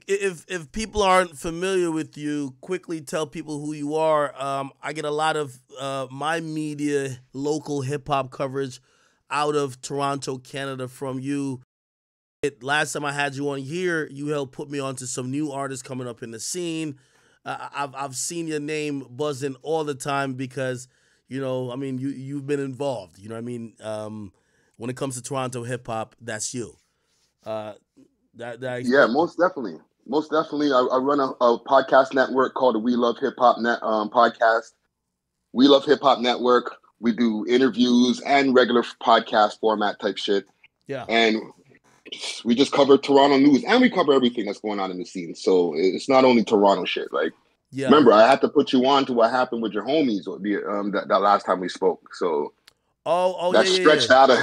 If people aren't familiar with you, quickly tell people who you are. I get a lot of my media local hip hop coverage out of Toronto, Canada, from you. Last time I had you on here, you helped put me onto some new artists coming up in the scene. I've seen your name buzzing all the time because I mean you've been involved. You know what I mean? When it comes to Toronto hip hop, that's you. Uh, that Yeah, explain. most definitely. Most definitely. I run a podcast network called the We Love Hip Hop podcast. We Love Hip Hop Network. We do interviews and regular podcast format type shit. Yeah, And we just cover Toronto news and we cover everything that's going on in the scene. So it's not only Toronto shit. Like, yeah. remember, I had to put you on to what happened with your homies that last time we spoke. So Oh, yeah, that yeah, yeah. stretched out of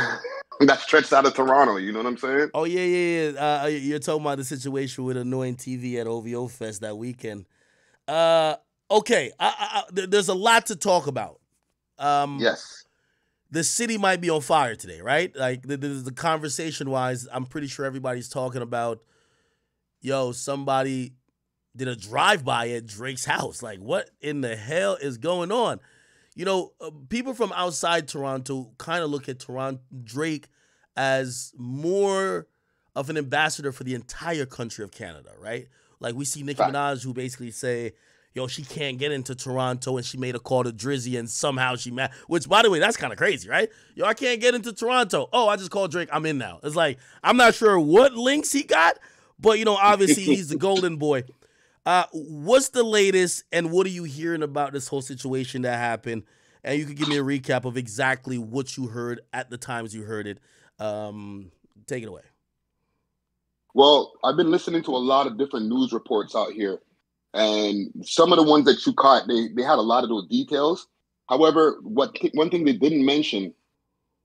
that stretched out of Toronto. You know what I'm saying? Oh, yeah, yeah, yeah. You're talking about the situation with Annoying TV at OVO Fest that weekend. Uh, okay. There's a lot to talk about. Um, Yes. the city might be on fire today, right? Like the conversation wise, I'm pretty sure everybody's talking about, yo, somebody did a drive by at Drake's house. Like, what in the hell is going on? People from outside Toronto kind of look at Toronto Drake as more of an ambassador for the entire country of Canada, right? Like we see Nicki Fact. Minaj who basically say, yo, she can't get into Toronto and she made a call to Drizzy and somehow she mad. Which, by the way, that's kind of crazy, right? Yo, I can't get into Toronto. Oh, I just called Drake. I'm in now. It's like, I'm not sure what links he got, but, obviously he's the golden boy. What's the latest and what are you hearing about this whole situation that happened? And you could give me a recap of exactly what you heard at the times you heard it. Take it away. Well, I've been listening to a lot of different news reports out here, and some of the ones that you caught, they had a lot of those details. However, one thing they didn't mention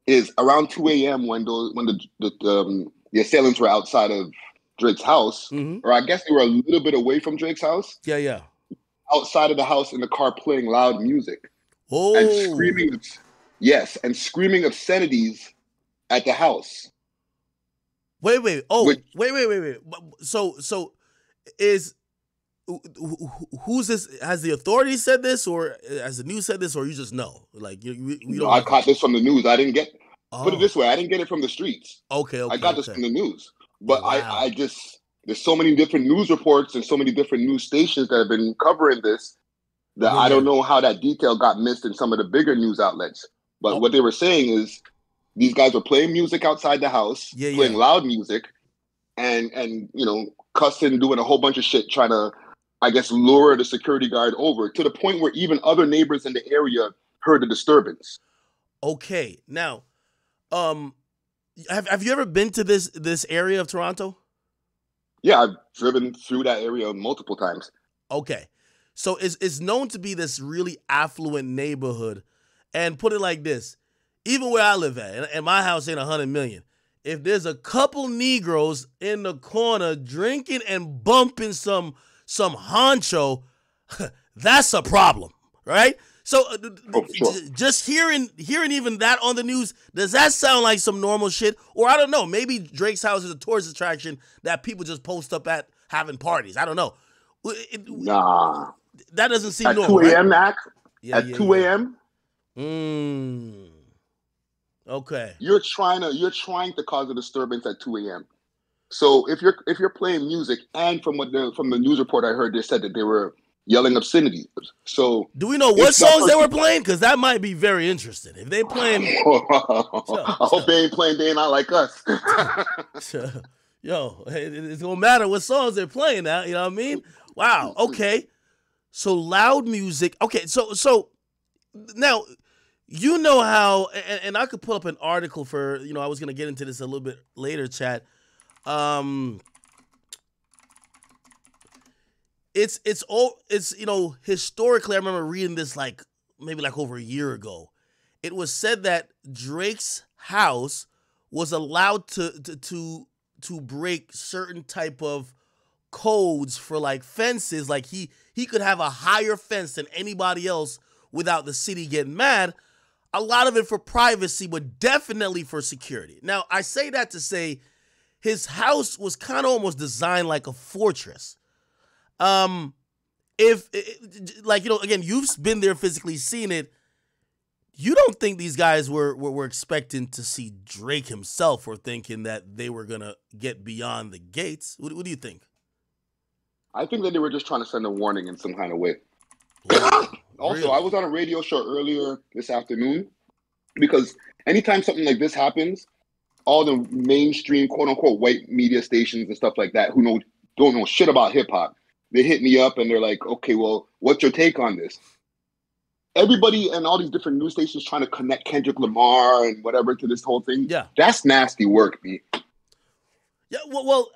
is around 2 a.m. when the assailants were outside of Drake's house, Mm-hmm. or I guess they were a little bit away from Drake's house, Yeah, yeah. outside of the house in the car playing loud music and Oh, screaming, yes, and screaming obscenities at the house. wait. Oh, Which wait. So is who's this? Has the authorities said this, or has the news said this, or you just know? Like you don't I have. caught this from the news. I didn't get Put it Oh, this way, I didn't get it from the streets. okay, I okay, got this okay. from the news. Oh, But I wow. just there's so many different news reports and so many different news stations that have been covering this that Yeah, I don't yeah. know how that detail got missed in some of the bigger news outlets. But Oh, what they were saying is these guys were playing music outside the house, yeah, playing yeah. loud music, and cussing, doing a whole bunch of shit, trying to, I guess, lure the security guard over to the point where even other neighbors in the area heard the disturbance. Okay, now, um, have you ever been to this area of Toronto? Yeah, I've driven through that area multiple times. Okay. So it's known to be this really affluent neighborhood. And put it like this, even where I live at, and my house ain't 100 million. If there's a couple Negroes in the corner drinking and bumping some honcho, that's a problem, right? So Oh, for sure. just hearing even that on the news, does that sound like some normal shit? Or I don't know, maybe Drake's house is a tourist attraction that people just post up at having parties. I don't know. Nah. That doesn't seem At normal, 2 right? a.m., Mac, Yeah, at yeah, 2 yeah. a.m., Mm. Okay. you're trying to cause a disturbance at 2 a.m. So if you're playing music, and from the news report I heard, they said that they were yelling obscenities. So Do we know what if that songs they were person, playing? Because that might be very interesting. If they playing, I yo, hope they ain't playing "They Ain't Not Like Us." yo, it's gonna matter what songs they're playing now. You know what I mean? Wow. Okay. So loud music. Okay. So now you know how, and I could pull up an article for I was gonna get into this a little bit later, chat. Um, it's historically I remember reading this like maybe like over a year ago. It was said that Drake's house was allowed to break certain type of codes for like fences. Like he could have a higher fence than anybody else without the city getting mad. A lot of it for privacy, but definitely for security. Now I say that to say his house was kind of almost designed like a fortress. If like, you know, again, you've been there, physically seen it. You don't think these guys were expecting to see Drake himself, or thinking that they were gonna get beyond the gates? What do you think? I think that they were just trying to send a warning in some kind of way. Wow, Also, really? I was on a radio show earlier this afternoon because anytime something like this happens, all the mainstream quote unquote white media stations and stuff like that who don't know shit about hip hop, they hit me up and they're like, okay, well, what's your take on this? Everybody and all these different news stations trying to connect Kendrick Lamar and whatever to this whole thing. Yeah. That's nasty work, B. Yeah. Well,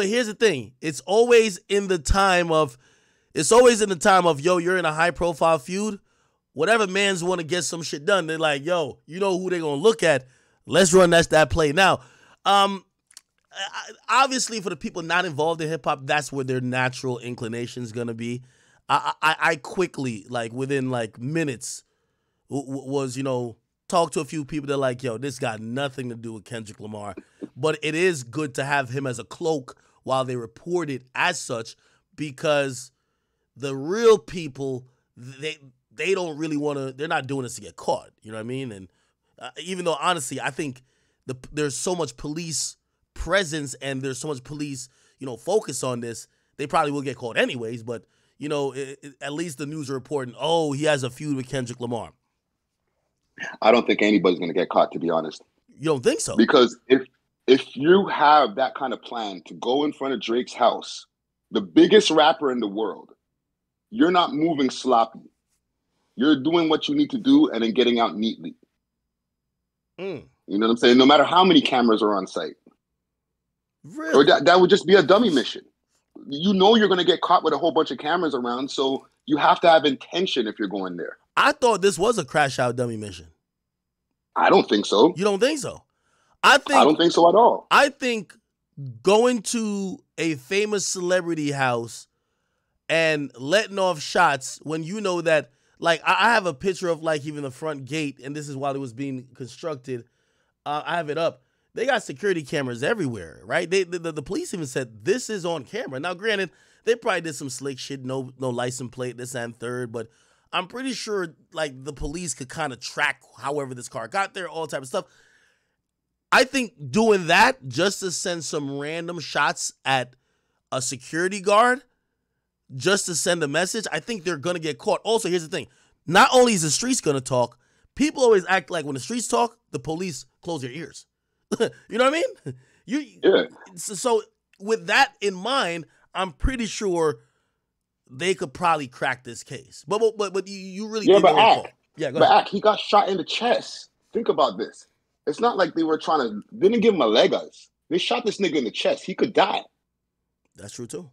here's the thing. It's always in the time of, yo, you're in a high profile feud. Whatever mans want to get some shit done, they're like, yo, you know who they're gonna look at. Let's run that play now. Obviously, for the people not involved in hip hop, that's where their natural inclination is gonna be. I quickly, like within like minutes, was, you know, talk to a few people that are like, yo, this got nothing to do with Kendrick Lamar, but it is good to have him as a cloak while they report it as such, because the real people, they don't really want to. They're not doing this to get caught. You know what I mean? And even though honestly, I think there's so much police presence and there's so much police, you know, focus on this, they probably will get caught anyways. But you know, at least the news are reporting, oh, he has a feud with Kendrick Lamar. I don't think anybody's going to get caught, to be honest. You don't think so? Because if you have that kind of plan to go in front of Drake's house, the biggest rapper in the world, you're not moving sloppy. You're doing what you need to do and then getting out neatly. You know what I'm saying? No matter how many cameras are on site. Really? Or that would just be a dummy mission. You know you're going to get caught with a whole bunch of cameras around, so you have to have intention if you're going there. I thought this was a crash out dummy mission. I don't think so. You don't think so? I don't think so at all. I think going to a famous celebrity house and letting off shots when you know that, like, I have a picture of like even the front gate, and this is while it was being constructed. I have it up. They got security cameras everywhere, right? The police even said this is on camera. Now, granted, they probably did some slick shit, no license plate, this and third, but I'm pretty sure like the police could kind of track however this car got there, all type of stuff. I think doing that just to send some random shots at a security guard, just to send a message, I think they're gonna get caught. Also, here's the thing: not only is the streets gonna talk, people always act like when the streets talk, the police close their ears. You know what I mean? Yeah. So with that in mind, I'm pretty sure they could probably crack this case. But you really think but they were caught? Yeah, go ahead. he got shot in the chest. Think about this. It's not like they were they didn't give him a leg us. They shot this nigga in the chest. He could die. That's true too.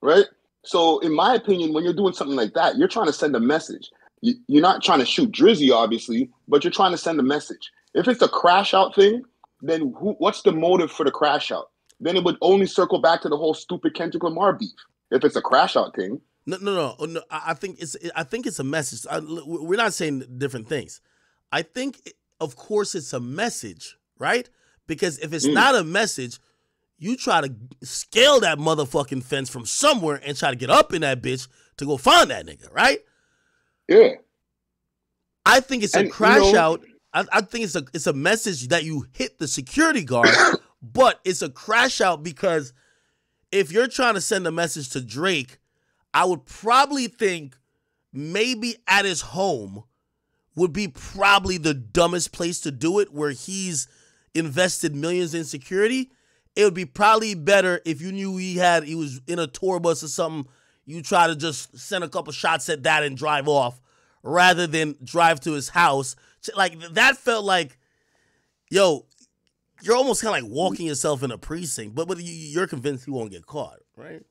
Right? So in my opinion, when you're doing something like that, you're trying to send a message. You're not trying to shoot Drizzy, obviously, but you're trying to send a message. If it's a crash out thing, then what's the motive for the crash out? Then it would only circle back to the whole stupid Kendrick Lamar beef. If it's a crash out thing. No. I think it's a message. We're not saying different things. I think, of course, it's a message, right? Because if it's not a message, you try to scale that motherfucking fence from somewhere and try to get up in that bitch to go find that nigga, right? Yeah. I think it's a crash out. I think it's a message that you hit the security guard, but it's a crash out because if you're trying to send a message to Drake, I would probably think maybe at his home would be probably the dumbest place to do it, where he's invested millions in security. It would be probably better if you knew he was in a tour bus or something. You try to just send a couple shots at that and drive off, rather than drive to his house. Like, that felt like, yo, you're almost kind of like walking yourself in a precinct, but you're convinced he won't get caught, right?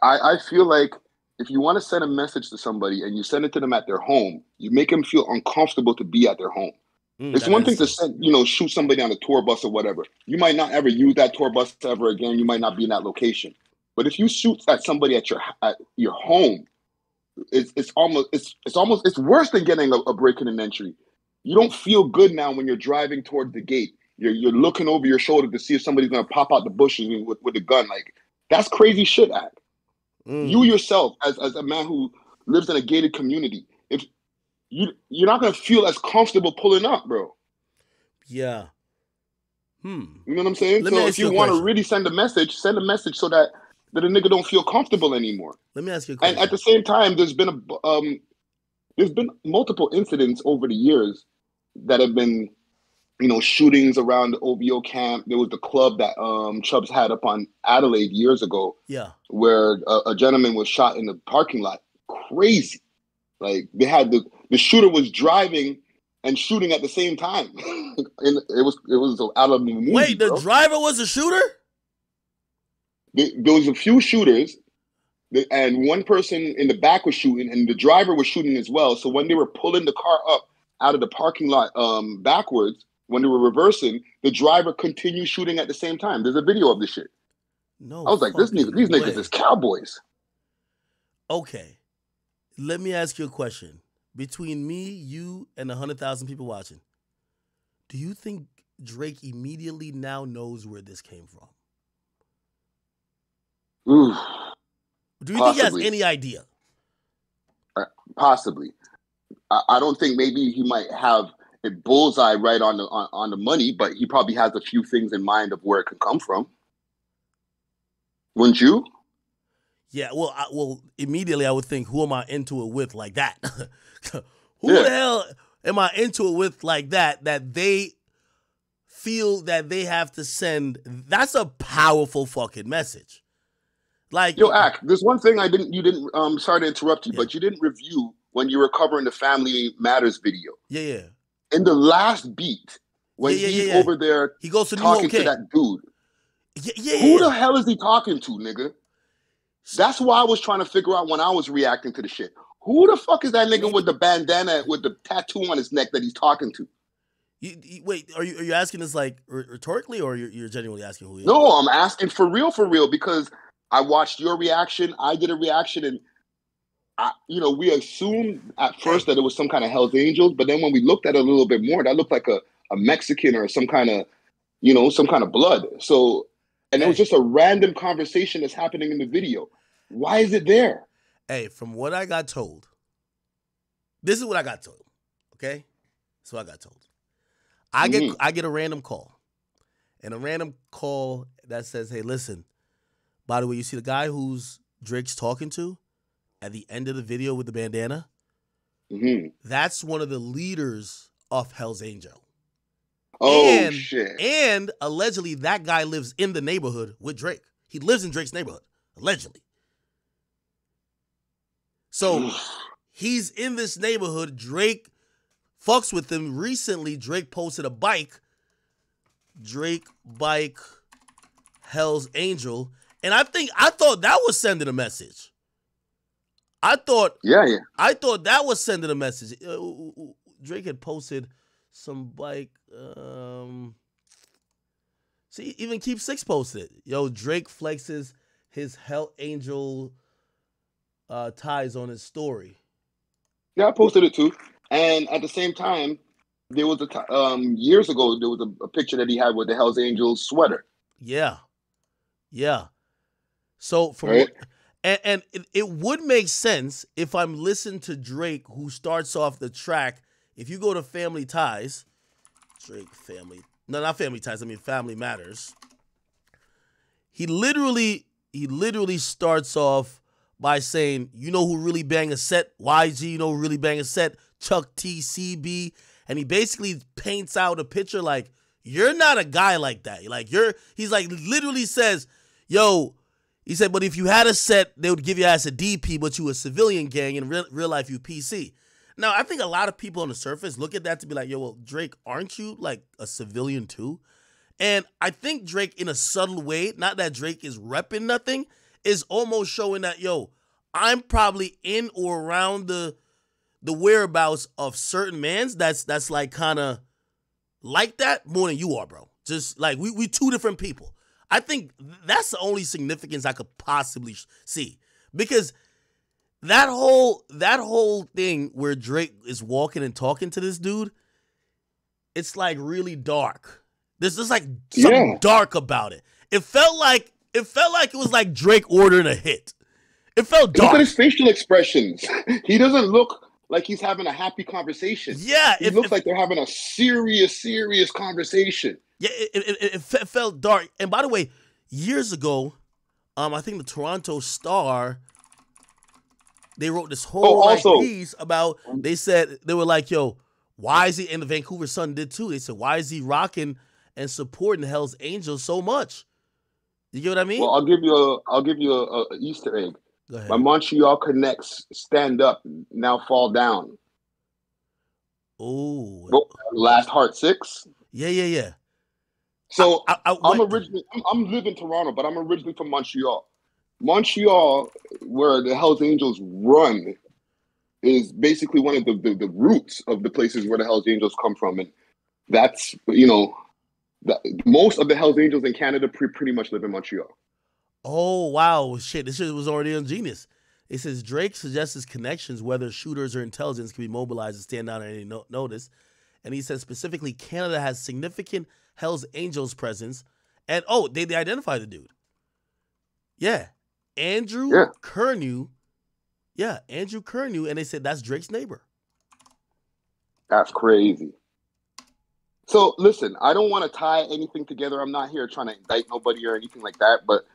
I feel like if you want to send a message to somebody and you send it to them at their home, you make them feel uncomfortable to be at their home. It's one thing to shoot somebody on a tour bus or whatever. You might not ever use that tour bus ever again. You might not be in that location. But if you shoot at somebody at your home, it's worse than getting a break-in and entry. You don't feel good now when you're driving towards the gate You're looking over your shoulder to see if somebody's gonna pop out the bushes with a gun. Like, that's crazy shit, Act. You yourself, as a man who lives in a gated community, if you're not gonna feel as comfortable pulling up, bro. Yeah. You know what I'm saying? Let me So ask if you you a want to question. really send a message so that a nigga don't feel comfortable anymore. Let me ask you a And question. at the same time, there's been multiple incidents over the years that have been, shootings around the OVO camp. There was the club that Chubbs had up on Adelaide years ago, Yeah. where a gentleman was shot in the parking lot. Crazy. Like, they had the shooter was driving and shooting at the same time. And it was out of the movie. Wait, the bro. driver was a shooter? There was a few shooters, and one person in the back was shooting, and the driver was shooting as well. So when they were pulling the car up out of the parking lot backwards, when they were reversing, the driver continued shooting at the same time. There's a video of this shit. No I was like, these niggas is cowboys. Okay. Let me ask you a question. Between me, you, and 100,000 people watching, do you think Drake immediately now knows where this came from? Ooh, Do you possibly. think he has any idea? Possibly. I don't think maybe he might have a bullseye right on the money, but he probably has a few things in mind of where it could come from. Wouldn't you? Yeah, well, immediately I would think, who am I into it with like that? Who the hell am I into it with like that they feel that they have to send? That's a powerful fucking message. Like, yo, Ak, there's one thing you didn't sorry to interrupt you, but you didn't review when you were covering the Family Matters video. Yeah. In the last beat, when he's over there, he goes to talking to that dude. Who the hell is he talking to, nigga? That's why I was trying to figure out when I was reacting to the shit. Who the fuck is that nigga with the bandana, with the tattoo on his neck that he's talking to? Wait, are you asking this like rhetorically, or you're genuinely asking who he is? No, I'm asking for real, because I watched your reaction. I did a reaction, and we assumed at first that it was some kind of Hell's Angels, but then when we looked at it a little bit more, that looked like a Mexican or some kind of blood. So, and it was just a random conversation that's happening in the video. Why is it there? Hey, from what I got told, this is what I got told. Okay, this is what I got told. I get a random call, and a random call that says, "Hey, listen. By the way, you see the guy who's Drake's talking to at the end of the video with the bandana? That's one of the leaders of Hell's Angel. Oh, shit. And allegedly that guy lives in the neighborhood with Drake. He lives in Drake's neighborhood, allegedly. So he's in this neighborhood. Drake fucks with him. Recently, Drake posted a bike. Drake bike Hell's Angel. And I thought that was sending a message. I thought that was sending a message. Drake had posted some bike. See, even Keep Six posted. Yo, Drake flexes his Hell Angel ties on his story. Yeah, I posted it too. And at the same time, there was years ago, there was a picture that he had with the Hell's Angels sweater. Yeah. So from and it would make sense if I'm listening to Drake, who starts off the track. If you go to Family Ties, Drake Family, no, not Family Ties. I mean Family Matters. He literally starts off by saying, "You know who really bang a set? YG, you know who really bang a set? Chuck T, CB," and he basically paints out a picture like, you're not a guy like that. Like he's like literally says, "Yo." He said, but if you had a set, they would give you as a DP, but you a civilian gang, and in real life you PC. Now, I think a lot of people on the surface look at that to be like, yo, well, Drake, aren't you like a civilian too? And I think Drake, in a subtle way, not that Drake is repping nothing, is almost showing that, yo, I'm probably in or around the whereabouts of certain mans that's like kind of like that more than you are, bro. Just like we two different people. I think that's the only significance I could possibly see, because that whole thing where Drake is walking and talking to this dude, it's like really dark. There's just like something Yeah. dark about it. It felt like it was like Drake ordering a hit. It felt dark. Look at his facial expressions. He doesn't look like he's having a happy conversation. Yeah, he looks like they're having a serious conversation. Yeah, it felt dark. And by the way, years ago, I think the Toronto Star, they wrote this whole piece about. They said they were like, "Yo, why is he?" And the Vancouver Sun did too. They said, "Why is he rocking and supporting Hell's Angels so much?" You get what I mean? Well, I'll give you a Easter egg. Go ahead. My Montreal Connects stand up, now fall down. Oh, Last Heart 6. Yeah. So I'm live in Toronto, but I'm originally from Montreal. Montreal, where the Hells Angels run, is basically one of the roots of the places where the Hells Angels come from, and that's most of the Hells Angels in Canada pretty much live in Montreal. Oh, wow. Shit, this shit was already on Genius. It says, Drake suggests his connections, whether shooters or intelligence, can be mobilized and stand down at any notice. And he says specifically Canada has significant Hells Angels presence. And, they identify the dude. Yeah. Andrew Curnew. Yeah, Andrew Curnew. And they said that's Drake's neighbor. That's crazy. So, listen, I don't want to tie anything together. I'm not here trying to indict nobody or anything like that, but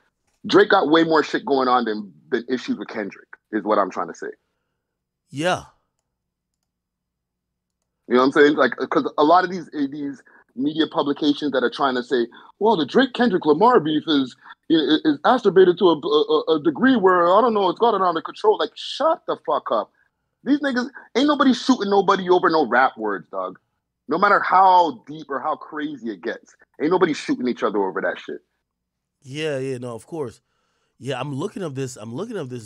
Drake got way more shit going on than issues with Kendrick, is what I'm trying to say. Yeah. You know what I'm saying? Like, because a lot of these media publications that are trying to say, well, the Drake-Kendrick Lamar beef is exacerbated to a degree where, I don't know, it's gotten under control. Like, shut the fuck up. These niggas, ain't nobody shooting nobody over no rap words, dog. No matter how deep or how crazy it gets. Ain't nobody shooting each other over that shit. Yeah, no, of course. Yeah, I'm looking at this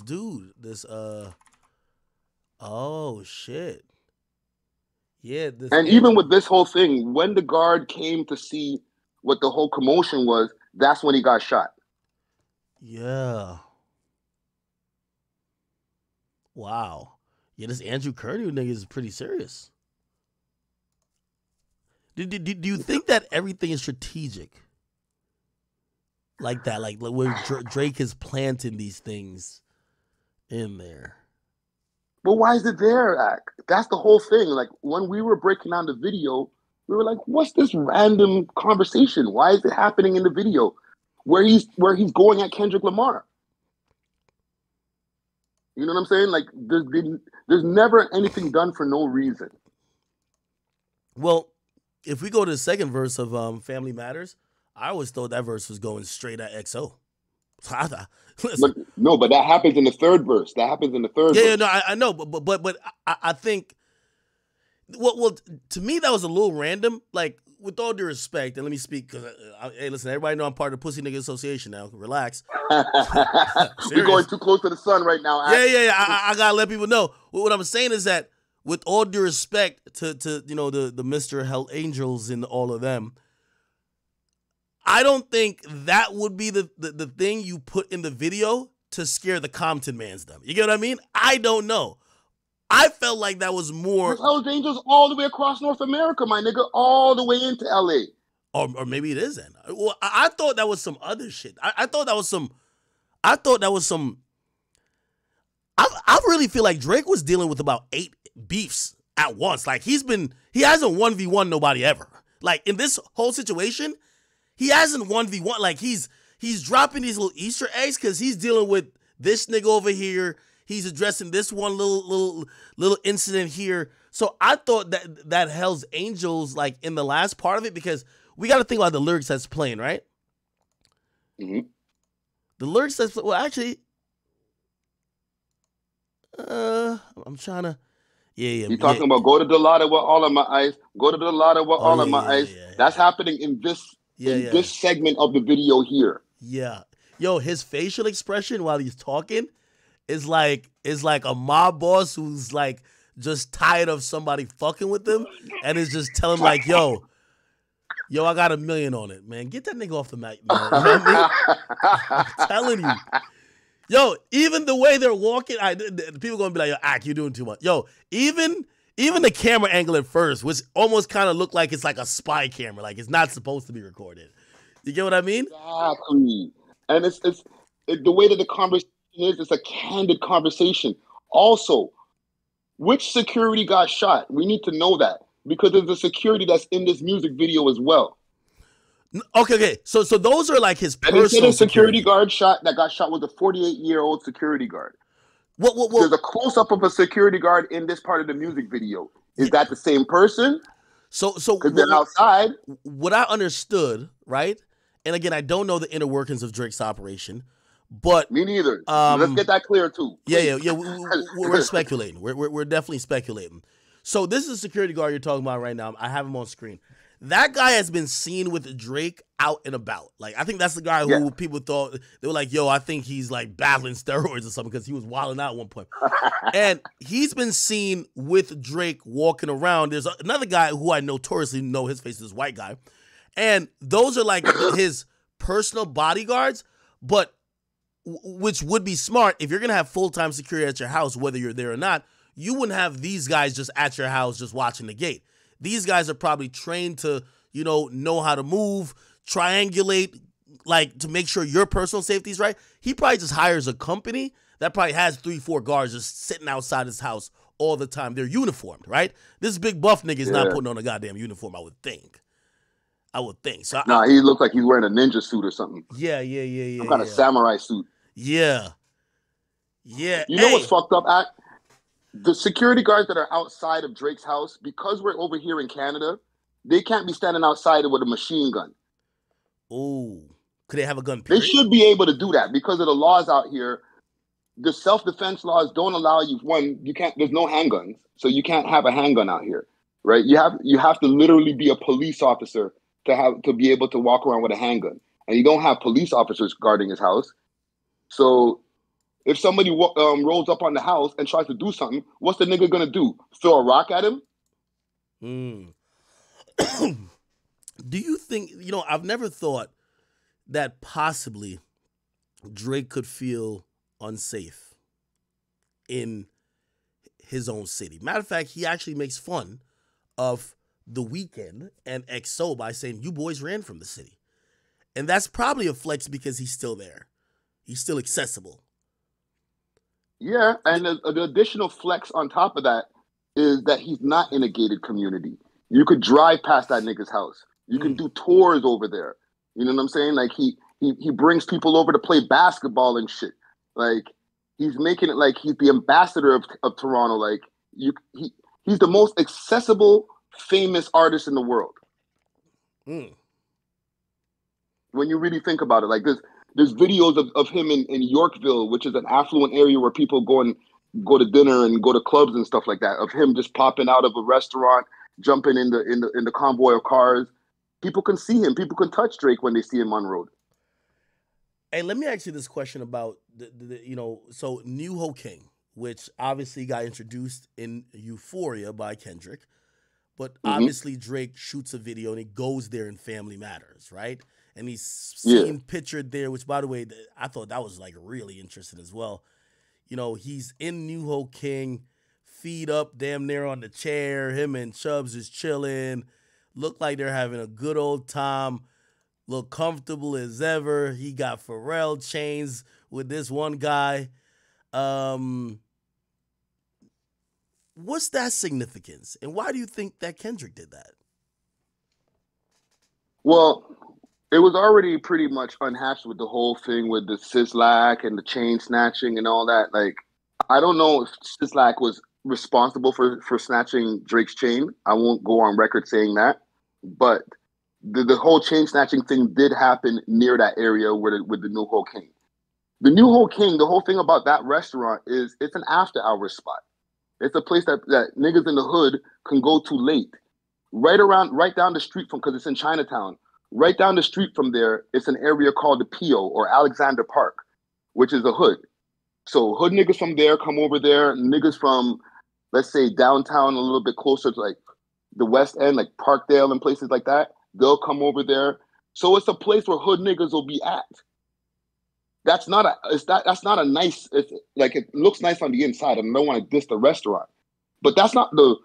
dude. Oh shit. Yeah, even with this whole thing, when the guard came to see what the whole commotion was, that's when he got shot. Yeah. Wow. Yeah, this Andrew Curnew nigga is pretty serious. Do you think that everything is strategic? Like that, like where Drake is planting these things in there. But why is it there, Ak? That's the whole thing. Like, when we were breaking down the video, we were like, what's this random conversation? Why is it happening in the video where he's going at Kendrick Lamar? You know what I'm saying? Like, there's never anything done for no reason. Well, if we go to the second verse of Family Matters, I always thought that verse was going straight at XO. But that happens in the third verse. verse. Yeah, no, I know, but I think, well, to me that was a little random. Like, with all due respect, and let me speak because hey, listen, everybody know I'm part of the Pussy Nigga Association now. Relax. We're going too close to the sun right now. Yeah. I gotta let people know. What I'm saying is that, with all due respect to the Mr. Hell Angels and all of them, I don't think that would be the thing you put in the video to scare the Compton mans them. You get what I mean? I don't know. I felt like that was more... Hells Angels all the way across North America, my nigga, all the way into LA. Or maybe it is then. Well, I thought that was some other shit. I thought that was some... I really feel like Drake was dealing with about 8 beefs at once. Like, he hasn't 1v1 nobody ever. Like, in this whole situation, he hasn't 1v1. Like, he's dropping these little Easter eggs because he's dealing with this nigga over here. He's addressing this one little incident here. So I thought that Hell's Angels, like, in the last part of it, because we got to think about the lyrics that's playing, right? Mm-hmm. The lyrics that's, well, actually, I'm trying to, yeah. You're talking about go to the lotto with all of my ice. Go to the lotto with all of my ice. That's happening in this this segment of the video here. Yeah. Yo, his facial expression while he's talking is like a mob boss who's like just tired of somebody fucking with them and is just telling like, yo, I got $1 million on it, man. Get that nigga off the mat, man. You know what I mean? I'm telling you. Yo, even the way they're walking, people gonna be like, yo, Ak, you're doing too much. Yo, even Even the camera angle at first, which almost kind of looked like it's like a spy camera, like it's not supposed to be recorded. You get what I mean? Exactly. And the way that the conversation is, it's a candid conversation. Also, which security got shot? We need to know that because there's a security that's in this music video as well. Okay. So those are like his And they said personal a security guard that got shot was a 48-year-old security guard. What? There's a close-up of a security guard in this part of the music video. Is that the same person? So because they're outside. What I understood, right? And again, I don't know the inner workings of Drake's operation, but me neither. Let's get that clear too. Please. Yeah. We're speculating. We're definitely speculating. So this is a security guard you're talking about right now. I have him on screen. That guy has been seen with Drake out and about. Like, I think that's the guy who people thought, they were like, yo, I think he's like battling steroids or something because he was wilding out at one point. And he's been seen with Drake walking around. There's another guy who I notoriously know his face is this white guy. And those are like his personal bodyguards, but which would be smart if you're going to have full-time security at your house, whether you're there or not. You wouldn't have these guys just at your house just watching the gate. These guys are probably trained to, know how to move, triangulate, like to make sure your personal safety is right. He probably just hires a company that probably has 3-4 guards just sitting outside his house all the time. They're uniformed, right? This big buff nigga is not putting on a goddamn uniform, I would think. So he looks like he's wearing a ninja suit or something. Yeah. Some kind of samurai suit. Yeah. You know what's fucked up, Act? The security guards that are outside of Drake's house, because we're over here in Canada, they can't be standing outside with a machine gun. Oh, could they have a gun? Period? They should be able to do that because of the laws out here. The self-defense laws don't allow you. One, you can't. There's no handguns, so you can't have a handgun out here, right? You have to literally be a police officer to be able to walk around with a handgun, and you don't have police officers guarding his house. So if somebody rolls up on the house and tries to do something, what's the nigga gonna do? Throw a rock at him? Do you think, I've never thought that possibly Drake could feel unsafe in his own city. Matter of fact, he actually makes fun of The Weeknd and XO by saying, you boys ran from the city. And that's probably a flex because he's still there. He's still accessible. Yeah, and the additional flex on top of that is that he's not in a gated community. You could drive past that nigga's house. You can do tours over there. You know what I'm saying? Like he brings people over to play basketball and shit. Like he's making it like he's the ambassador of Toronto. Like he's the most accessible, famous artist in the world. When you really think about it, like there's videos of him in Yorkville, which is an affluent area where people go to dinner and go to clubs and stuff like that. Of him just popping out of a restaurant, jumping in the convoy of cars. People can see him. People can touch Drake when they see him on road. Hey, let me ask you this question about so New Ho King, which obviously got introduced in Euphoria by Kendrick, but obviously Drake shoots a video and he goes there in Family Matters, right? And he's seen pictured there, which, by the way, I thought that was like really interesting as well. He's in New Ho King, feet up, damn near on the chair. Him and Chubbs is chilling. Look like they're having a good old time. Look comfortable as ever. He got Pharrell chains with this one guy. What's that significance? And why do you think that Kendrick did that? Well, it was already pretty much unhatched with the whole thing with the Sislak and the chain snatching and all that. Like, I don't know if Sislak was responsible for snatching Drake's chain. I won't go on record saying that. But the whole chain snatching thing did happen near that area with the New Ho King. The New Ho King, the whole thing about that restaurant is it's an after-hours spot. It's a place that niggas in the hood can go to late. Right down the street from, because it's in Chinatown, right down the street from there, it's an area called the Pio or Alexander Park, which is a hood. So hood niggas from there come over there. Niggas from, let's say, downtown, a little bit closer to like the West End, like Parkdale and places like that, they'll come over there. So it's a place where hood niggas will be at. That's not a nice. It's like, it looks nice on the inside, and I don't want to diss the restaurant, but that's not the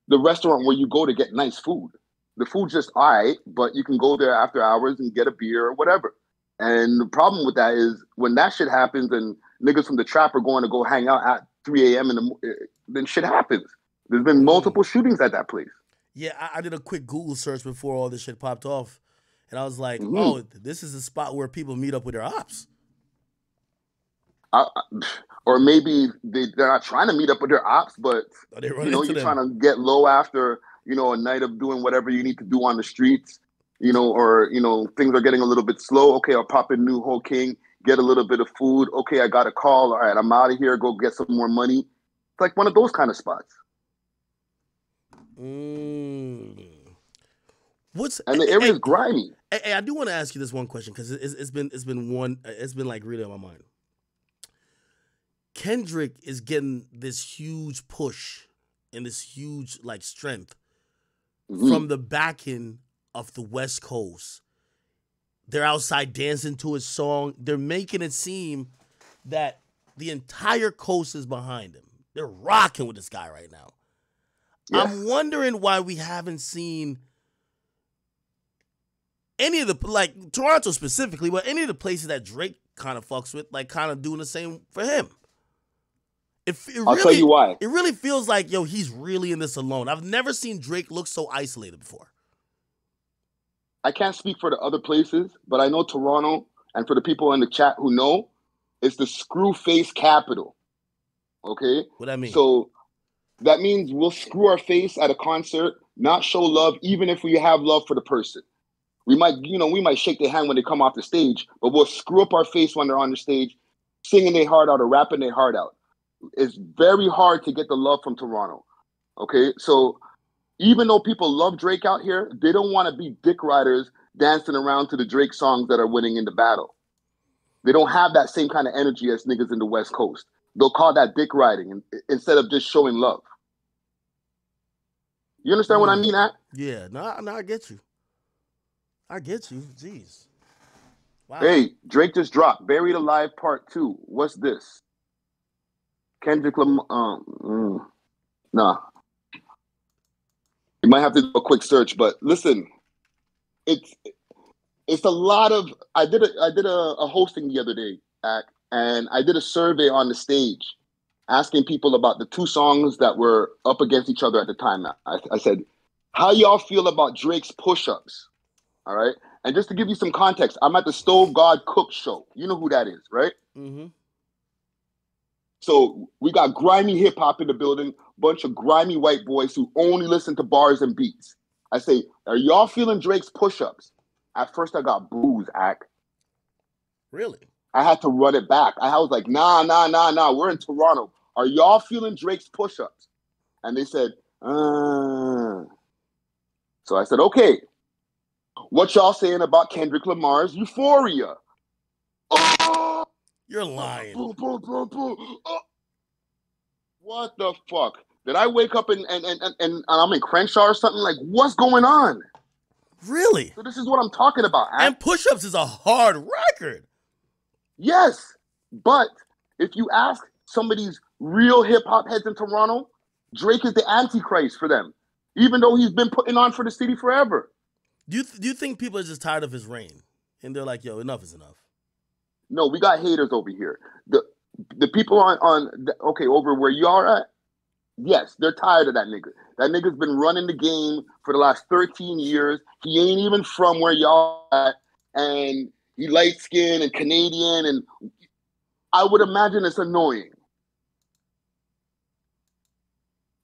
the restaurant where you go to get nice food. The food's just all right, but you can go there after hours and get a beer or whatever. And the problem with that is when that shit happens and niggas from the trap are going to go hang out at 3 a.m. Then shit happens. There's been multiple shootings at that place. Yeah, I did a quick Google search before all this shit popped off, and I was like, Mm-hmm. oh, this is a spot where people meet up with their ops. Or maybe they're not trying to meet up with their ops, but you're trying to get low after a night of doing whatever you need to do on the streets, or things are getting a little bit slow. Okay, I'll pop in New Ho King, get a little bit of food. Okay, I got a call. All right, I'm out of here. Go get some more money. It's like one of those kind of spots. And the area is grimy. Hey, I do want to ask you this one question because it's been like really on my mind. KENDRICK is getting this huge push and this huge like strength from the backing of the West Coast. They're outside dancing to his song. They're making it seem that the entire coast is behind him. They're rocking with this guy right now. Yes. I'm wondering why we haven't seen any of the, like Toronto specifically, but any of the places that Drake kind of fucks with, like kind of doing the same for him. I'll tell you why. It really feels like, yo, he's really in this alone. I've never seen Drake look so isolated before. I can't speak for the other places, but I know Toronto, and for the people in the chat who know, it's the screw face capital. Okay? What that mean? So that means we'll screw our face at a concert, not show love, even if we have love for the person. We might shake their hand when they come off the stage, but we'll screw up our face when they're on the stage, singing their heart out or rapping their heart out. It's very hard to get the love from Toronto. Okay? So even though people love Drake out here, they don't want to be dick riders dancing around to the Drake songs that are winning in the battle. They don't have that same kind of energy as niggas in the West Coast. They'll call that dick riding instead of just showing love. You understand what I mean, At? Yeah, no, I get you. I get you. Jeez. Wow. Hey, Drake just dropped Buried Alive Part 2. What's this? Kendrick Lamar. Nah. You might have to do a quick search, but listen, it's a lot of. I did a hosting the other day, and I did a survey on the stage, asking people about the two songs that were up against each other at the time. I said, "How y'all feel about Drake's push-ups?" All right, and just to give you some context, I'm at the Stove God Cook show. You know who that is, right? Mm-hmm. So we got grimy hip hop in the building, bunch of grimy white boys who only listen to bars and beats. I say, are y'all feeling Drake's push-ups? At first I got boos, Ak. Really? I had to run it back. I was like, nah, we're in Toronto. Are y'all feeling Drake's push-ups? And they said, So I said, okay, what y'all saying about Kendrick Lamar's Euphoria? Oh! You're lying. Oh. What the fuck? Did I wake up and I'm in Crenshaw or something? Like, what's going on? Really? So this is what I'm talking about. And Push-Ups is a hard record. Yes. But if you ask some of these real hip-hop heads in Toronto, Drake is the Antichrist for them, even though he's been putting on for the city forever. Do you think people are just tired of his reign? And they're like, yo, enough is enough. No, we got haters over here. The people over where you are at, yes, they're tired of that nigga. That nigga's been running the game for the last 13 years. He ain't even from where y'all at, and he light-skinned and Canadian, and I would imagine it's annoying.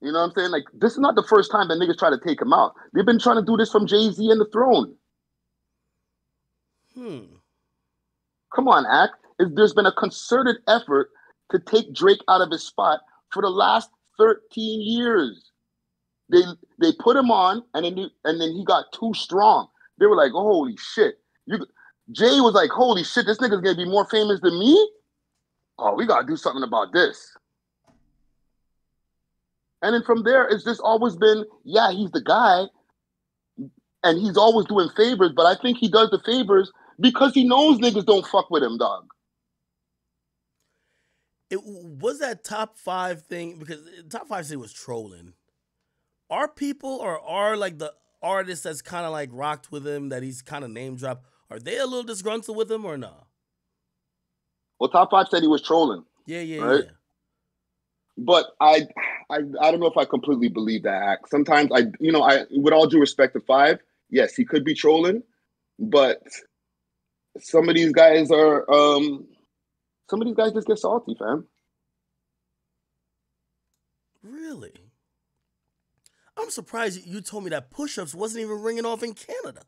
You know what I'm saying? Like, this is not the first time that niggas try to take him out. They've been trying to do this from Jay-Z and the Throne. Come on, Ak. There's been a concerted effort to take Drake out of his spot for the last 13 years. They put him on, and then he got too strong. They were like, oh, holy shit. Jay was like, holy shit, this nigga's going to be more famous than me? Oh, we got to do something about this. And then from there, it's just always been, yeah, he's the guy, and he's always doing favors, but I think he does the favors because he knows niggas don't fuck with him, dog. It was that top 5 thing, because top 5 thing was trolling. are people or are like the artists that's kind of like rocked with him that he's kind of name dropped? Are they a little disgruntled with him or no? Well, Top 5 said he was trolling, Yeah, yeah, right? yeah. But I don't know if I completely believe that act. Sometimes with all due respect to Five, yes, he could be trolling, but some of these guys are, some of these guys just get salty, fam. Really? I'm surprised you told me that push-ups wasn't even ringing off in Canada.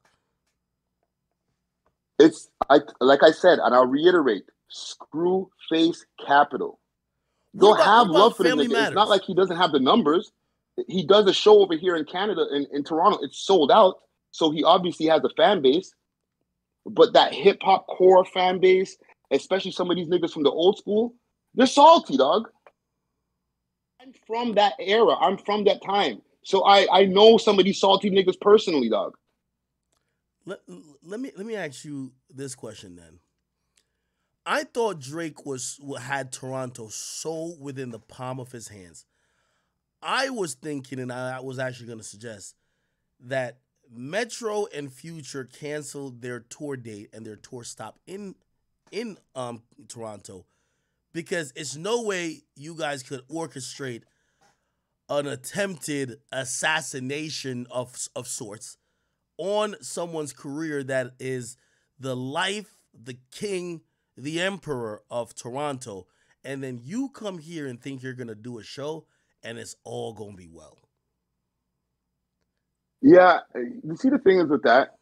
Like I said, and I'll reiterate, screw face capital. What They'll about have what love about for the Family nigga. It's not Matters? like he doesn't have the numbers. He does a show over here in Canada, in Toronto. It's sold out. So he obviously has a fan base. But that hip hop core fan base, especially some of these niggas from the old school, they're salty, dog. I'm from that era. I'm from that time. So I know some of these salty niggas personally, dog. Let me ask you this question then. I thought Drake had Toronto so within the palm of his hands. I was thinking, and I was actually going to suggest that Metro and Future canceled their tour date and their tour stop in Toronto because it's no way you guys could orchestrate an attempted assassination of sorts on someone's career that is the life, the king, the emperor of Toronto, and then you come here and think you're gonna do a show and it's all gonna be well. Yeah, you see the thing is with that,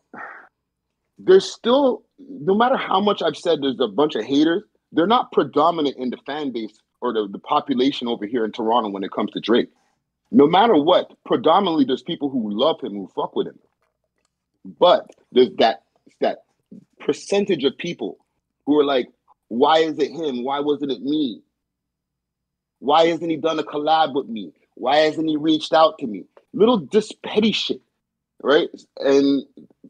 there's still, no matter how much I've said there's a bunch of haters, they're not predominant in the fan base or the population over here in Toronto when it comes to Drake. No matter what, predominantly there's people who love him, who fuck with him. But there's that percentage of people who are like, why is it him? Why wasn't it me? Why hasn't he done a collab with me? Why hasn't he reached out to me? Little just petty shit, right? And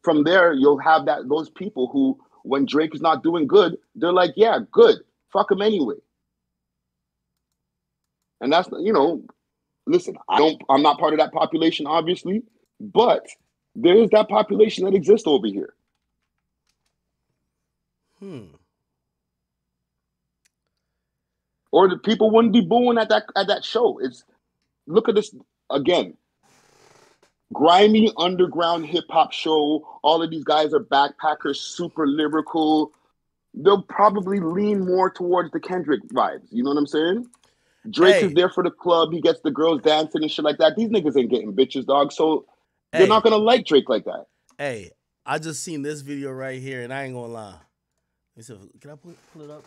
from there, you'll have those people who, when Drake is not doing good, they're like, yeah, good. Fuck him anyway. And that's, listen, I'm not part of that population, obviously, but there is that population that exists over here. Or the people wouldn't be booing at that show. Look at this again. Grimy underground hip hop show. All of these guys are backpackers, super lyrical. They'll probably lean more towards the Kendrick vibes. You know what I'm saying? Drake is there for the club. He gets the girls dancing and shit like that. These niggas ain't getting bitches, dog. So they're not gonna like Drake like that. Hey, I just seen this video right here, and I ain't gonna lie. Can I pull it up?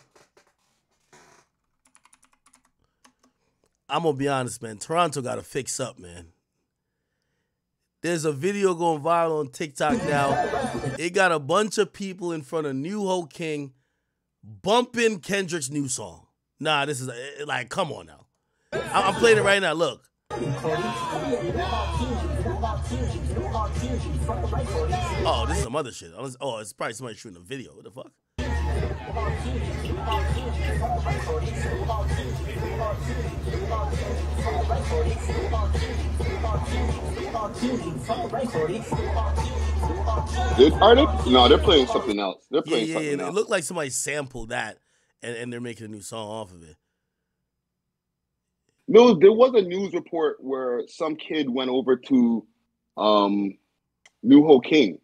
I'm gonna be honest, man. Toronto gotta fix up, man. There's a video going viral on TikTok now. It got a bunch of people in front of New Ho King bumping Kendrick's new song. Nah, this is like, come on now. I'm playing it right now. Look. Oh, this is some other shit. Oh, it's probably somebody shooting a video. What the fuck? Are they? No, they're playing something else. They're playing something else. It looked like somebody sampled that, and they're making a new song off of it. No, there was a news report where some kid went over to New Ho King,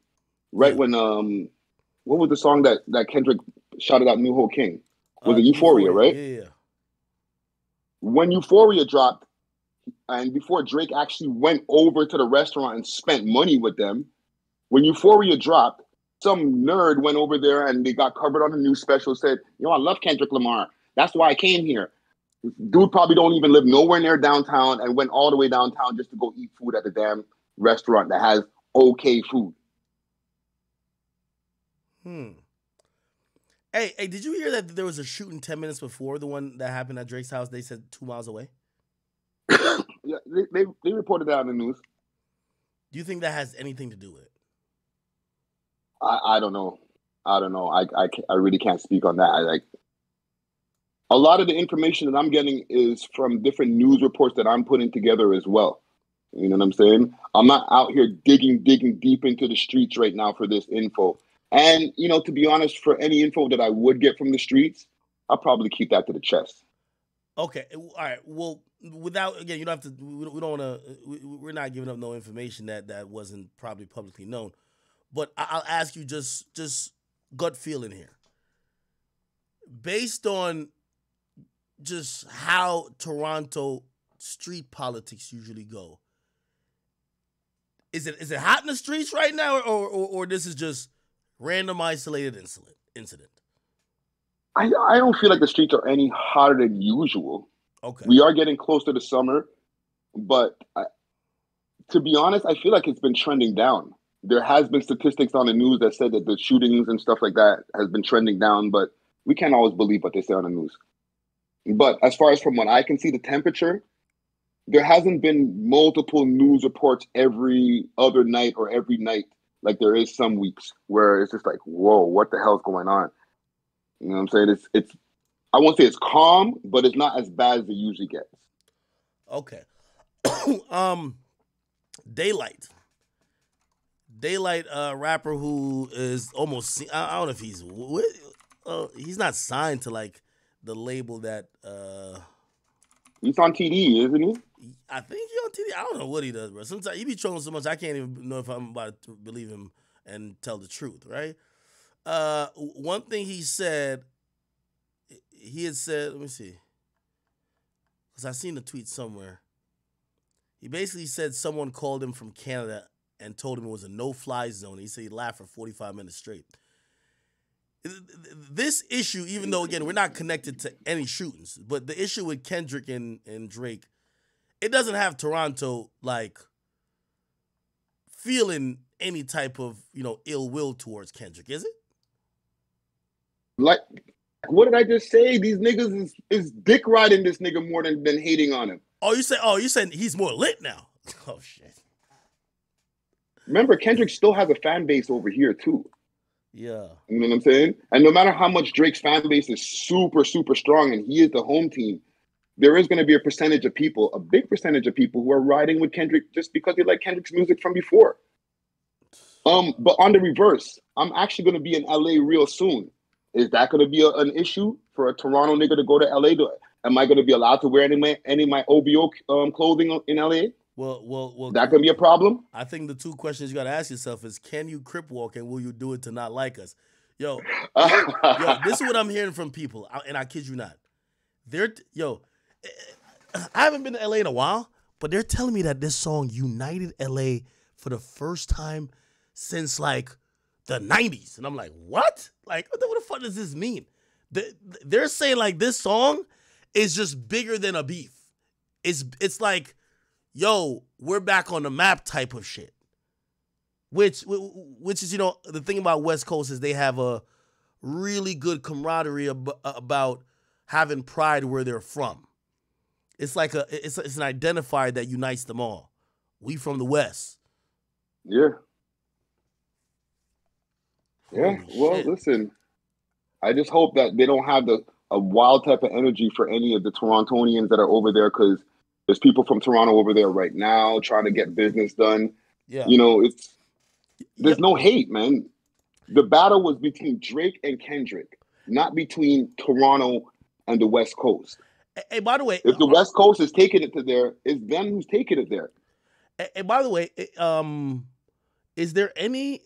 right when what was the song that Kendrick shouted out New Ho King? Was it Euphoria, right? Yeah. When Euphoria dropped, and before Drake actually went over to the restaurant and spent money with them, when Euphoria dropped, some nerd went over there and they got covered on the news special, said, I love Kendrick Lamar. That's why I came here. Dude probably don't even live nowhere near downtown and went all the way downtown just to go eat food at the damn restaurant that has okay food. Hey, did you hear that there was a shooting 10 minutes before the one that happened at Drake's house? They said 2 miles away. Yeah, they reported that on the news. Do you think that has anything to do with it? I don't know. I really can't speak on that. A lot of the information that I'm getting is from different news reports that I'm putting together as well. You know what I'm saying? I'm not out here digging deep into the streets right now for this info. And, to be honest, for any info that I would get from the streets, I'll probably keep that to the chest. Okay, all right. Well, without again, you don't have to. We don't want to. We're not giving up no information that wasn't probably publicly known. But I'll ask you just gut feeling here, based on just how Toronto street politics usually go. Is it hot in the streets right now, or this is just random isolated incident? I don't feel like the streets are any hotter than usual. Okay. We are getting close to the summer, but to be honest, I feel like it's been trending down. There has been statistics on the news that said that the shootings and stuff like that has been trending down, but we can't always believe what they say on the news. But as far as from what I can see, the temperature, there hasn't been multiple news reports every other night or every night like there is some weeks where it's just like, whoa, what the hell's going on? You know what I'm saying? It's I won't say it's calm, but it's not as bad as it usually gets. Okay. Daylight. Daylight, rapper who is almost, I don't know if he's not signed to like the label that he's on TD, isn't he? I think he's on TD. I don't know what he does, bro. Sometimes he be trolling so much I can't even know if I'm about to believe him and tell the truth, right? One thing he had said, let me see, because I seen the tweet somewhere. He basically said someone called him from Canada and told him it was a no-fly zone. He said he laughed for 45 minutes straight. This issue, even though, again, we're not connected to any shootings, but the issue with Kendrick and Drake, it doesn't have Toronto, like, feeling any type of, ill will towards Kendrick, is it? Like, what did I just say? These niggas is dick riding this nigga more than hating on him. You said he's more lit now. Oh, shit. Remember, Kendrick still has a fan base over here, too. Yeah. You know what I'm saying? And no matter how much Drake's fan base is super, super strong and he is the home team, there is going to be a percentage of people, a big percentage of people who are riding with Kendrick just because they like Kendrick's music from before. But on the reverse, I'm actually going to be in LA real soon. Is that going to be an issue for a Toronto nigga to go to LA? Am I going to be allowed to wear any of my OBO clothing in LA? Well, that could be a problem. I think the two questions you got to ask yourself is: can you crip walk, and will you do it to not like us? Yo, this is what I'm hearing from people, and I kid you not. I haven't been to LA in a while, but they're telling me that this song united LA for the first time since like the 90s, and I'm like, what? Like, what the fuck does this mean? They're saying like this song is just bigger than a beef. It's like, yo, we're back on the map type of shit. Which is, the thing about West Coast is they have a really good camaraderie about having pride where they're from. It's like it's an identifier that unites them all. We from the West. Yeah. Holy well, shit. Listen, I just hope that they don't have a wild type of energy for any of the Torontonians that are over there, because there's people from Toronto over there right now trying to get business done. Yeah. There's no hate, man. The battle was between Drake and Kendrick, not between Toronto and the West Coast. Hey, by the way, if the West Coast is taking it to there, it's them who's taking it there. And by the way, is there any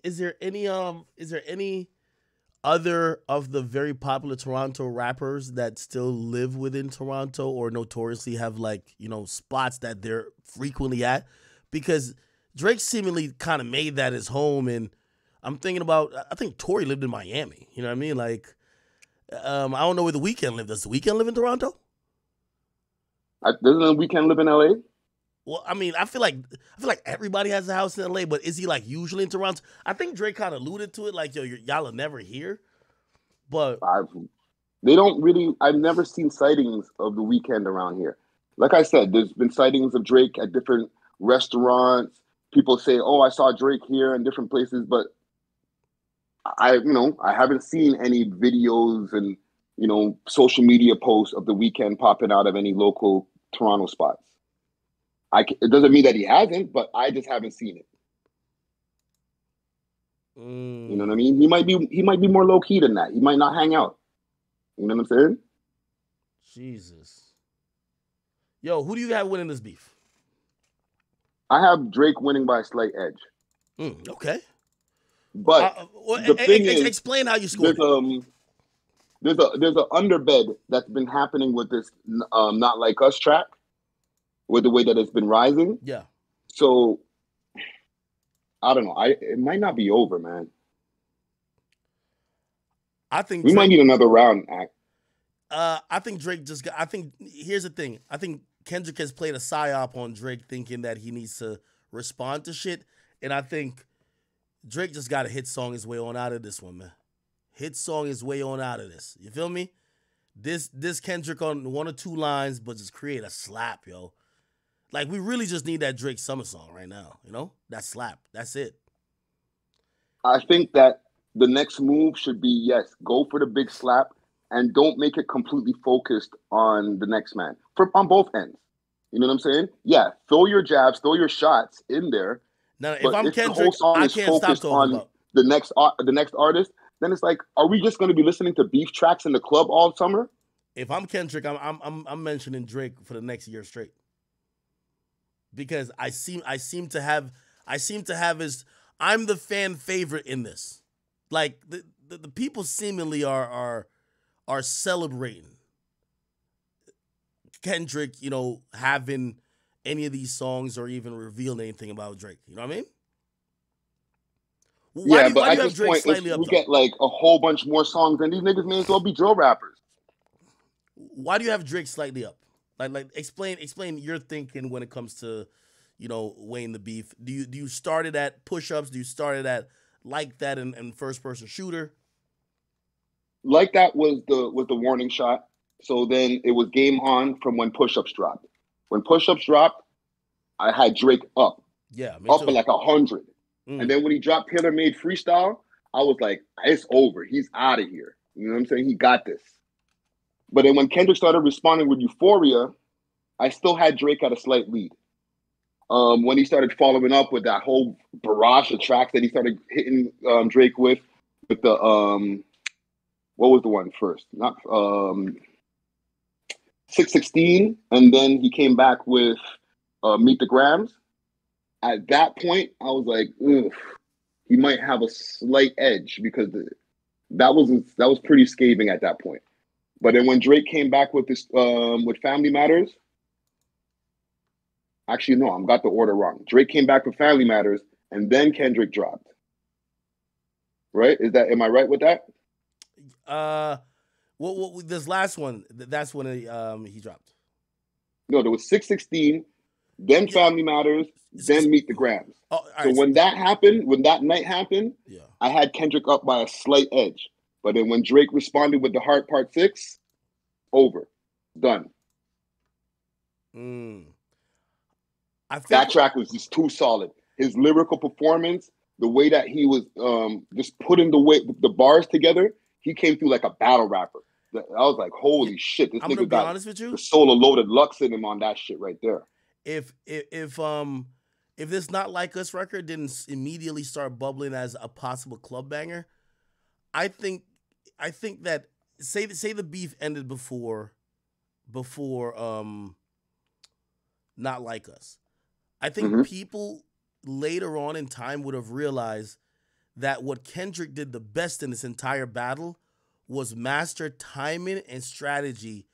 other of the very popular Toronto rappers that still live within Toronto or notoriously have like, spots that they're frequently at? Because Drake seemingly kind of made that his home, and I'm thinking about, I think Tory lived in Miami. You know what I mean? Like, I don't know where The Weeknd lived. Does The Weeknd live in Toronto? Doesn't The Weeknd live in LA? Well, I mean, I feel like everybody has a house in LA, but is he like usually in Toronto? I think Drake kind of alluded to it, like, yo, y'all are never here. But they don't really. I've never seen sightings of The Weeknd around here. Like I said, there's been sightings of Drake at different restaurants. People say, "Oh, I saw Drake here in different places," but I haven't seen any videos and social media posts of The Weeknd popping out of any local Toronto spots. It doesn't mean that he hasn't, but I just haven't seen it. You know what I mean? He might be more low key than that. He might not hang out. You know what I'm saying? Jesus. Yo, who do you have winning this beef? I have Drake winning by a slight edge. Okay. But the thing is, explain how you scored. There's a underbed that's been happening with this Not Like Us track, with the way that it's been rising. Yeah. So I don't know. It might not be over, man. I think we might need another round. I think Drake just got. I think here's the thing. I think Kendrick has played a psyop on Drake, thinking that he needs to respond to shit, and I think Drake just got a hit song his way on out of this one, man. Hit song his way on out of this. You feel me? This Kendrick on 1 or 2 lines, but just create a slap, yo. Like, we really just need that Drake summer song right now, you know? That slap. That's it. I think that the next move should be, yes, go for the big slap and don't make it completely focused on the next man. On both ends. You know what I'm saying? Yeah, throw your jabs, throw your shots in there. Now, if I'm Kendrick, I can't stop talking about the next artist. Then it's like, are we just going to be listening to beef tracks in the club all summer? If I'm Kendrick, I'm mentioning Drake for the next year straight, because I seem to have his. I'm the fan favorite in this. Like the people seemingly are celebrating Kendrick, you know, having any of these songs or even revealing anything about Drake. You know what I mean? Why do you have Drake slightly up? We get like a whole bunch more songs, and these niggas may as well be drill rappers. Why do you have Drake slightly up? Like explain your thinking when it comes to, you know, weighing the beef. Do you start it at push-ups? Do you start it at like that and first person shooter? Like that was the warning shot. So then it was game on from when push-ups dropped. When push-ups dropped, I had Drake up. Yeah, up at like 100. And then when he dropped Taylor Made Freestyle, I was like, it's over. He's out of here. You know what I'm saying? He got this. But then when Kendrick started responding with Euphoria, I still had Drake at a slight lead. When he started following up with that whole barrage of tracks that he started hitting Drake with the what was the one first? Not 616, and then he came back with Meet the Grams. At that point, I was like, ugh, he might have a slight edge, because that was pretty scathing at that point. But then when Drake came back with this with Family Matters, actually no, I got the order wrong. Drake came back with Family Matters, and then Kendrick dropped. Right? Am I right with that? Well, this last one, that's when he dropped. No, there was 616. Then Family Matters, then Meet the Grams. Oh, so when that night happened, yeah, I had Kendrick up by a slight edge. But then when Drake responded with the Heart Part 6, over. Done. I think that track was just too solid. His lyrical performance, the way that he was just putting the bars together, he came through like a battle rapper. I was like, holy shit, this nigga got honest with you, the soul of Loaded Lux in him on that shit right there. If this Not Like Us record didn't immediately start bubbling as a possible club banger, I think that say the beef ended before Not Like Us, I think people later on in time would have realized that what Kendrick did the best in this entire battle was master timing and strategy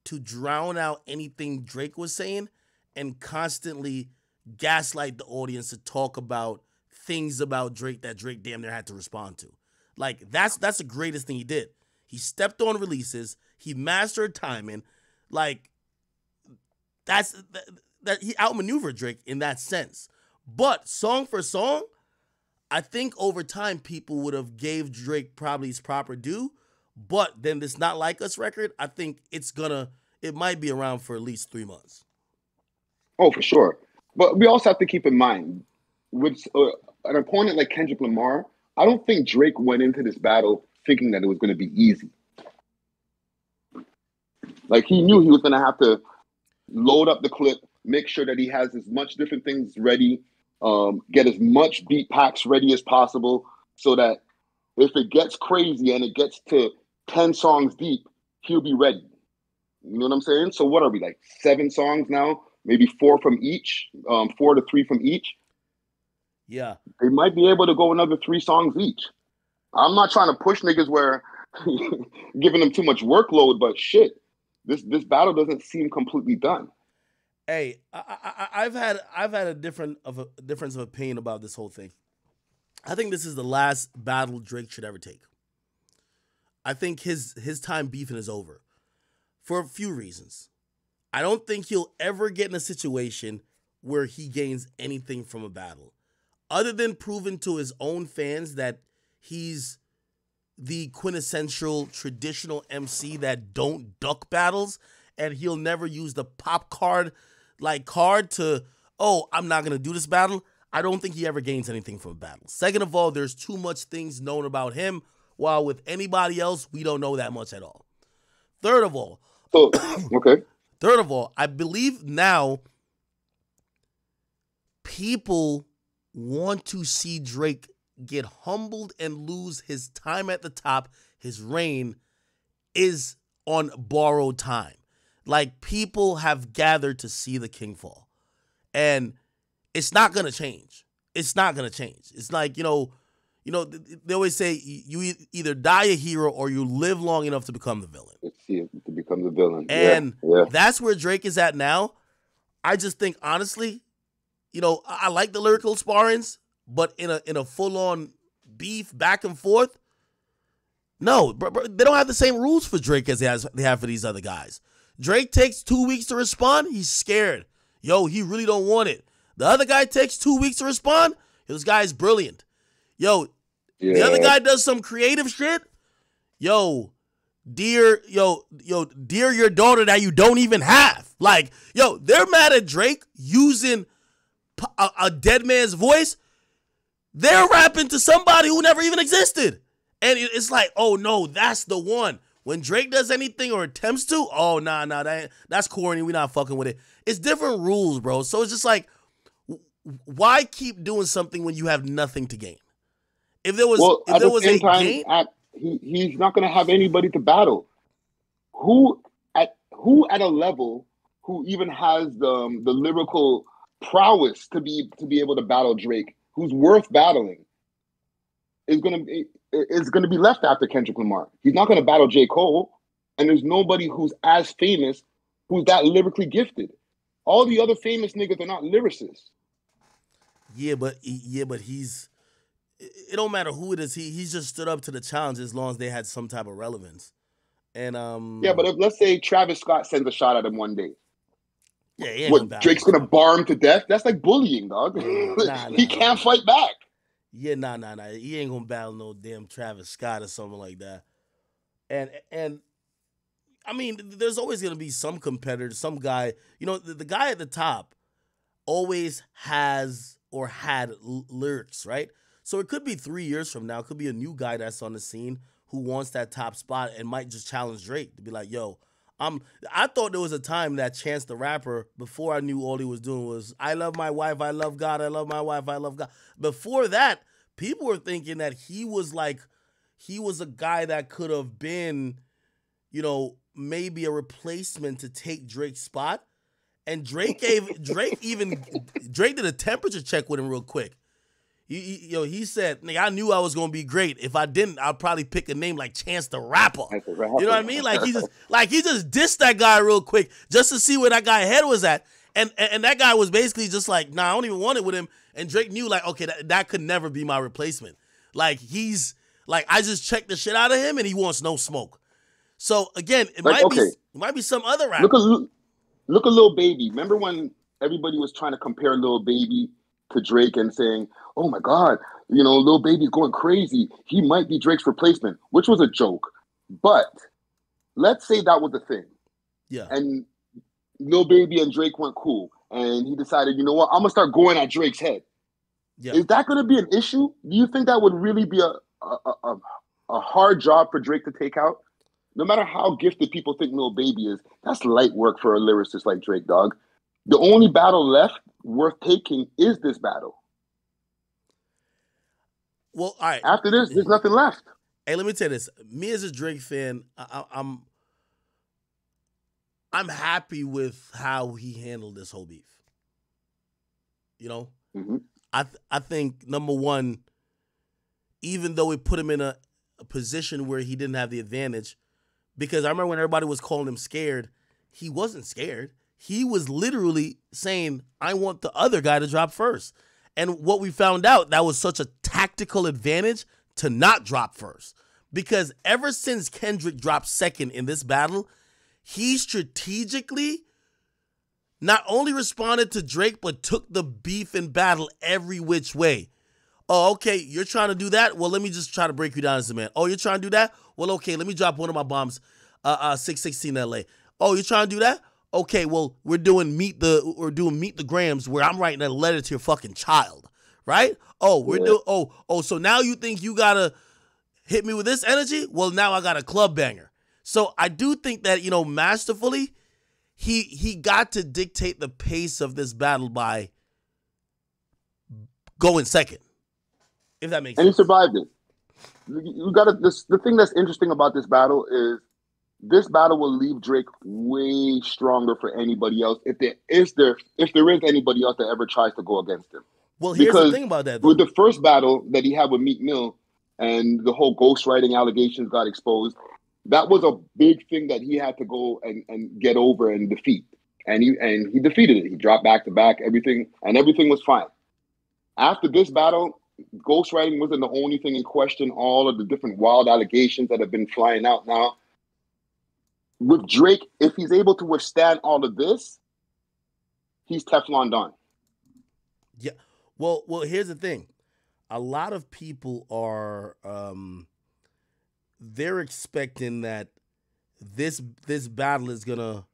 to drown out anything Drake was saying and constantly gaslight the audience to talk about things about Drake that Drake damn near had to respond to. Like, that's the greatest thing he did. He stepped on releases. He mastered timing. Like, that he outmaneuvered Drake in that sense. But song for song, I think over time people would have gave Drake probably his proper due. But then this Not Like Us record, I think it might be around for at least 3 months. Oh, for sure. But we also have to keep in mind, with an opponent like Kendrick Lamar, I don't think Drake went into this battle thinking that it was going to be easy. Like, he knew he was going to have to load up the clip, make sure that he has as much different things ready, get as much beat packs ready as possible, so that if it gets crazy and it gets to 10 songs deep, he'll be ready. You know what I'm saying? So what are we, like 7 songs now? Maybe 4 from each, 4 to 3 from each. Yeah. They might be able to go another 3 songs each. I'm not trying to push niggas where giving them too much workload, but shit, this battle doesn't seem completely done. Hey, I've had a difference of opinion about this whole thing. I think this is the last battle Drake should ever take. I think his time beefing is over for a few reasons. I don't think he'll ever get in a situation where he gains anything from a battle, other than proving to his own fans that he's the quintessential traditional MC that don't duck battles, and he'll never use the pop card to, oh, I'm not gonna do this battle. I don't think he ever gains anything from a battle. Second of all, there's too much things known about him, while with anybody else, we don't know that much at all. Third of all, okay. Third of all, I believe now people want to see Drake get humbled and lose his time at the top. His reign is on borrowed time. Like, people have gathered to see the king fall. And it's not going to change. It's not going to change. It's like, they always say you either die a hero or you live long enough to become the villain. To become the villain. And that's where Drake is at now. I just think, honestly, I like the lyrical sparrings, but in a full-on beef back and forth, no, they don't have the same rules for Drake as they have for these other guys. Drake takes 2 weeks to respond. He's scared. Yo, he really don't want it. The other guy takes 2 weeks to respond. This guy is brilliant. Yo, the other guy does some creative shit. Yo, dear your daughter that you don't even have. Like, yo, they're mad at Drake using a dead man's voice. They're rapping to somebody who never even existed. And it's like, oh no, that's the one. When Drake does anything or attempts to, oh, nah, that's corny. We not fucking with it. It's different rules, bro. So it's just like, why keep doing something when you have nothing to gain? If there was, he's not going to have anybody to battle. Who at a level who even has the lyrical prowess to be able to battle Drake, who's worth battling, is going to be left after Kendrick Lamar. He's not going to battle J. Cole, and there's nobody who's as famous who's that lyrically gifted. All the other famous niggas are not lyricists. Yeah, but he's. It don't matter who it is. He's just stood up to the challenge as long as they had some type of relevance. And yeah, but if, let's say Travis Scott sends a shot at him one day. Yeah, Drake's gonna bar him to death? That's like bullying, dog. He can't fight back. Yeah, nah. He ain't gonna battle no damn Travis Scott or something like that. And I mean, there's always gonna be some competitor, some guy. The guy at the top always has or had lyrics, right? So it could be 3 years from now. It could be a new guy that's on the scene who wants that top spot and might just challenge Drake to be like, yo, I thought there was a time that Chance the Rapper, before I knew all he was doing was, I love my wife, I love God, I love my wife, I love God. Before that, people were thinking that he was a guy that could have been, maybe a replacement to take Drake's spot. And Drake did a temperature check with him real quick. He said, nigga, I knew I was gonna be great. If I didn't, I'd probably pick a name like Chance the Rapper. You know what I mean? Like he just dissed that guy real quick just to see where that guy's head was at. And that guy was basically just like, nah, I don't even want it with him. And Drake knew, like, okay, that could never be my replacement. Like, he's like, I just checked the shit out of him and he wants no smoke. So again, it might be some other rapper. Look at Lil Baby. Remember when everybody was trying to compare Lil Baby to Drake and saying, oh my God, Lil Baby's going crazy. He might be Drake's replacement, which was a joke. But let's say that was the thing. Yeah. And Lil Baby and Drake weren't cool. And he decided, you know what, I'm going to start going at Drake's head. Yeah. Is that going to be an issue? Do you think that would really be a hard job for Drake to take out? No matter how gifted people think Lil Baby is, that's light work for a lyricist like Drake, dog. The only battle left worth taking is this battle. Well, all right. After this, there's nothing left. Hey, let me tell you this. Me as a Drake fan, I'm happy with how he handled this whole beef. You know, I think number one, even though it put him in a position where he didn't have the advantage, because I remember when everybody was calling him scared, he wasn't scared. He was literally saying, "I want the other guy to drop first." And what we found out, that was such a tactical advantage to not drop first. Because ever since Kendrick dropped second in this battle, he strategically not only responded to Drake, but took the beef in battle every which way. Oh, okay, you're trying to do that? Well, let me just try to break you down as a man. Oh, you're trying to do that? Well, okay, let me drop one of my bombs, 616 LA. Oh, you're trying to do that? Okay, well, we're doing meet the grams where I'm writing a letter to your fucking child, right? Oh, so now you think you gotta hit me with this energy? Well, now I got a club banger. So I do think that, masterfully, he got to dictate the pace of this battle by going second. If that makes sense. And he survived it. You gotta the thing that's interesting about this battle is this battle will leave Drake way stronger for anybody else if there is anybody else that ever tries to go against him. Well, here's the thing about that, though. With the first battle that he had with Meek Mill and the whole ghostwriting allegations got exposed, that was a big thing that he had to go and get over and defeat. And he defeated it. He dropped back to back, everything was fine. After this battle, ghostwriting wasn't the only thing in question. All of the different wild allegations that have been flying out now. With Drake, if he's able to withstand all of this, he's Teflon Don. Yeah. Well, here's the thing. A lot of people are they're expecting that this battle is gonna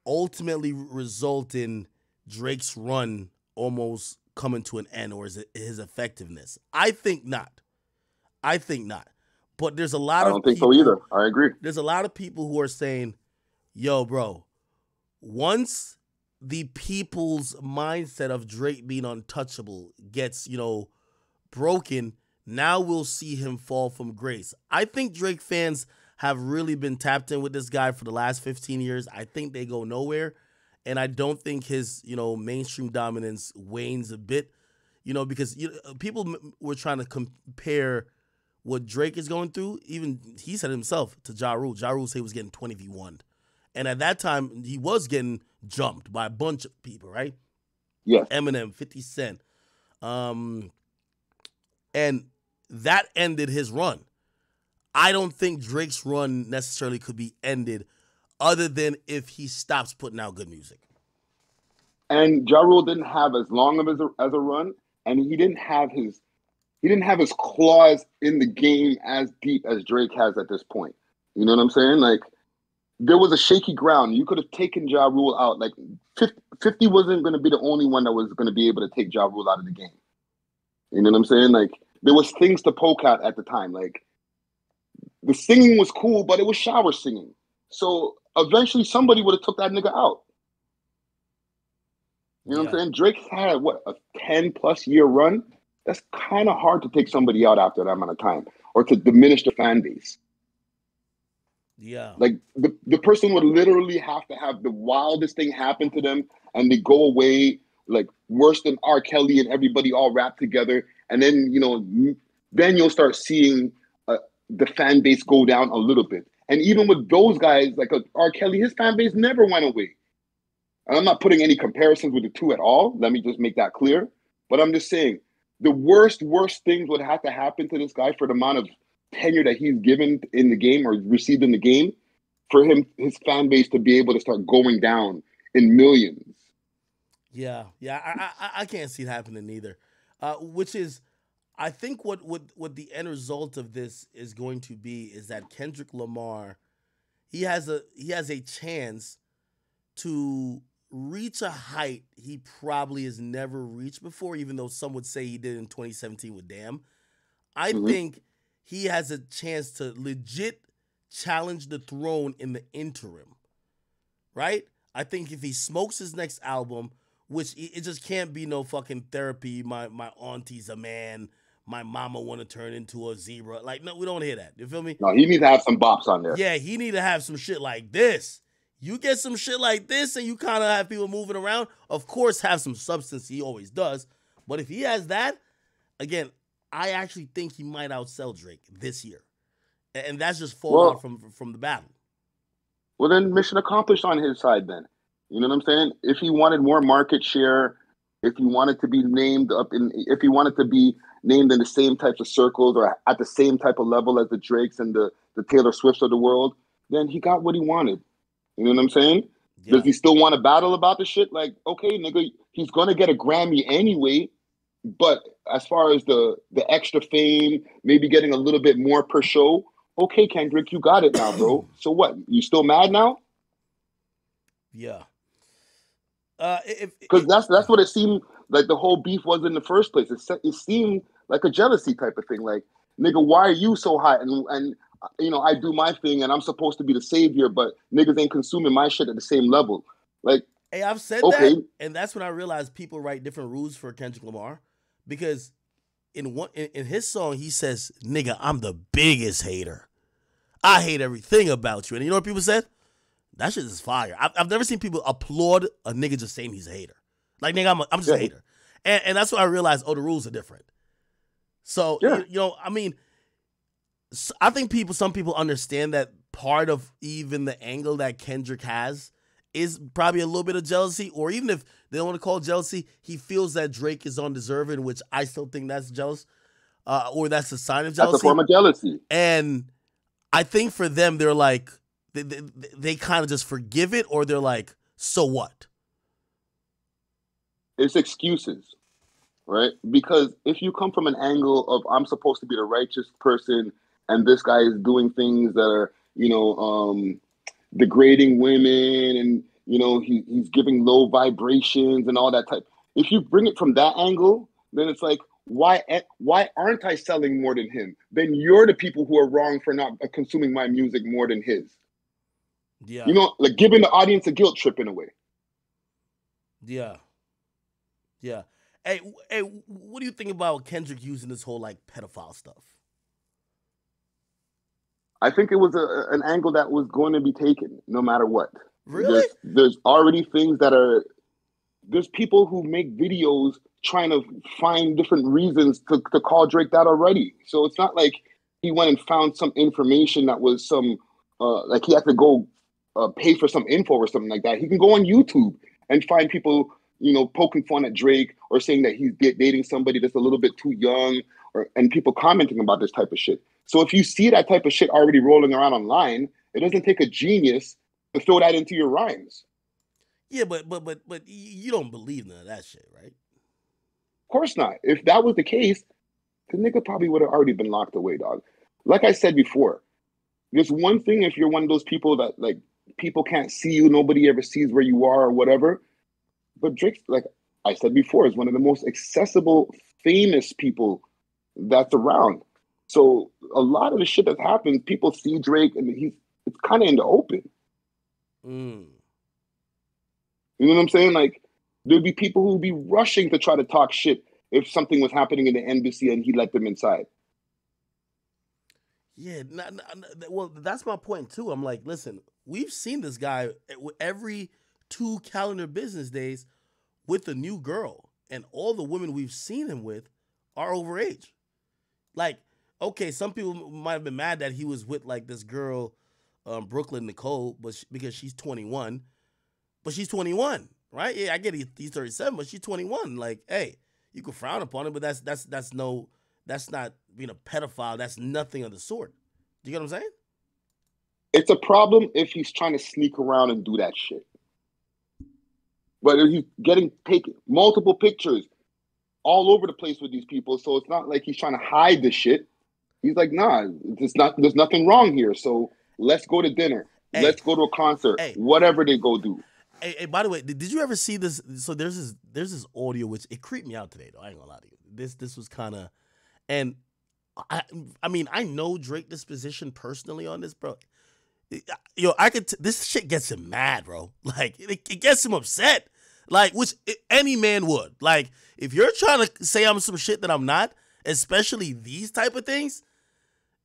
ultimately result in Drake's run almost coming to an end, or his effectiveness. I think not. But there's a lot of people. I don't think so either. I agree. There's a lot of people who are saying, yo, bro, once the people's mindset of Drake being untouchable gets, broken, now we'll see him fall from grace. I think Drake fans have really been tapped in with this guy for the last 15 years. I think they go nowhere. And I don't think his, mainstream dominance wanes a bit, because people were trying to compare what Drake is going through. Even he said himself to Ja Rule. Ja Rule said he was getting 20v1. And at that time, he was getting jumped by a bunch of people, right? Yes. Eminem, 50 Cent. And that ended his run. I don't think Drake's run necessarily could be ended other than if he stops putting out good music. And Ja Rule didn't have as long of as a run, and he didn't have his claws in the game as deep as Drake has at this point. You know what I'm saying? Like, there was a shaky ground. You could have taken Ja Rule out. Like, 50 wasn't going to be the only one that was going to be able to take Ja Rule out of the game. You know what I'm saying? Like, there was things to poke at the time. Like, the singing was cool, but it was shower singing. So eventually somebody would have took that nigga out. You know what I'm saying? Drake had, a 10-plus year run? That's kind of hard to take somebody out after that amount of time or to diminish the fan base. Yeah. Like, the person would literally have to have the wildest thing happen to them and they go away, like, worse than R. Kelly and everybody all wrapped together. And then, then you'll start seeing the fan base go down a little bit. And even with those guys, like R. Kelly, his fan base never went away. And I'm not putting any comparisons with the two at all. Let me just make that clear. But I'm just saying, the worst things would have to happen to this guy for the amount of tenure that he's given in the game or received in the game for his fan base to be able to start going down in millions. Yeah. I can't see it happening either. Which is, I think what the end result of this is going to be is that Kendrick Lamar, he has a chance to reach a height he probably has never reached before, even though some would say he did in 2017 with Damn. I think he has a chance to legit challenge the throne in the interim, right? I think if he smokes his next album, which it just can't be no fucking therapy. My auntie's a man. My mama want to turn into a zebra. Like, no, we don't hear that. You feel me? No, he needs to have some bops on there. Yeah, he need to have some shit like this. You get some shit like this, and you kind of have people moving around. Of course, have some substance. He always does. But if he has that, again, I actually think he might outsell Drake this year, and that's just fallout from the battle. Well, then mission accomplished on his side. Then, you know what I'm saying? If he wanted more market share, if he wanted to be named up in, if he wanted to be named in the same types of circles or at the same type of level as the Drakes and the Taylor Swifts of the world, then he got what he wanted. You know what I'm saying? Yeah. Does he still want to battle about the shit? Like, okay, nigga, he's gonna get a Grammy anyway. But as far as the extra fame, maybe getting a little bit more per show, okay, Kendrick, you got it now, bro. So what? You still mad now? Yeah. Because that's what it seemed like the whole beef was in the first place. It seemed like a jealousy type of thing. Like, nigga, why are you so hot? And you know, I do my thing and I'm supposed to be the savior, but niggas ain't consuming my shit at the same level. Like, hey, I've said okay. that, and that's when I realized people write different rules for Kendrick Lamar, because in his song he says, "Nigga, I'm the biggest hater. I hate everything about you." And you know what people said? That shit is fire. I've never seen people applaud a nigga just saying he's a hater. Like, nigga, I'm just a hater. And that's when I realized, oh, the rules are different. So, you know, I mean, I think some people understand that part of even the angle that Kendrick has is probably a little bit of jealousy, or even if they don't want to call it jealousy, he feels that Drake is undeserving, which I still think that's jealous, or that's a sign of jealousy. That's a form of jealousy. And I think for them, they're like, they kind of just forgive it, or they're like, so what? It's excuses, right? Because if you come from an angle of I'm supposed to be the righteous person and this guy is doing things that are, you know, degrading women and, you know, he's giving low vibrations and all that type. If you bring it from that angle, then it's like, why aren't I selling more than him? Then you're the people who are wrong for not consuming my music more than his. Yeah. You know, like giving the audience a guilt trip in a way. Yeah. Yeah. Hey, what do you think about Kendrick using this whole like pedophile stuff? I think it was an angle that was going to be taken no matter what. Really? There's already things that are, there's people who make videos trying to find different reasons to call Drake that already. So it's not like he went and found some information that was some, like he had to go pay for some info or something like that. He can go on YouTube and find people, you know, poking fun at Drake or saying that he's dating somebody that's a little bit too young, and people commenting about this type of shit. So if you see that type of shit already rolling around online, it doesn't take a genius to throw that into your rhymes. Yeah, but you don't believe none of that shit, right? Of course not. If that was the case, the nigga probably would have already been locked away, dog. Like I said before, there's one thing if you're one of those people that, like, people can't see you, nobody ever sees where you are or whatever. But Drake, like I said before, is one of the most accessible, famous people that's around. So a lot of the shit that happens, people see Drake and it's kind of in the open. Mm. You know what I'm saying? Like, there'd be people who'd be rushing to try to talk shit if something was happening in the embassy and he let them inside. Yeah, well, that's my point too. I'm like, listen, we've seen this guy every 2 calendar business days with a new girl, and all the women we've seen him with are overage. Like, okay, some people might have been mad that he was with like this girl, Brooklyn Nicole, but because she's 21, but she's 21, right? Yeah, I get he's 37, but she's 21. Like, hey, you can frown upon it, but that's not being a pedophile. That's nothing of the sort. Do you get what I'm saying? It's a problem if he's trying to sneak around and do that shit. But if he's taking multiple pictures all over the place with these people, so it's not like he's trying to hide the shit. He's like, nah, there's nothing wrong here. So let's go to dinner. Hey, let's go to a concert. Whatever they go do. Hey, by the way, did you ever see this? So there's this audio which it creeped me out today though. I ain't gonna lie to you. This was kind of, and I mean I know Drake disposition personally on this, bro. Yo, this shit gets him mad, bro. Like, it gets him upset. Like, which any man would. Like, if you're trying to say I'm some shit that I'm not, especially these type of things,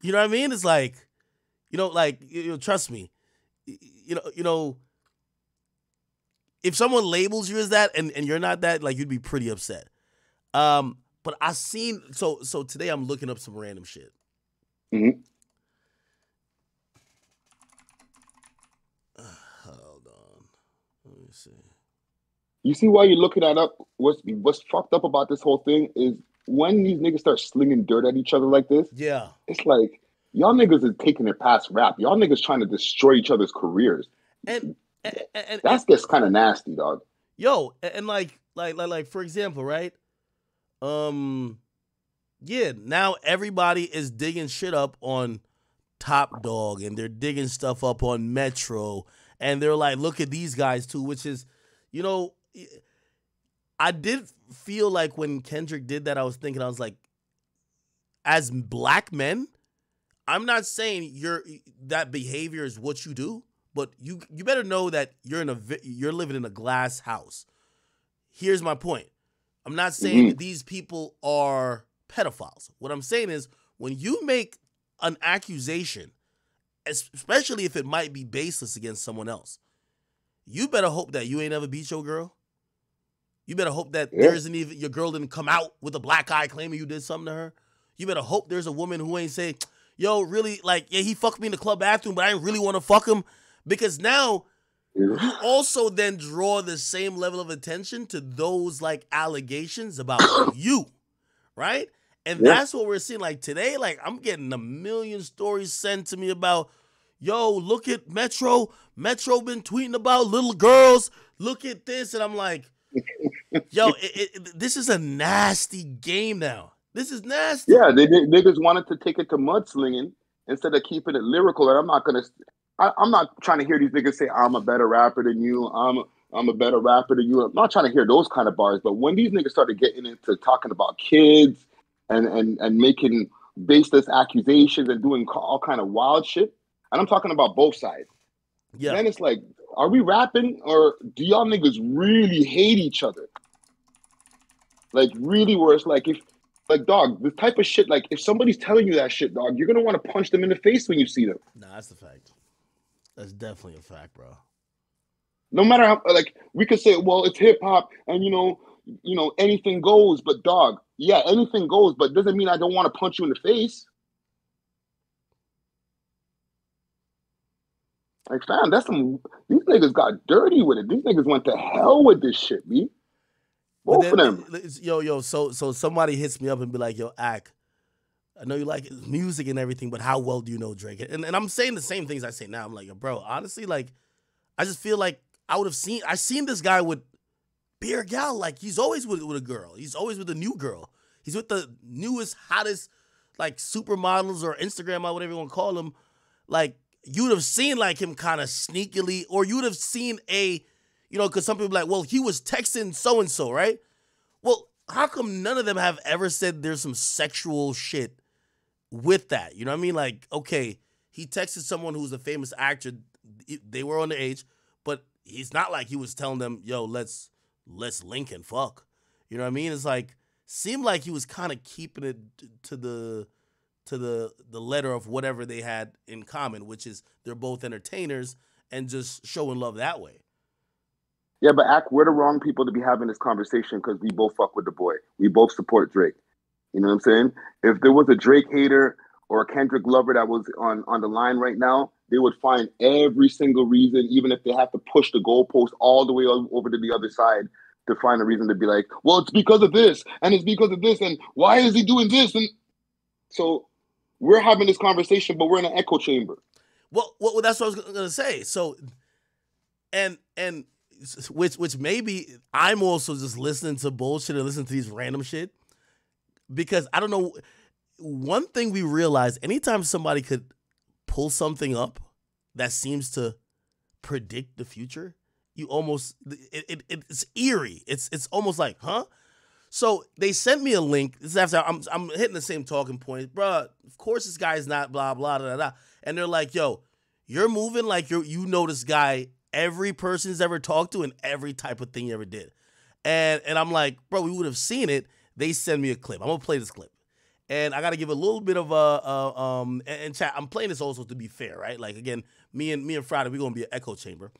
you know what I mean? It's like, trust me. If someone labels you as that and you're not that, like, you'd be pretty upset. But I seen, so today I'm looking up some random shit. Mm-hmm. Hold on. Let me see. You see why you're looking that up? What's fucked up about this whole thing is when these niggas start slinging dirt at each other like this, yeah, it's like, y'all niggas is taking it past rap. Y'all niggas trying to destroy each other's careers. And that gets kind of nasty, dog. Yo, and like for example, right? Yeah, now everybody is digging shit up on Top Dog, and they're digging stuff up on Metro, and they're like, look at these guys too, which is, I did feel like when Kendrick did that, I was like, as black men, I'm not saying that behavior is what you do, but you better know that you're living in a glass house. Here's my point. I'm not saying that these people are pedophiles. What I'm saying is when you make an accusation, especially if it might be baseless against someone else, you better hope that you ain't ever beat your girl. You better hope that there isn't even, your girl didn't come out with a black eye claiming you did something to her. You better hope there's a woman who ain't say, yo, really, like, yeah, he fucked me in the club bathroom, but I didn't really want to fuck him. Because now you also then draw the same level of attention to those, like, allegations about you, right? And that's what we're seeing. Like, today, like, I'm getting a million stories sent to me about, yo, look at Metro. Metro been tweeting about little girls. Look at this. And I'm like, yo, this is a nasty game now. This is nasty. Yeah, niggas wanted to take it to mudslinging instead of keeping it lyrical. And I'm not trying to hear these niggas say, I'm a better rapper than you. I'm a better rapper than you. I'm not trying to hear those kind of bars. But when these niggas started getting into talking about kids and making baseless accusations and doing all kind of wild shit, and I'm talking about both sides. Yeah. Then it's like, are we rapping or do y'all niggas really hate each other? Like, really, where it's like, dog, the type of shit, like, if somebody's telling you that shit, dog, you're going to want to punch them in the face when you see them. Nah, that's the fact. That's definitely a fact, bro. No matter how, like, we could say, well, it's hip hop and, anything goes, but dog, yeah, anything goes, but doesn't mean I don't want to punch you in the face. Like, fam, these niggas got dirty with it. These niggas went to hell with this shit, B. Both of them. Yo, so somebody hits me up and be like, yo, Ak, I know you like music and everything, but how well do you know Drake? And I'm saying the same things I say now. I'm like, bro, honestly, like, I just feel like I seen this guy with Beer Gal. Like, he's always with a girl. He's always with a new girl. He's with the newest, hottest, like, supermodels or Instagram or whatever you want to call them. Like, you'd have seen, like, him kind of sneakily, or you'd have seen because some people are like, well, he was texting so-and-so, right? Well, how come none of them have ever said there's some sexual shit with that? You know what I mean? Like, okay, he texted someone who's a famous actor. They were underage, but he's not like he was telling them, yo, let's link and fuck. You know what I mean? It's like, seemed like he was kind of keeping it to the letter of whatever they had in common, which is they're both entertainers and just showing love that way. Yeah, but Ak, we're the wrong people to be having this conversation because we both fuck with the boy. We both support Drake. You know what I'm saying? If there was a Drake hater or a Kendrick lover that was on the line right now, they would find every single reason, even if they have to push the goalpost all the way over to the other side to find a reason to be like, well, it's because of this, and it's because of this, and why is he doing this? And so we're having this conversation, but we're in an echo chamber. Well, that's what I was going to say. So, and which maybe I'm also just listening to bullshit and listening to these random shit because I don't know. One thing we realize, anytime somebody could pull something up that seems to predict the future, you almost it's eerie. It's almost like, huh? So they sent me a link. This is after I'm hitting the same talking point, bro. Of course, this guy's not blah blah blah blah. And they're like, yo, you're moving like you know this guy, every person he's ever talked to, and every type of thing he ever did. And I'm like, bro, we would have seen it. They send me a clip. I'm gonna play this clip, and I gotta give a little bit of and chat. I'm playing this also to be fair, right? Like again, me and Friday, we're gonna be an echo chamber.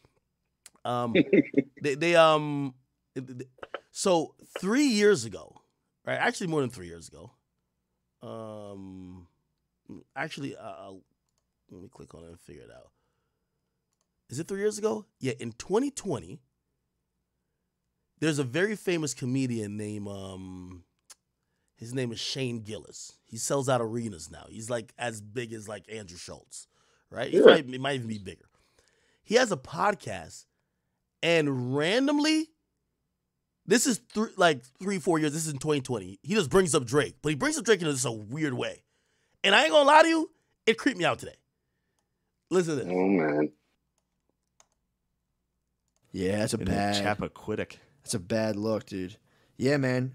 So 3 years ago, right? Actually, more than 3 years ago. Actually, let me click on it and figure it out. Is it 3 years ago? Yeah, in 2020, there's a very famous comedian named his name is Shane Gillis. He sells out arenas now. He's like as big as like Andrew Schultz, right? Yeah. He might even be bigger. He has a podcast, and randomly, this is 3-4 years. This is in 2020. He just brings up Drake, but he brings up Drake in just a weird way. And I ain't gonna lie to you, it creeped me out today. Listen to this. Oh man. Yeah, that's a bad. Chappaquiddick. That's a bad look, dude. Yeah, man.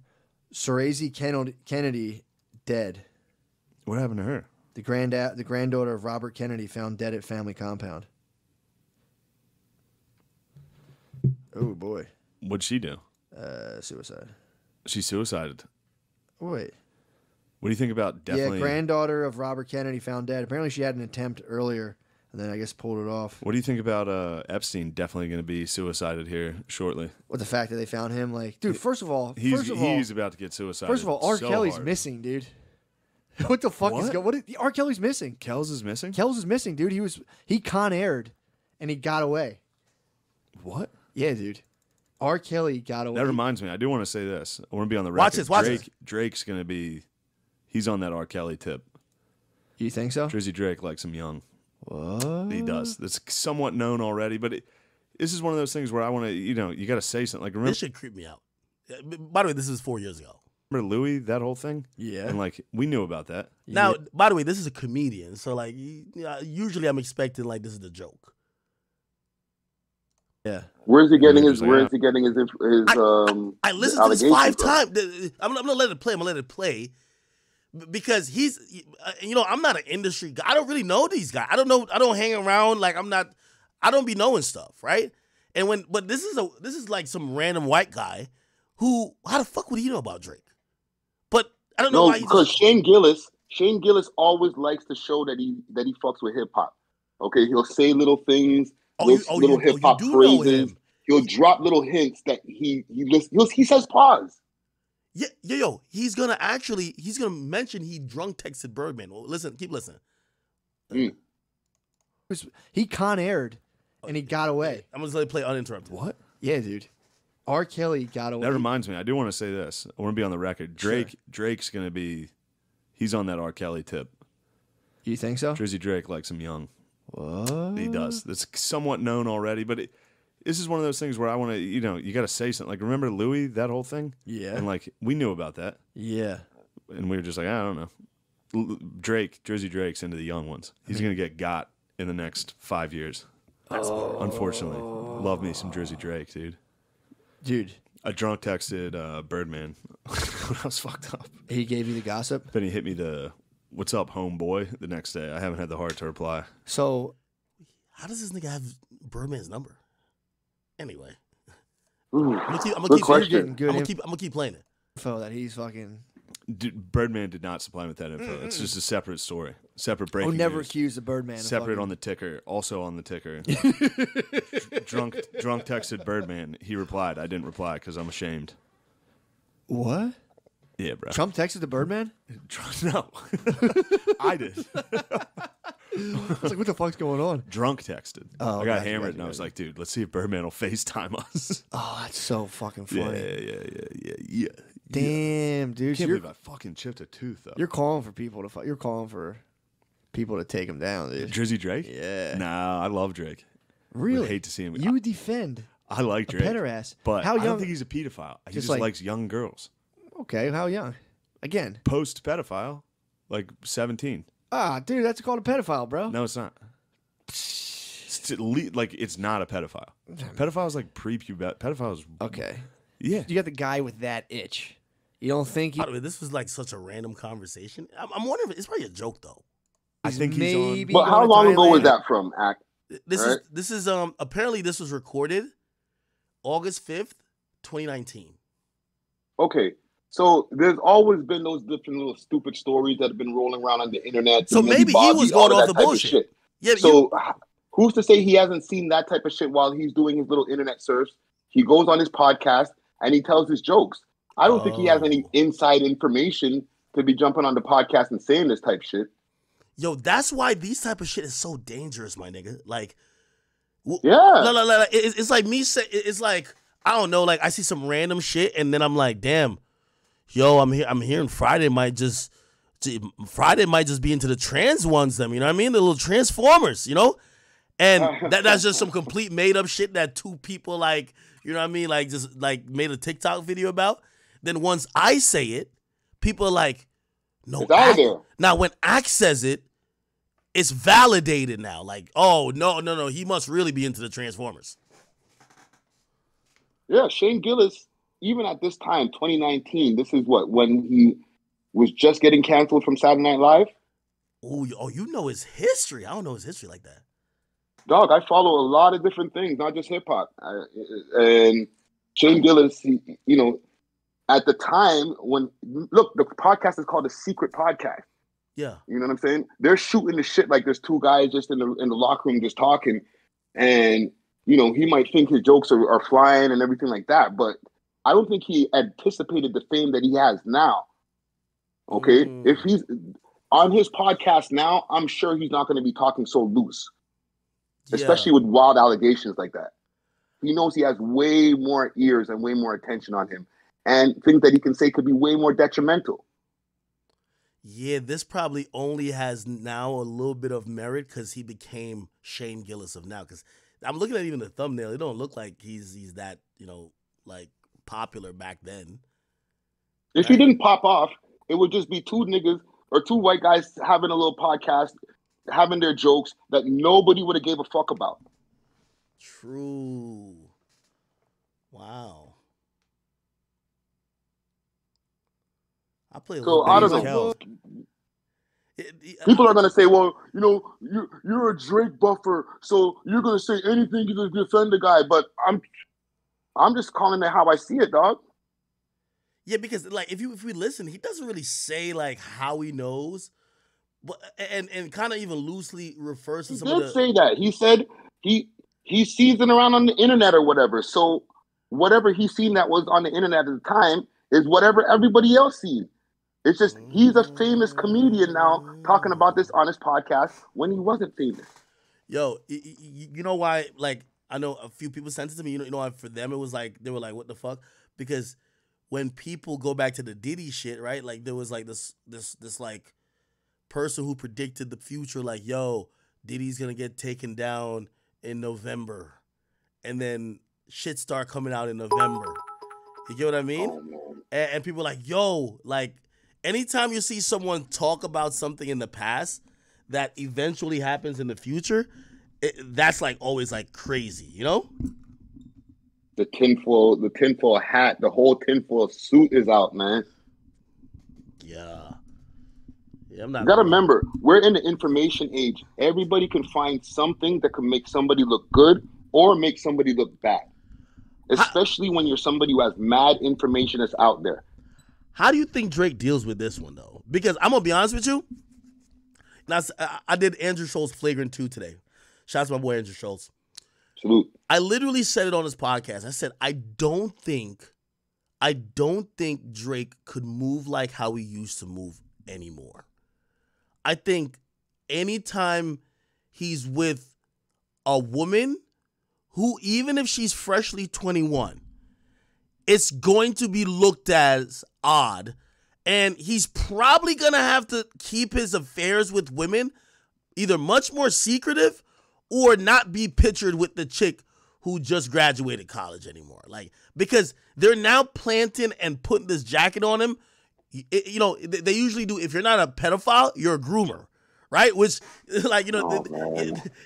Sorazy Kennedy dead. What happened to her? The granddaughter of Robert Kennedy found dead at family compound. Oh boy. What'd she do? Suicide. She suicided. Wait. What do you think about definitely? Yeah, granddaughter of Robert Kennedy found dead. Apparently she had an attempt earlier, and then I guess pulled it off. What do you think about Epstein definitely going to be suicided here shortly? What, the fact that they found him? Like, dude, first of all, he's about to get suicided. First of all, R. so Kelly's hard. missing, dude. What the fuck is going? What? R. Kelly's missing. Kells is missing. Kells is missing, dude. He Con Aired, and he got away. What? Yeah, dude. R. Kelly got away. That reminds me. I do want to say this. I want to be on the record. Watch this. Drake's going to be. He's on that R. Kelly tip. You think so? Drizzy Drake likes him young. What? He does. That's somewhat known already, but this is one of those things where I want to, you got to say something. Like, remember, This should creep me out. By the way, this is 4 years ago. remember Louis, that whole thing? Yeah. And like, we knew about that. Now, by the way, this is a comedian, so like, usually I'm expecting like this is the joke. Yeah. Where's he getting his? Like, Where's he getting his? I listened to this allegations 5 from? times. I'm gonna let it play. I'm gonna let it play because he's, I'm not an industry guy. I don't really know these guys. I don't know. I don't hang around. Like I don't be knowing stuff, right? But this is like some random white guy who, how the fuck would he know about Drake? But I don't know why. Because Shane Gillis always likes to show that he fucks with hip hop. Okay, he'll say little things, little hip hop phrases. He'll drop little hints that he says pause. Yeah, he's gonna mention he drunk texted Birdman. Well, listen, keep listening. He Con Aired, and he got away. I'm just gonna play uninterrupted. What? Yeah, dude. R. Kelly got away. That reminds me. I do want to say this. I want to be on the record. Drake's going to be, he's on that R. Kelly tip. You think so? Drizzy Drake likes him young. What? He does. That's somewhat known already, but this is one of those things where I want to, you got to say something. Like, remember Louis, that whole thing? Yeah. And like, we knew about that. Yeah. And we were just like, I don't know. Drizzy Drake's into the young ones. He's going to get got in the next 5 years. Unfortunately. Love me some Drizzy Drake, dude. Dude. I drunk texted Birdman when I was fucked up. He gave you the gossip? Then he hit me the, what's up, homeboy, the next day. I haven't had the heart to reply. So, how does this nigga have Birdman's number? Anyway, Ooh, I'm gonna good keep question. I'm gonna keep playing it. info that he's fucking... Birdman did not supply me with that info. It's just a separate story. Separate breaking never news. accused the Birdman of Separate fucking... on the ticker. Also on the ticker. drunk texted Birdman. He replied. I didn't reply because I'm ashamed. What? Yeah, bro. Trump texted the Birdman? No. I did. I was like, what the fuck's going on? Drunk texted. Oh, I got gotcha, hammered gotcha, and I was gotcha. like, dude, let's see if Birdman will FaceTime us. Oh, that's so fucking funny. Yeah. Damn, dude. Can't You're, believe I fucking chipped a tooth, though. you're calling for people to You're calling for people to take him down, dude. Drizzy Drake? Yeah. Nah, I love Drake. Really? Would hate to see him. You would defend I like a Drake. pederast. But how I young? don't think he's a pedophile. He just like- likes young girls. Okay, how young? Again. Post pedophile, like 17. Ah, dude, that's called a pedophile, bro. No, it's not. It's not a pedophile. Pedophile is like pre-pubescent. Pedophile is Okay. yeah. You got the guy with that itch. You don't think he... By the way, this was like such a random conversation. I'm wondering if it's probably a joke though. I think he's maybe on. But how going to long ago was Thailand. that from, Act? This is apparently this was recorded August 5th, 2019. Okay. So there's always been those different little stupid stories that have been rolling around on the internet. So maybe he was going off the bullshit. Shit. Yeah, So who's to say he hasn't seen that type of shit while he's doing his little internet surfs? He goes on his podcast and he tells his jokes. I don't think he has any inside information to be jumping on the podcast and saying this type shit. Yo, that's why these type of shit is so dangerous, my nigga. Like, yeah, no. It's like me say, it's like, I don't know, like I see some random shit and then I'm like, damn, yo, I'm hearing Friday might just be into the trans ones, them, you know what I mean? The little transformers, you know? And that's just some complete made up shit that two people like, you know what I mean? Like just like made a TikTok video about. Then once I say it, people are like, no, it's out there. Now when Axe says it, it's validated now. Like, oh, no, he must really be into the Transformers. Yeah, Shane Gillis, even at this time, 2019, this is when he was just getting canceled from Saturday Night Live? Oh, you know his history. I don't know his history like that. Dog, I follow a lot of different things, not just hip-hop. And Shane Gillis, you know, at the time look, the podcast is called The Secret Podcast. Yeah. You know what I'm saying? They're shooting the shit like there's two guys just in the locker room just talking. And, you know, he might think his jokes are flying and everything like that. But I don't think he anticipated the fame that he has now. Okay? If he's on his podcast now, I'm sure he's not going to be talking so loose. Yeah. Especially with wild allegations like that. He knows he has way more ears and way more attention on him. And things that he can say could be way more detrimental. Yeah, this probably only has now a little bit of merit because he became Shane Gillis of now. Because I'm looking at even the thumbnail; it don't look like he's that, you know, like popular back then. If he didn't pop off, it would just be two niggas or two white guys having a little podcast, having their jokes that nobody would have gave a fuck about. True. Wow. I play a little I don't know. People are going to say, well, you know, you're a Drake buffer, so you're going to say anything to defend the guy. But I'm just calling it how I see it, dog. Yeah, because like if we listen, he doesn't really say like how he knows, but and kind of even loosely refers to some of the. He did say that. He said he sees it around on the internet or whatever. So whatever he seen that was on the internet at the time is whatever everybody else sees. It's just he's a famous comedian now talking about this on his podcast when he wasn't famous. Yo, you know why? Like, I know a few people sent it to me. You know why? For them, it was like they were like, "What the fuck?" Because when people go back to the Diddy shit, right? Like, there was like this like person who predicted the future, like, "Yo, Diddy's gonna get taken down in November," and then shit start coming out in November. You get what I mean? Oh, and people are like, "Yo, like." Anytime you see someone talk about something in the past that eventually happens in the future, that's like always like crazy, you know? The tinfoil hat, the whole tinfoil suit is out, man. Yeah, I'm not. You gotta remember, we're in the information age. Everybody can find something that can make somebody look good or make somebody look bad. Especially when you're somebody who has mad information that's out there. How do you think Drake deals with this one, though? Because I'm going to be honest with you. Now, I did Andrew Schultz Flagrant 2 today. Shout out to my boy Andrew Schultz. Salute. I literally said it on his podcast. I said, I don't think Drake could move like how he used to move anymore. I think anytime he's with a woman who, even if she's freshly 21, it's going to be looked as odd, and he's probably going to have to keep his affairs with women either much more secretive or not be pictured with the chick who just graduated college anymore. Like, because they're now planting and putting this jacket on him. You know, they usually do. If you're not a pedophile, you're a groomer, right? Which, like, you know,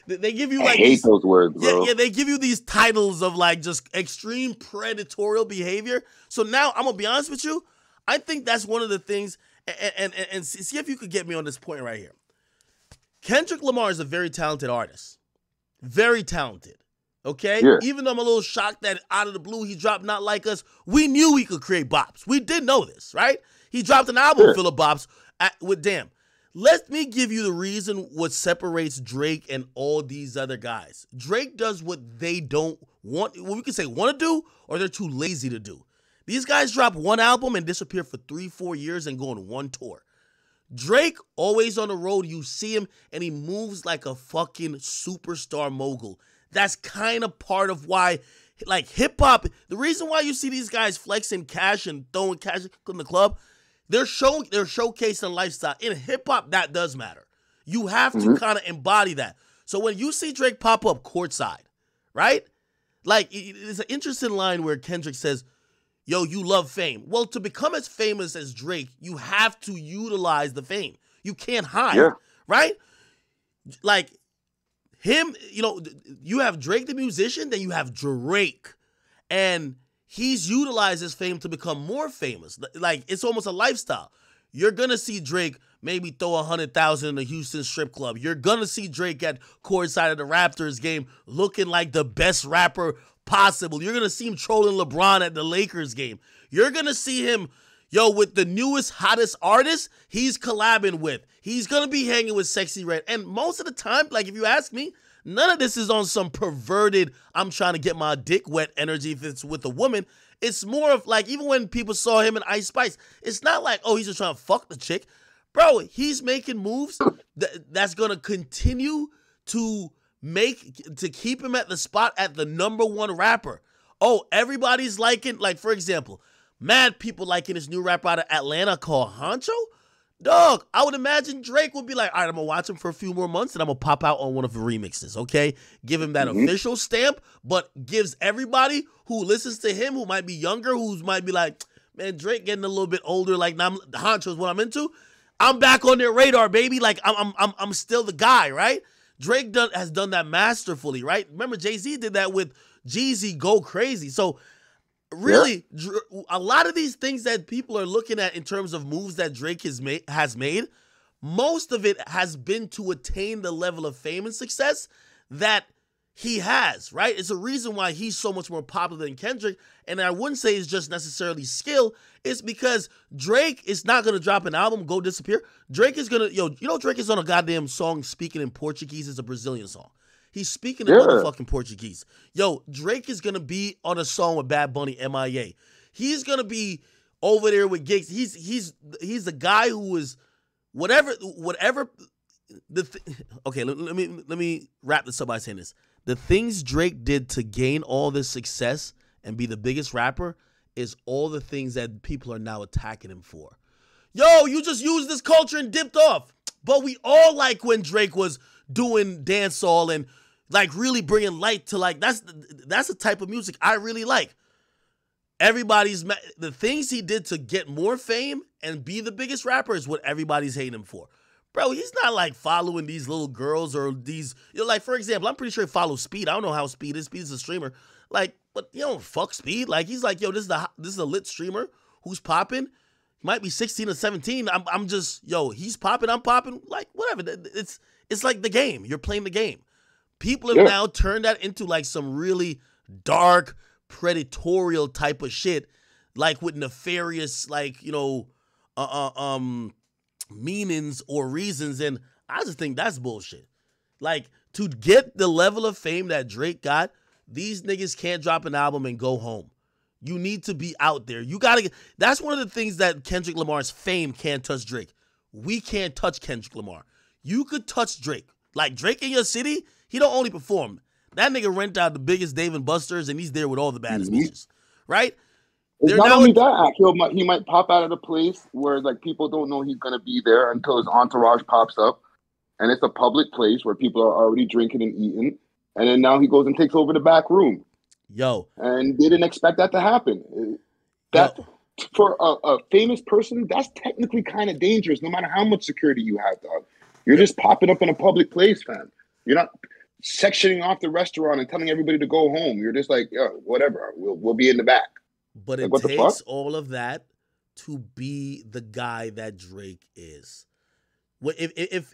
they give you like I hate those words, bro. Yeah, they give you these titles of like just extreme predatorial behavior. So now I'm gonna be honest with you. I think that's one of the things, and see if you could get me on this point right here. Kendrick Lamar is a very talented artist. Very talented. Okay? Yeah. Even though I'm a little shocked that out of the blue he dropped Not Like Us, we knew he could create bops. We did know this, right? He dropped an album full of bops with Damn. Let me give you the reason what separates Drake and all these other guys. Drake does what they don't want, what we could say want to do, or they're too lazy to do. These guys drop one album and disappear for 3-4 years and go on one tour. Drake, always on the road, you see him, and he moves like a fucking superstar mogul. That's kind of part of why, like, hip-hop, the reason why you see these guys flexing cash and throwing cash in the club, they're showcasing a lifestyle. In hip-hop, that does matter. You have to kind of embody that. So when you see Drake pop up courtside, right? Like, it's an interesting line where Kendrick says, yo, you love fame. Well, to become as famous as Drake, you have to utilize the fame. You can't hide, right? Like, him, you know, you have Drake the musician, then you have Drake. And he's utilized his fame to become more famous. Like, it's almost a lifestyle. You're going to see Drake maybe throw 100,000 in the Houston strip club. You're going to see Drake at courtside of the Raptors game looking like the best rapper possible. You're going to see him trolling LeBron at the Lakers game. You're going to see him, with the newest, hottest artist he's collabing with. He's going to be hanging with Sexy Red. And most of the time, like, if you ask me, none of this is on some perverted, I'm trying to get my dick wet energy if it's with a woman. It's more of like, even when people saw him in Ice Spice, it's not like, oh, he's just trying to fuck the chick. Bro, he's making moves that's going to continue to keep him at the spot at the #1 rapper. Oh, everybody's liking, like, for example, mad people liking this new rapper out of Atlanta called Honcho. Dog, I would imagine Drake would be like, all right, I'm going to watch him for a few more months and I'm going to pop out on one of the remixes, okay? Give him that official stamp, but gives everybody who listens to him, who might be younger, who might be like, man, Drake getting a little bit older, like, now Honcho is what I'm into. I'm back on their radar, baby. Like, I'm still the guy, right? Drake has done that masterfully, right? Remember, Jay-Z did that with Jeezy Go Crazy. So, really, a lot of these things that people are looking at in terms of moves that Drake has made, most of it has been to attain the level of fame and success that he has, right? It's a reason why he's so much more popular than Kendrick, and I wouldn't say it's just necessarily skill. It's because Drake is not going to drop an album, go disappear. Drake is going to, Drake is on a goddamn song speaking in Portuguese. It's a Brazilian song. He's speaking in motherfucking Portuguese. Drake is going to be on a song with Bad Bunny, MIA. He's going to be over there with gigs. He's the guy who is whatever okay, let me wrap this up by saying this. The things Drake did to gain all this success and be the biggest rapper is all the things that people are now attacking him for. Yo, you just used this culture and dipped off. But we all like when Drake was doing dancehall and like really bringing light to, like, that's the type of music I really like. The things he did to get more fame and be the biggest rapper is what everybody's hating him for. Bro, he's not like following these little girls or these, like, for example, I'm pretty sure he follows Speed. I don't know how Speed is. Speed is a streamer. Like, but you don't fuck Speed. Like, he's like, yo, this is a lit streamer who's popping. He might be 16 or 17. I'm just, he's popping, I'm popping. Like, whatever. It's like the game. You're playing the game. People have now turned that into like some really dark, predatorial type of shit, like with nefarious, like, meanings or reasons, and I just think that's bullshit. Like, to get the level of fame that Drake got, these niggas can't drop an album and go home. You need to be out there. That's one of the things that Kendrick Lamar's fame can't touch Drake. We can't touch Kendrick Lamar. You could touch Drake. Like, Drake in your city, he don't only perform. That nigga rent out the biggest Dave and Buster's, and he's there with all the baddest bitches, right? It's not only that, he might pop out of the place where, like, people don't know he's gonna be there until his entourage pops up, and it's a public place where people are already drinking and eating, and then now he goes and takes over the back room. And they didn't expect that to happen. For a famous person, that's technically kind of dangerous, no matter how much security you have, dog. You're just popping up in a public place, fam. You're not sectioning off the restaurant and telling everybody to go home. You're just like, whatever, we'll be in the back. But it takes all of that to be the guy that Drake is. If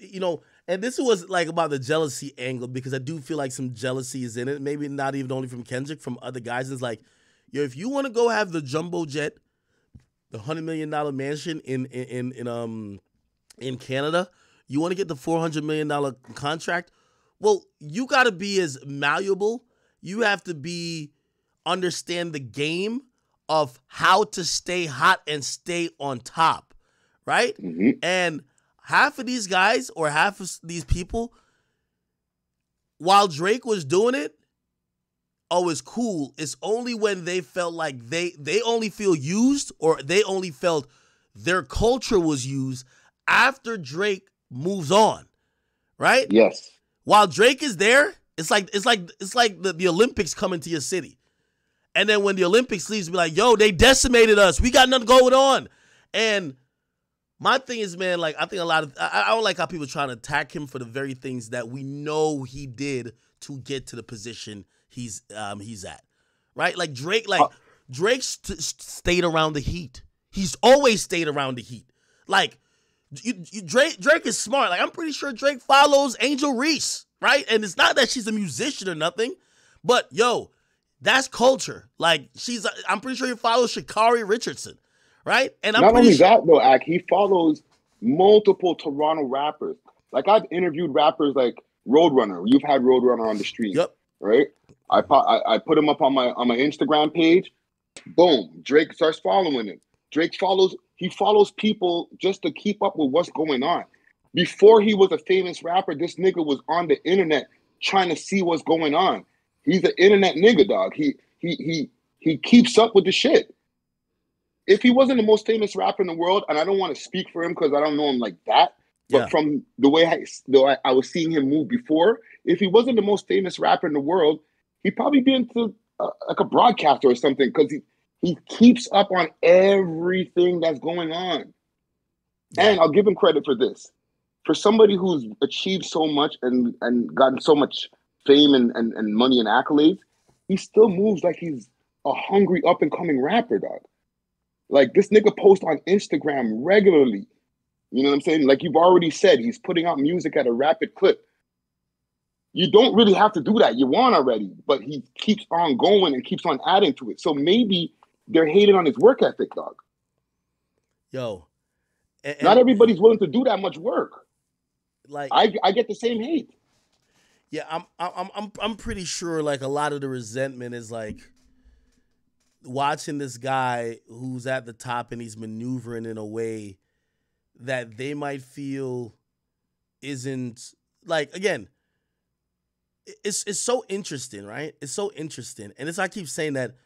and this was like about the jealousy angle, because I do feel like some jealousy is in it. Maybe not even only from Kendrick, from other guys. It's like, yo, if you want to go have the jumbo jet, the $100 million mansion in Canada, you want to get the $400 million contract. Well, you got to be as malleable. You have to understand the game of how to stay hot and stay on top, right? Mm-hmm. And half of these guys, or half of these people, while Drake was doing it, it's cool. It's only when they felt like they only feel used, or they only felt their culture was used after Drake moves on, right? Yes. While Drake is there, it's like the Olympics coming to your city. And then when the Olympics leaves, be like, yo, they decimated us. We got nothing going on. And my thing is, man, like, I think I don't like how people are trying to attack him for the very things that we know he did to get to the position he's at, right? Like Drake stayed around the heat. He's always stayed around the heat. Like Drake is smart. Like, I'm pretty sure Drake follows Angel Reese, right? And it's not that she's a musician or nothing, but yo, that's culture. Like, I'm pretty sure he follows Sha'Carri Richardson, right? And I'm not pretty only sure that though, Ak, he follows multiple Toronto rappers. Like, I've interviewed rappers like Roadrunner. You've had Roadrunner on the stream, Yep. right? I put him up on my Instagram page. Boom, Drake starts following him. He follows people just to keep up with what's going on. Before he was a famous rapper, this nigga was on the internet trying to see what's going on. He's an internet nigga, dog. He keeps up with the shit. If he wasn't the most famous rapper in the world, and I don't want to speak for him because I don't know him like that, but from the way I was seeing him move before, if he wasn't the most famous rapper in the world, he'd probably be into like a broadcaster or something, because he keeps up on everything that's going on. And I'll give him credit for this. For somebody who's achieved so much and gotten so much fame and money and accolades, he still moves like he's a hungry up-and-coming rapper, dog. Like, this nigga posts on Instagram regularly. You know what I'm saying? Like you've already said, he's putting out music at a rapid clip. You don't really have to do that. You want already, but he keeps on going and keeps on adding to it. So maybe they're hating on his work ethic, dog. Yo. And not everybody's willing to do that much work. Like, I get the same hate. Yeah, I'm pretty sure like a lot of the resentment is like watching this guy who's at the top and he's maneuvering in a way that they might feel isn't, like, again, it's so interesting, right? It's so interesting. And I keep saying that,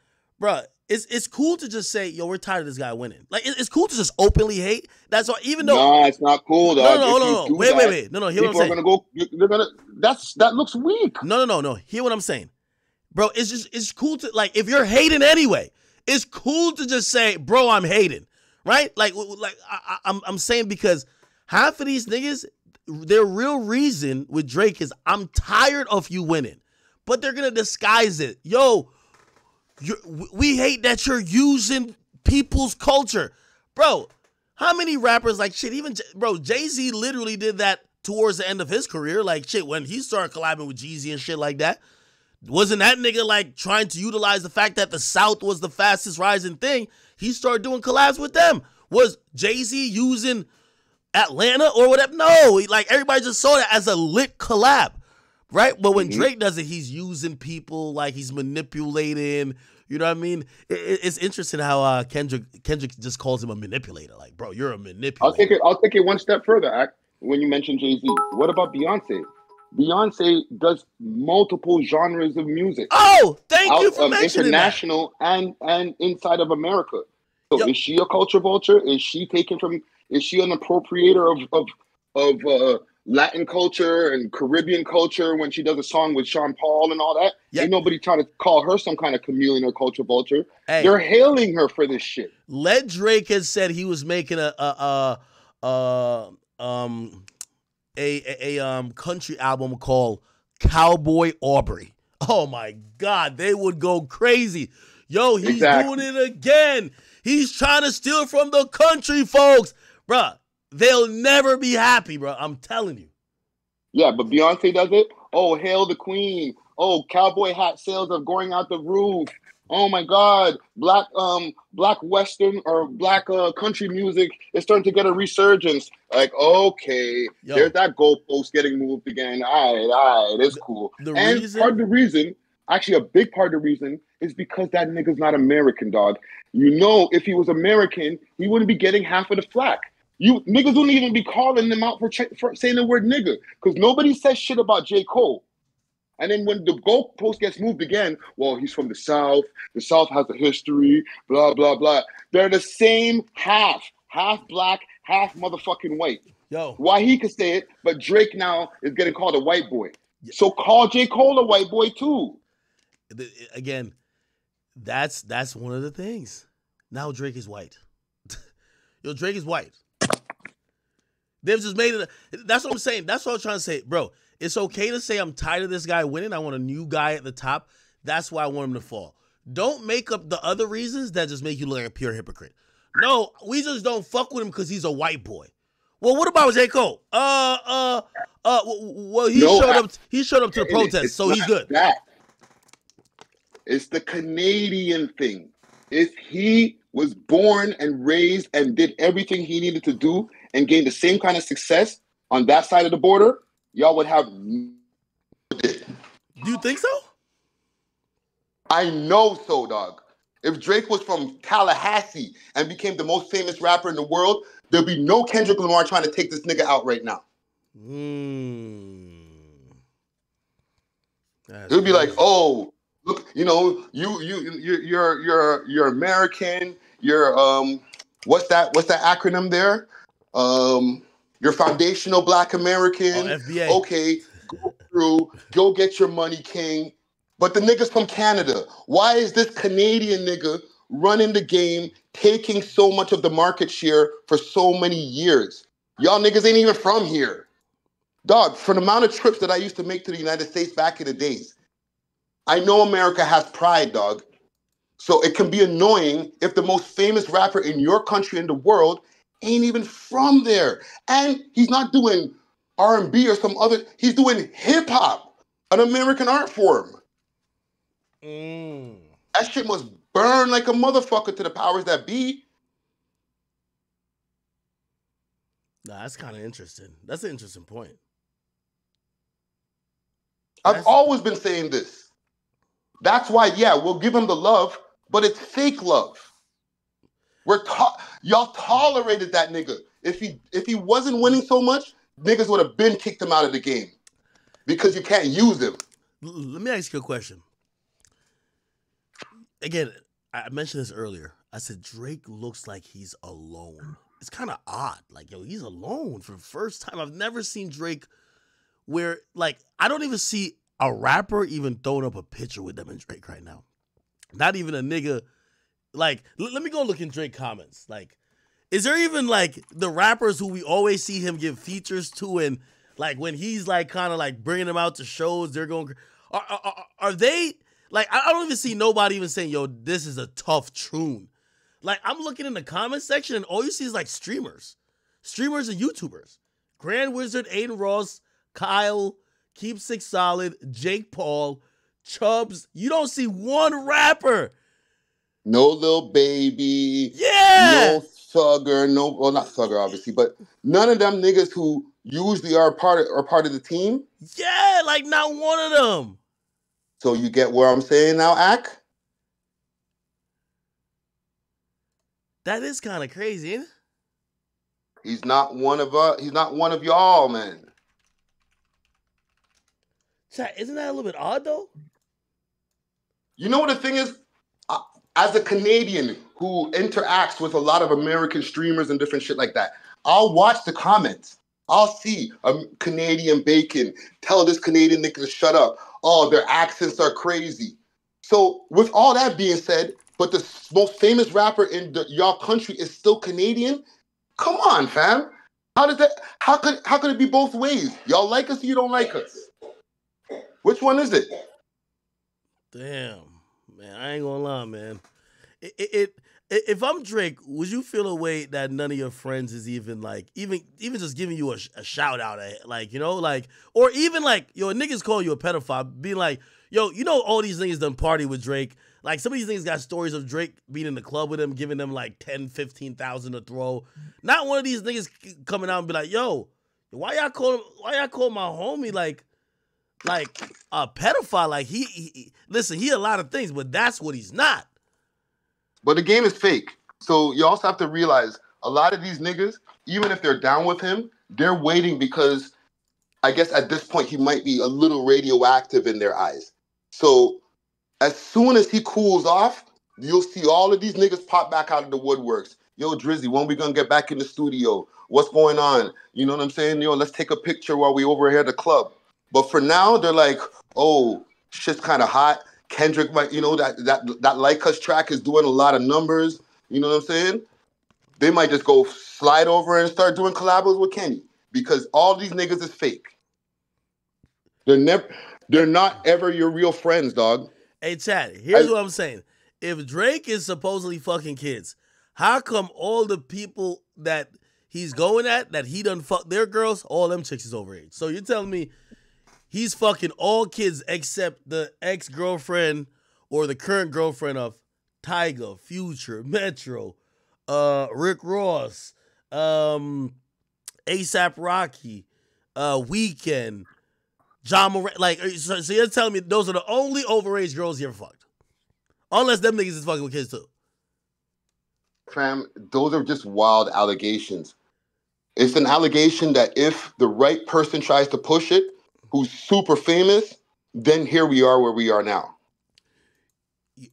bruh, it's cool to just say, yo, we're tired of this guy winning. Like, it's cool to just openly hate. That's all, even though. No, it's not cool, dog. No. Wait. No, hear what I'm saying. They're gonna, that looks weak. No. Hear what I'm saying. Bro, it's cool to, like, if you're hating anyway, it's cool to just say, bro, I'm hating. Right? Like I'm saying, because half of these niggas, their real reason with Drake is, I'm tired of you winning. But they're going to disguise it. Yo, we hate that you're using people's culture. Bro, how many rappers, like, shit, even, bro, Jay-Z literally did that towards the end of his career. Like, shit, when he started collabing with Jeezy and shit like that. Wasn't that nigga, like, trying to utilize the fact that the South was the fastest rising thing? He started doing collabs with them. Was Jay-Z using Atlanta or whatever? No, like, everybody just saw that as a lit collab, right? But when Drake does it, he's using people, like, he's manipulating. You know what I mean? It's interesting how Kendrick just calls him a manipulator. Like, bro, you're a manipulator. I'll take it one step further, Ak, when you mention Jay-Z. What about Beyonce? Beyonce does multiple genres of music. Oh, thank you for mentioning international that. and inside of America. So Is she a culture vulture? Is she an appropriator of Latin culture and Caribbean culture when she does a song with Sean Paul and all that? Ain't nobody trying to call her some kind of chameleon or culture vulture. Hey, they're hailing her for this shit. Let Drake has said he was making a country album called Cowboy Aubrey. Oh my God, they would go crazy. Yo, he's doing it again. He's trying to steal from the country folks. Bruh, they'll never be happy, bro. I'm telling you. Yeah, but Beyonce does it. Oh, hail the queen. Oh, cowboy hat sales are going out the roof. Oh my God, black Western or black country music is starting to get a resurgence. Like, okay, there's Yo, that goalpost getting moved again. All right, it's cool. the And part of reason, the reason, actually, a big part of the reason is because that nigga's not American, dog. You know, if he was American, he wouldn't be getting half of the flack. You niggas wouldn't even be calling them out for saying the word nigga because nobody says shit about J. Cole. And then when the goalpost gets moved again, well, he's from the South. The South has a history, blah, blah, blah. They're the same half black, half motherfucking white. yo, Why he could say it, but Drake now is getting called a white boy. So call J. Cole a white boy too. again, that's one of the things. Now Drake is white. Yo, Drake is white. They've just made it. That's what I'm saying. That's what I'm trying to say, bro. It's okay to say I'm tired of this guy winning. I want a new guy at the top. That's why I want him to fall. Don't make up the other reasons that just make you look like a pure hypocrite. No, we just don't fuck with him because he's a white boy. Well, what about J. Cole? Well, he showed up. He showed up to the protest, so he's good. It's the Canadian thing. If he was born and raised and did everything he needed to do and gained the same kind of success on that side of the border, y'all would have. Do you think so? I know so, dog. If Drake was from Tallahassee and became the most famous rapper in the world, there'd be no Kendrick Lamar trying to take this nigga out right now. It would be like, oh, look, you know, you're American. You're what's that acronym there? You're foundational Black American. Oh, FBA. Okay, go through, go get your money, king. But the nigga's from Canada. Why is this Canadian nigga running the game, taking so much of the market share for so many years? Y'all niggas ain't even from here. Dog, for the amount of trips that I used to make to the United States back in the days, I know America has pride, dog. So it can be annoying if the most famous rapper in your country and the world ain't even from there. And he's not doing R&B or some other, he's doing hip hop, an American art form. That shit must burn like a motherfucker to the powers that be. Nah, that's kind of interesting. That's an interesting point. I've always been saying this. That's why, yeah, we'll give him the love, but it's fake love. Y'all tolerated that nigga. If he wasn't winning so much, niggas would have been kicked him out of the game because you can't use him. Let me ask you a question. Again, I mentioned this earlier. I said Drake looks like he's alone. It's kind of odd. Like, yo, he's alone for the first time. I've never seen Drake where, like, I don't even see a rapper even throwing up a picture with them and Drake right now. Not even a nigga. Like, let me go look in Drake comments. Like, is there even, like, the rappers who we always see him give features to and, like, when he's, like, kind of, like, bringing them out to shows, they're going, are they, like, I don't even see nobody even saying, yo, this is a tough tune. Like, I'm looking in the comment section and all you see is, like, streamers and YouTubers. Grand Wizard, Aiden Ross, Kyle, Keep Six Solid, Jake Paul, Chubbs. You don't see one rapper. No Lil Baby. Yeah. No Thugger. No, well, not Thugger, obviously, but none of them niggas who usually are part of the team. Yeah, like not one of them. So you get where I'm saying now, Ak? That is kind of crazy, ain't it? He's not one of us. He's not one of y'all, man. Chat, isn't that a little bit odd though? You know what the thing is? As a Canadian who interacts with a lot of American streamers and different shit like that, I'll watch the comments. I'll see a Canadian bacon tell this Canadian nigga to shut up. Oh, their accents are crazy. So with all that being said, but the most famous rapper in y'all country is still Canadian? Come on, fam. How could it be both ways? Y'all like us or you don't like us? Which one is it? Damn, man, I ain't gonna lie, man. If I'm Drake, would you feel a way that none of your friends is even like even just giving you a shout out, like, you know, like, or even like, yo, niggas call you a pedophile, being like, yo, you know, all these niggas done party with Drake. Like, some of these niggas got stories of Drake being in the club with him, giving them like 10, 15,000 to throw. Not one of these niggas coming out and be like, yo, why y'all call my homie like a pedophile? Like, listen, he a lot of things, but that's what he's not. But the game is fake. So you also have to realize a lot of these niggas, even if they're down with him, they're waiting because I guess at this point he might be a little radioactive in their eyes. So as soon as he cools off, you'll see all of these niggas pop back out of the woodworks. Yo, Drizzy, when we gonna get back in the studio? What's going on? You know what I'm saying? Yo, let's take a picture while we over here at the club. But for now, they're like, oh, shit's kind of hot. Kendrick might, you know, that Like Us track is doing a lot of numbers. You know what I'm saying? They might just go slide over and start doing collabos with Kenny because all these niggas is fake. They're not ever your real friends, dog. Hey, Chad, here's what I'm saying. If Drake is supposedly fucking kids, how come all the people that he's going at, that he done fuck their girls, all them chicks is overage? So you're telling me he's fucking all kids except the ex-girlfriend or the current girlfriend of Tyga, Future, Metro, Rick Ross, ASAP Rocky, Weeknd, John Moran. Like, so you're telling me those are the only overage girls you ever fucked? Unless them niggas is fucking with kids too. Fam, those are just wild allegations. It's an allegation that if the right person tries to push it, who's super famous, then here we are where we are now.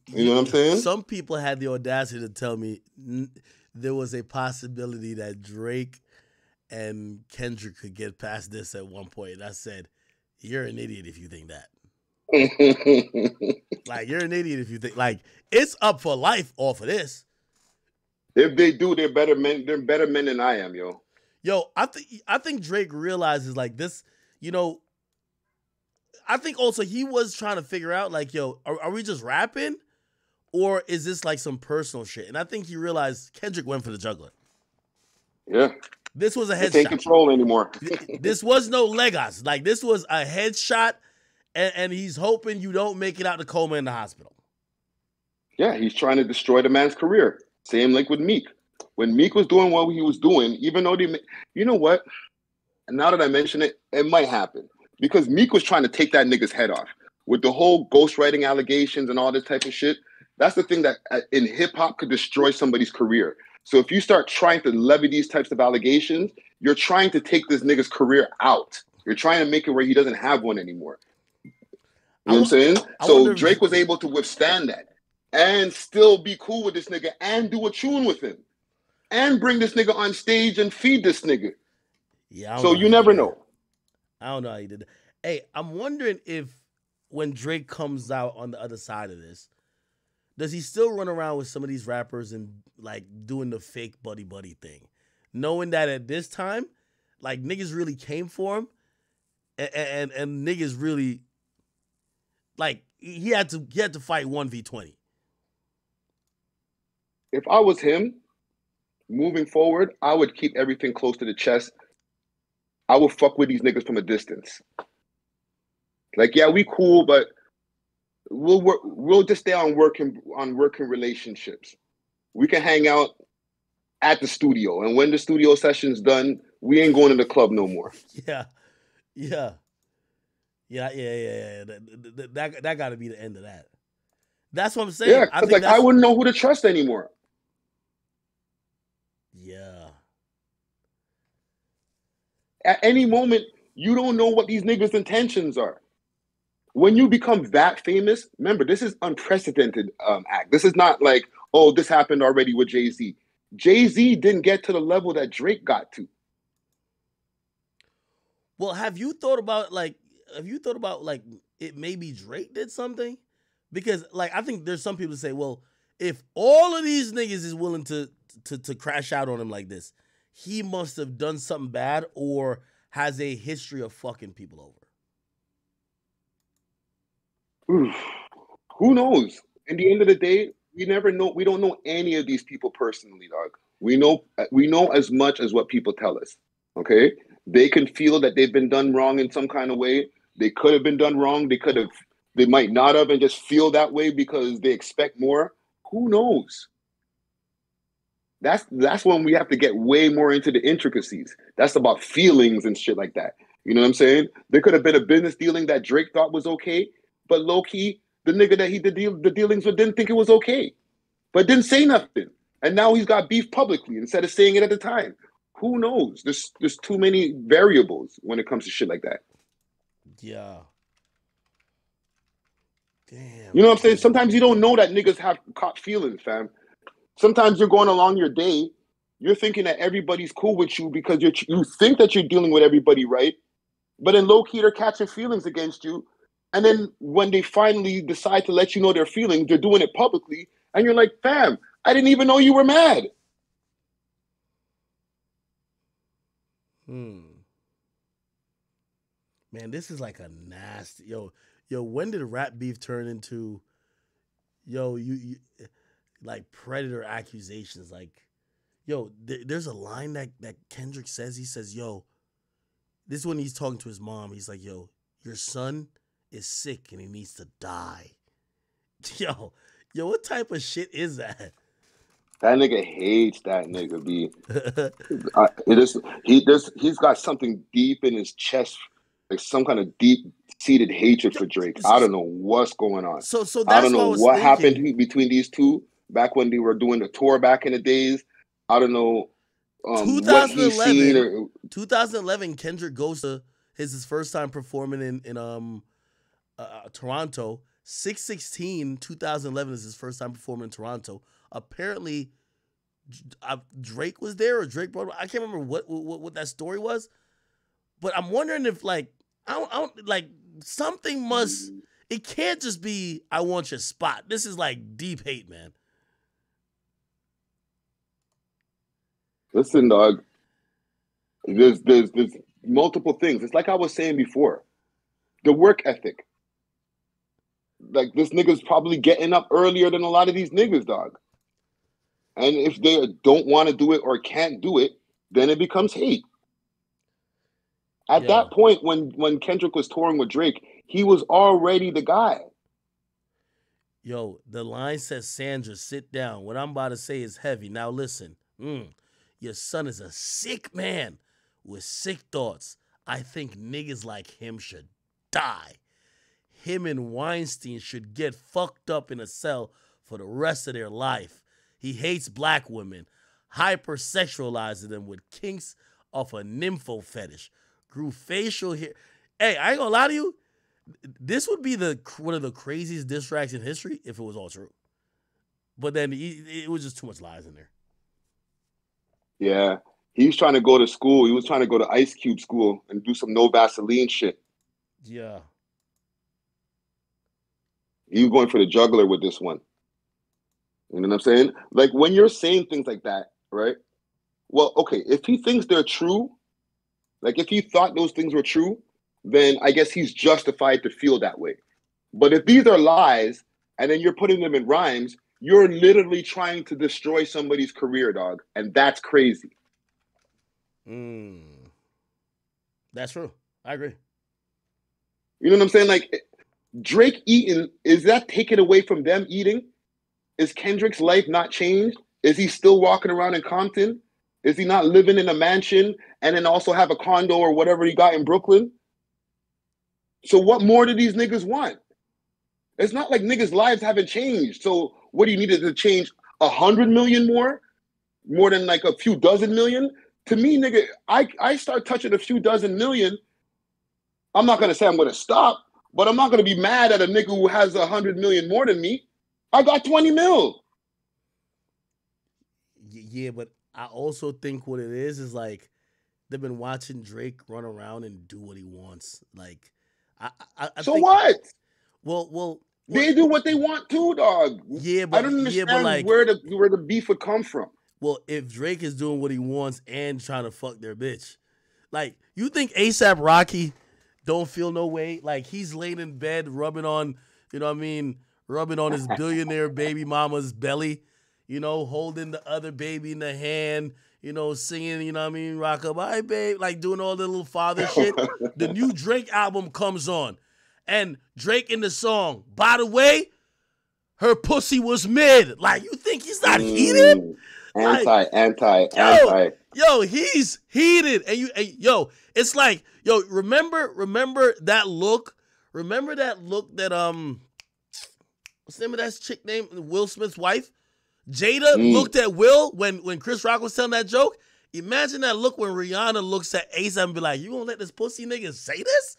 You know what I'm saying? Some people had the audacity to tell me there was a possibility that Drake and Kendrick could get past this at one point. And I said, you're an idiot if you think that. Like, you're an idiot if you think, like, it's up for life off of this. If they do, they're better men. They're better men than I am, yo. Yo, I think Drake realizes, like, this, you know, I think also he was trying to figure out, like, yo, are we just rapping? Or is this like some personal shit? And I think he realized Kendrick went for the juggler. Yeah. This was a headshot. They ain't control anymore. This was no Legos. Like, this was a headshot, and he's hoping you don't make it out the coma in the hospital. Yeah, he's trying to destroy the man's career. Same like with Meek. When Meek was doing what he was doing, even though you know what? And now that I mention it, it might happen. Because Meek was trying to take that nigga's head off. With the whole ghostwriting allegations and all this type of shit, that's the thing that in hip-hop could destroy somebody's career. So if you start trying to levy these types of allegations, you're trying to take this nigga's career out. You're trying to make it where he doesn't have one anymore. You know what I'm saying? So Drake was able to withstand that and still be cool with this nigga and do a tune with him and bring this nigga on stage and feed this nigga. Yeah. So you never know. I don't know how he did that. Hey, I'm wondering if when Drake comes out on the other side of this, does he still run around with some of these rappers and like doing the fake buddy thing, knowing that at this time, like, niggas really came for him, and niggas really, like, he had to fight 1v20. If I was him, moving forward, I would keep everything close to the chest. I would fuck with these niggas from a distance. Like, yeah, we cool, but we'll just stay on working relationships. We can hang out at the studio, and when the studio session's done, we ain't going to the club no more. Yeah. That got to be the end of that. That's what I'm saying. Yeah, I wouldn't know who to trust anymore. Yeah. At any moment, you don't know what these niggas' intentions are. When you become that famous, remember, this is unprecedented act. This is not like, oh, this happened already with Jay-Z. Jay-Z didn't get to the level that Drake got to. Well, have you thought about like it maybe Drake did something? Because, like, I think there's some people that say, well, if all of these niggas is willing to crash out on him like this, he must have done something bad or has a history of fucking people over. Who knows? In the end of the day, we never know. We don't know any of these people personally, dog. We know as much as what people tell us. Okay, they can feel that they've been done wrong in some kind of way. They could have been done wrong. They might not have, and just feel that way because they expect more. Who knows? That's when we have to get way more into the intricacies. That's about feelings and shit like that. You know what I'm saying? There could have been a business dealing that Drake thought was okay, but low key, the nigga that he did the dealings with didn't think it was okay, but didn't say nothing. And now he's got beef publicly instead of saying it at the time. Who knows? There's too many variables when it comes to shit like that. Yeah. Damn. You know what I'm saying? Sometimes you don't know that niggas have caught feelings, fam. Sometimes you're going along your day, you're thinking that everybody's cool with you because you think that you're dealing with everybody right, but in low key they're catching feelings against you. And then when they finally decide to let you know their feelings, they're doing it publicly, and you're like, fam, I didn't even know you were mad. Man, this is like a nasty yo. When did rap beef turn into you like predator accusations? Like, there's a line that Kendrick says. He says, this is when he's talking to his mom. He's like, your son is sick and he needs to die. Yo, what type of shit is that? That nigga hates that nigga, B. He's got something deep in his chest, like some kind of deep-seated hatred for Drake. I don't know what's going on. So that's I don't know what thinking. happened between these two back when they were doing the tour back in the days. I don't know what he's seen. 2011, Kendrick goes to his first time performing in Toronto. 6/16, 2011 is his first time performing in Toronto. Apparently, Drake was there, or Drake brought him. I can't remember what that story was, but I'm wondering if like I don't like something must. It can't just be I want your spot. This is like deep hate, man. Listen, dog. There's multiple things. It's like I was saying before. The work ethic. Like, this nigga's probably getting up earlier than a lot of these niggas, dog. And if they don't want to do it or can't do it, then it becomes hate. At that point, when Kendrick was touring with Drake, he was already the guy. The line says, Sandra, sit down. What I'm about to say is heavy. Now listen. Your son is a sick man with sick thoughts. I think niggas like him should die. Him and Weinstein should get fucked up in a cell for the rest of their life. He hates black women, hypersexualizing them with kinks off a nympho fetish. Grew facial hair. Hey, I ain't gonna lie to you. This would be one of the craziest diss tracks in history if it was all true. But then it was just too much lies in there. Yeah. He was trying to go to school. He was trying to go to Ice Cube school and do some no Vaseline shit. Yeah. He was going for the juggler with this one. You know what I'm saying? Like, when you're saying things like that, right? Well, okay, if he thinks they're true, like if he thought those things were true, then I guess he's justified to feel that way. But if these are lies and then you're putting them in rhymes, you're literally trying to destroy somebody's career, dog. And that's crazy. That's true. I agree. You know what I'm saying? Like, Drake eating, is that taken away from them eating? Is Kendrick's life not changed? Is he still walking around in Compton? Is he not living in a mansion and then also have a condo or whatever he got in Brooklyn? So what more do these niggas want? It's not like niggas' lives haven't changed. So what do you need to change? 100 million more? More than like a few dozen million? To me, nigga, I start touching a few dozen million. I'm not going to say I'm going to stop, but I'm not going to be mad at a nigga who has 100 million more than me. I got 20 mil. Yeah, but I also think what it is like they've been watching Drake run around and do what he wants. Like, I so think, what? Well, they do what they want too, dog. Yeah, but I don't understand like, where the beef would come from. Well, if Drake is doing what he wants and trying to fuck their bitch, like, you think ASAP Rocky don't feel no way? Like, he's laying in bed rubbing on, you know what I mean, rubbing on his billionaire baby mama's belly, you know, holding the other baby in the hand, you know, singing, you know what I mean, rock-a-bye, babe, like doing all the little father shit. The new Drake album comes on, and Drake in the song, by the way, her pussy was mid. Like, you think he's not heated? Anti. Yo, he's heated. And it's like, remember that look? Remember that look that, what's the name of that chick named Will Smith's wife? Jada looked at Will when Chris Rock was telling that joke. Imagine that look when Rihanna looks at ASAP and be like, you gonna let this pussy nigga say this?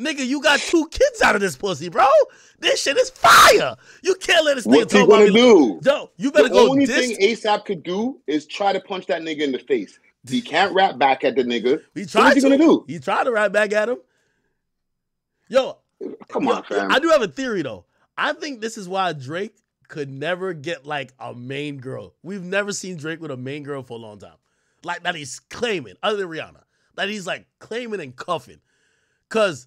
Nigga, you got 2 kids out of this pussy, bro. This shit is fire. You can't let this nigga talk about me. What you gonna do? Yo, you better go. The only thing ASAP could do is try to punch that nigga in the face. He can't rap back at the nigga. What's he gonna do? He tried to rap back at him. Yo, come on, fam. I do have a theory though. I think this is why Drake could never get like a main girl. We've never seen Drake with a main girl for a long time. Like that he's claiming, other than Rihanna. That he's like claiming and cuffing. Cause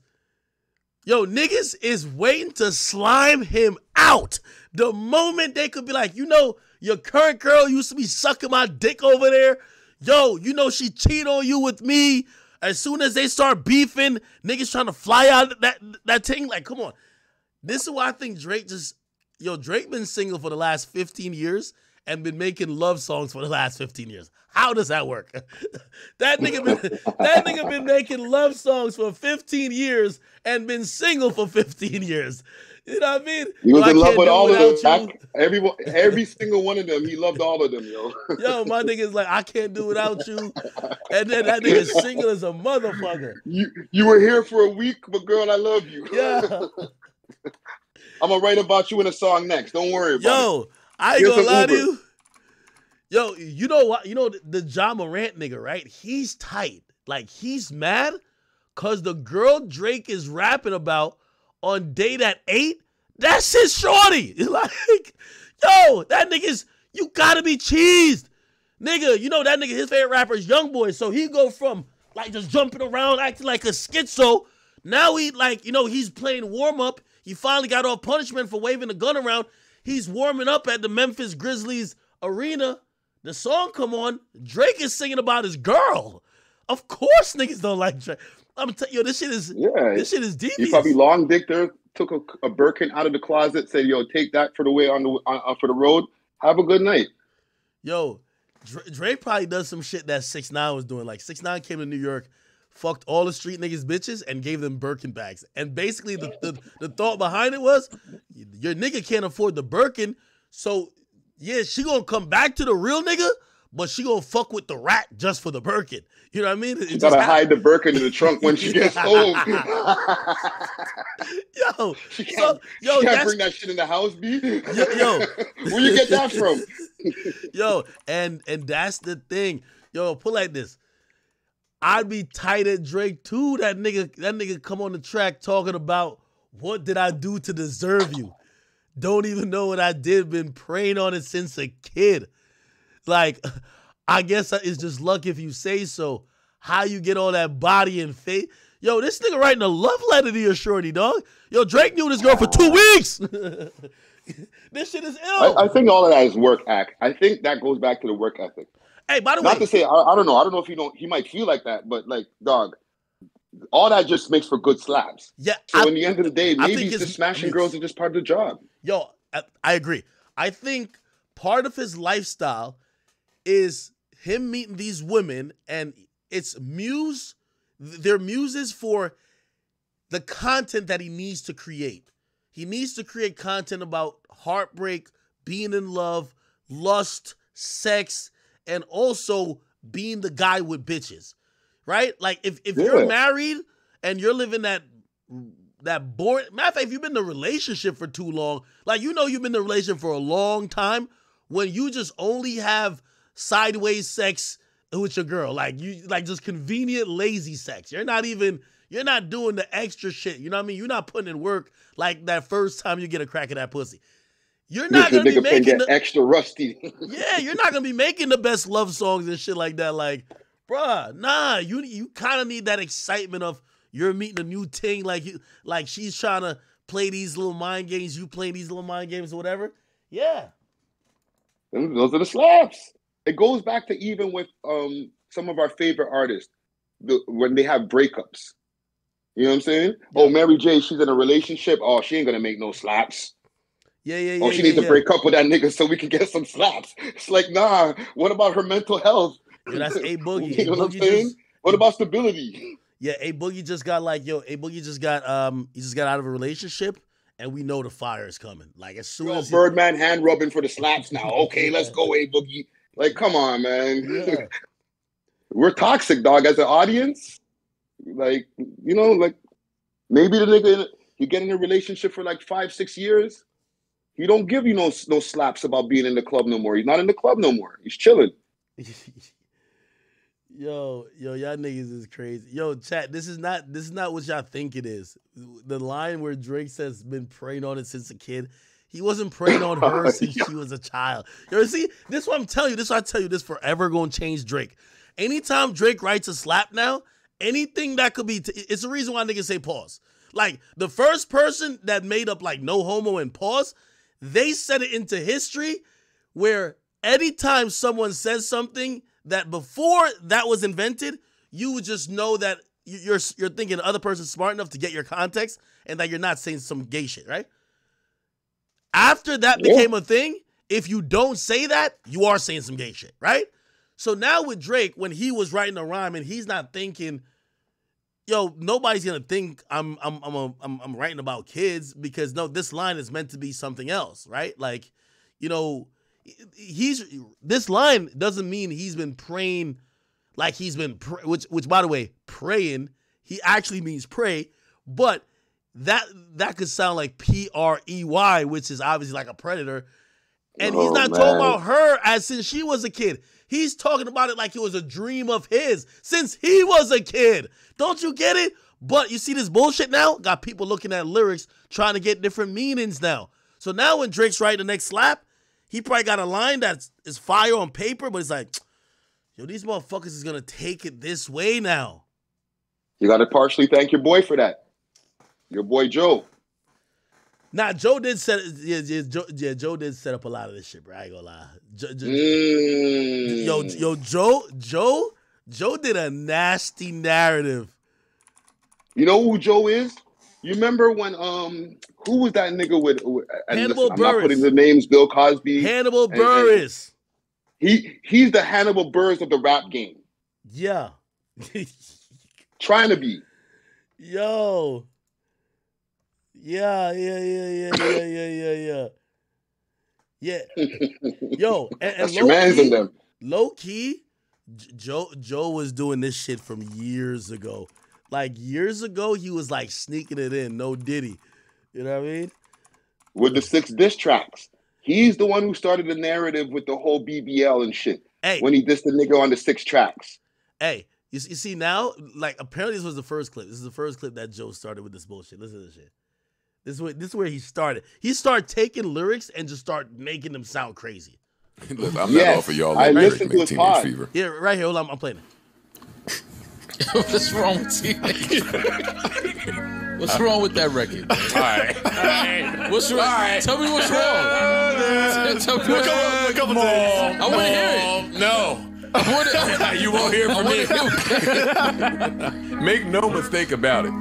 niggas is waiting to slime him out. The moment they could be like, you know, your current girl used to be sucking my dick over there. Yo, you know she cheated on you with me. As soon as they start beefing, niggas trying to fly out that thing. Like, come on. This is why I think Drake been single for the last 15 years and been making love songs for the last 15 years. How does that work? That nigga been making love songs for 15 years and been single for 15 years. You know what I mean? He was in love with all of them. Every single one of them, he loved all of them, yo. Yo, my nigga's like, I can't do without you. And then that nigga's single as a motherfucker. You were here for a week, but girl, I love you. Yeah. I'm going to write about you in a song next. Don't worry about it. Yo, I ain't gonna lie to you. Yo, you know what? You know the Ja Morant nigga, right? He's tight. Like, he's mad because the girl Drake is rapping about on Date at 8, that's his shorty. Like, yo, that nigga's, you gotta be cheesed. Nigga, you know that nigga, his favorite rapper is Youngboy, so he go from, like, just jumping around, acting like a schizo. Now he, like, you know, he's playing warm-up. He finally got off punishment for waving the gun around. He's warming up at the Memphis Grizzlies arena. The song come on. Drake is singing about his girl. Of course niggas don't like Drake. I'm telling you, this shit is devious. He probably long dicked her, took a Birkin out of the closet, said, yo, take that for the way for the road. Have a good night. Yo, Drake probably does some shit that 6ix9ine was doing. Like, 6ix9ine came to New York, fucked all the street niggas bitches, and gave them Birkin bags. And basically the thought behind it was, your nigga can't afford the Birkin, so yeah, she gonna come back to the real nigga, but she gonna fuck with the rat just for the Birkin. You know what I mean? She gotta hide the Birkin in the trunk when she gets home. She can't bring that shit in the house, B. Yo, where you get that from? Yo, and that's the thing. Yo, put like this. I'd be tight at Drake too. That nigga come on the track talking about, what did I do to deserve you? Don't even know what I did. Been praying on it since a kid. Like, I guess it's just luck if you say so. How you get all that body and face? Yo, this nigga writing a love letter to your shorty, dog. Yo, Drake knew this girl for 2 weeks. This shit is ill. I think all of that is work act. I think that goes back to the work ethic. Hey, by the way, not to say I don't know. I don't know if he might feel like that, but like, dog, all that just makes for good slaps. Yeah. So in the end of the day, maybe just smashing girls is just part of the job. Yo, I agree. I think part of his lifestyle is him meeting these women, and it's they're muses for the content that he needs to create. He needs to create content about heartbreak, being in love, lust, sex, and also being the guy with bitches, right? Like, if you're married and you're living that boring, matter of fact, if you've been in a relationship for too long, like, you know, you've been in a relationship for a long time, when you just only have sideways sex with your girl, like, you like just convenient lazy sex. You're not doing the extra shit. You know what I mean? You're not putting in work like that first time you get a crack of that pussy. You're not gonna be making extra rusty. Yeah, you're not gonna be making the best love songs and shit like that. Like, bruh, nah, you kind of need that excitement of you're meeting a new ting, like she's trying to play these little mind games, you play these little mind games or whatever. Yeah. Those are the slaps. It goes back to even with some of our favorite artists when they have breakups. You know what I'm saying? Yeah. Oh, Mary J, she's in a relationship. Oh, she ain't gonna make no slaps. Yeah. Oh, she needs to break up with that nigga so we can get some slaps. It's like, nah. What about her mental health? Yo, that's A Boogie. You know what I'm saying? What about stability? Yeah, A Boogie just got A Boogie just got he just got out of a relationship, and we know the fire is coming. Like as soon as Birdman hand rubbing for the slaps now. Okay, let's go, A Boogie. Like, come on, man. Yeah. We're toxic, dog, as an audience. Like, like maybe the nigga you get in a relationship for like 5-6 years. He don't give you no slaps about being in the club no more. He's not in the club no more. He's chilling. Yo, y'all niggas is crazy. Yo, chat, this is not what y'all think it is. The line where Drake says been preying on it since a kid. He wasn't preying on her since she was a child. You see, this is what I'm telling you. This is what I tell you. This forever gonna change Drake. Anytime Drake writes a slap now, anything that could be, it's the reason why niggas say pause. Like the first person that made up like no homo and pause, they set it into history where anytime someone says something that before that was invented, you would just know that you're thinking the other person's smart enough to get your context and that you're not saying some gay shit, right? After that became a thing, if you don't say that, you are saying some gay shit, right? So now with Drake, when he was writing a rhyme and he's not thinking, yo, nobody's gonna think I'm writing about kids because no, this line is meant to be something else, right? Like, this line doesn't mean he's been praying like he's been which by the way, praying, he actually means pray, but that could sound like PREY, which is obviously like a predator. And he's not talking about her as since she was a kid. He's talking about it like it was a dream of his since he was a kid. Don't you get it? But you see this bullshit now? Got people looking at lyrics trying to get different meanings now. So now when Drake's writing the next slap, he probably got a line that is fire on paper, but it's like, yo, these motherfuckers is going to take it this way now. You got to partially thank your boy for that. Your boy Joe. Nah, Joe did set Joe did set up a lot of this shit, bro. I ain't gonna lie. Joe did a nasty narrative. You know who Joe is? You remember when who was that nigga with Hannibal Buress. I'm not putting the names, Bill Cosby. Hannibal Buress. He's the Hannibal Buress of the rap game. Yeah. Trying to be. Yo. Yeah. Yeah. Yo, and low key, Joe was doing this shit from years ago. Like years ago, he was like sneaking it in, no Diddy. You know what I mean? With the 6 diss tracks. He's the one who started the narrative with the whole BBL and shit. Hey. When he dissed the nigga on the 6 tracks. Hey, you see now, like apparently this was the first clip. This is the first clip that Joe started with this bullshit. Listen to this shit. This is where he started. He started taking lyrics and just start making them sound crazy. Look, I'm not off of y'all. I listened to his pod. Fever. Yeah, right here. Hold on, I'm playing it. What's wrong with you? What's wrong with that record? All right. What's wrong? Right. Tell me what's wrong. Tell me what's wrong. A couple things. I want to hear it. No. You won't hear from me. Make no mistake about it.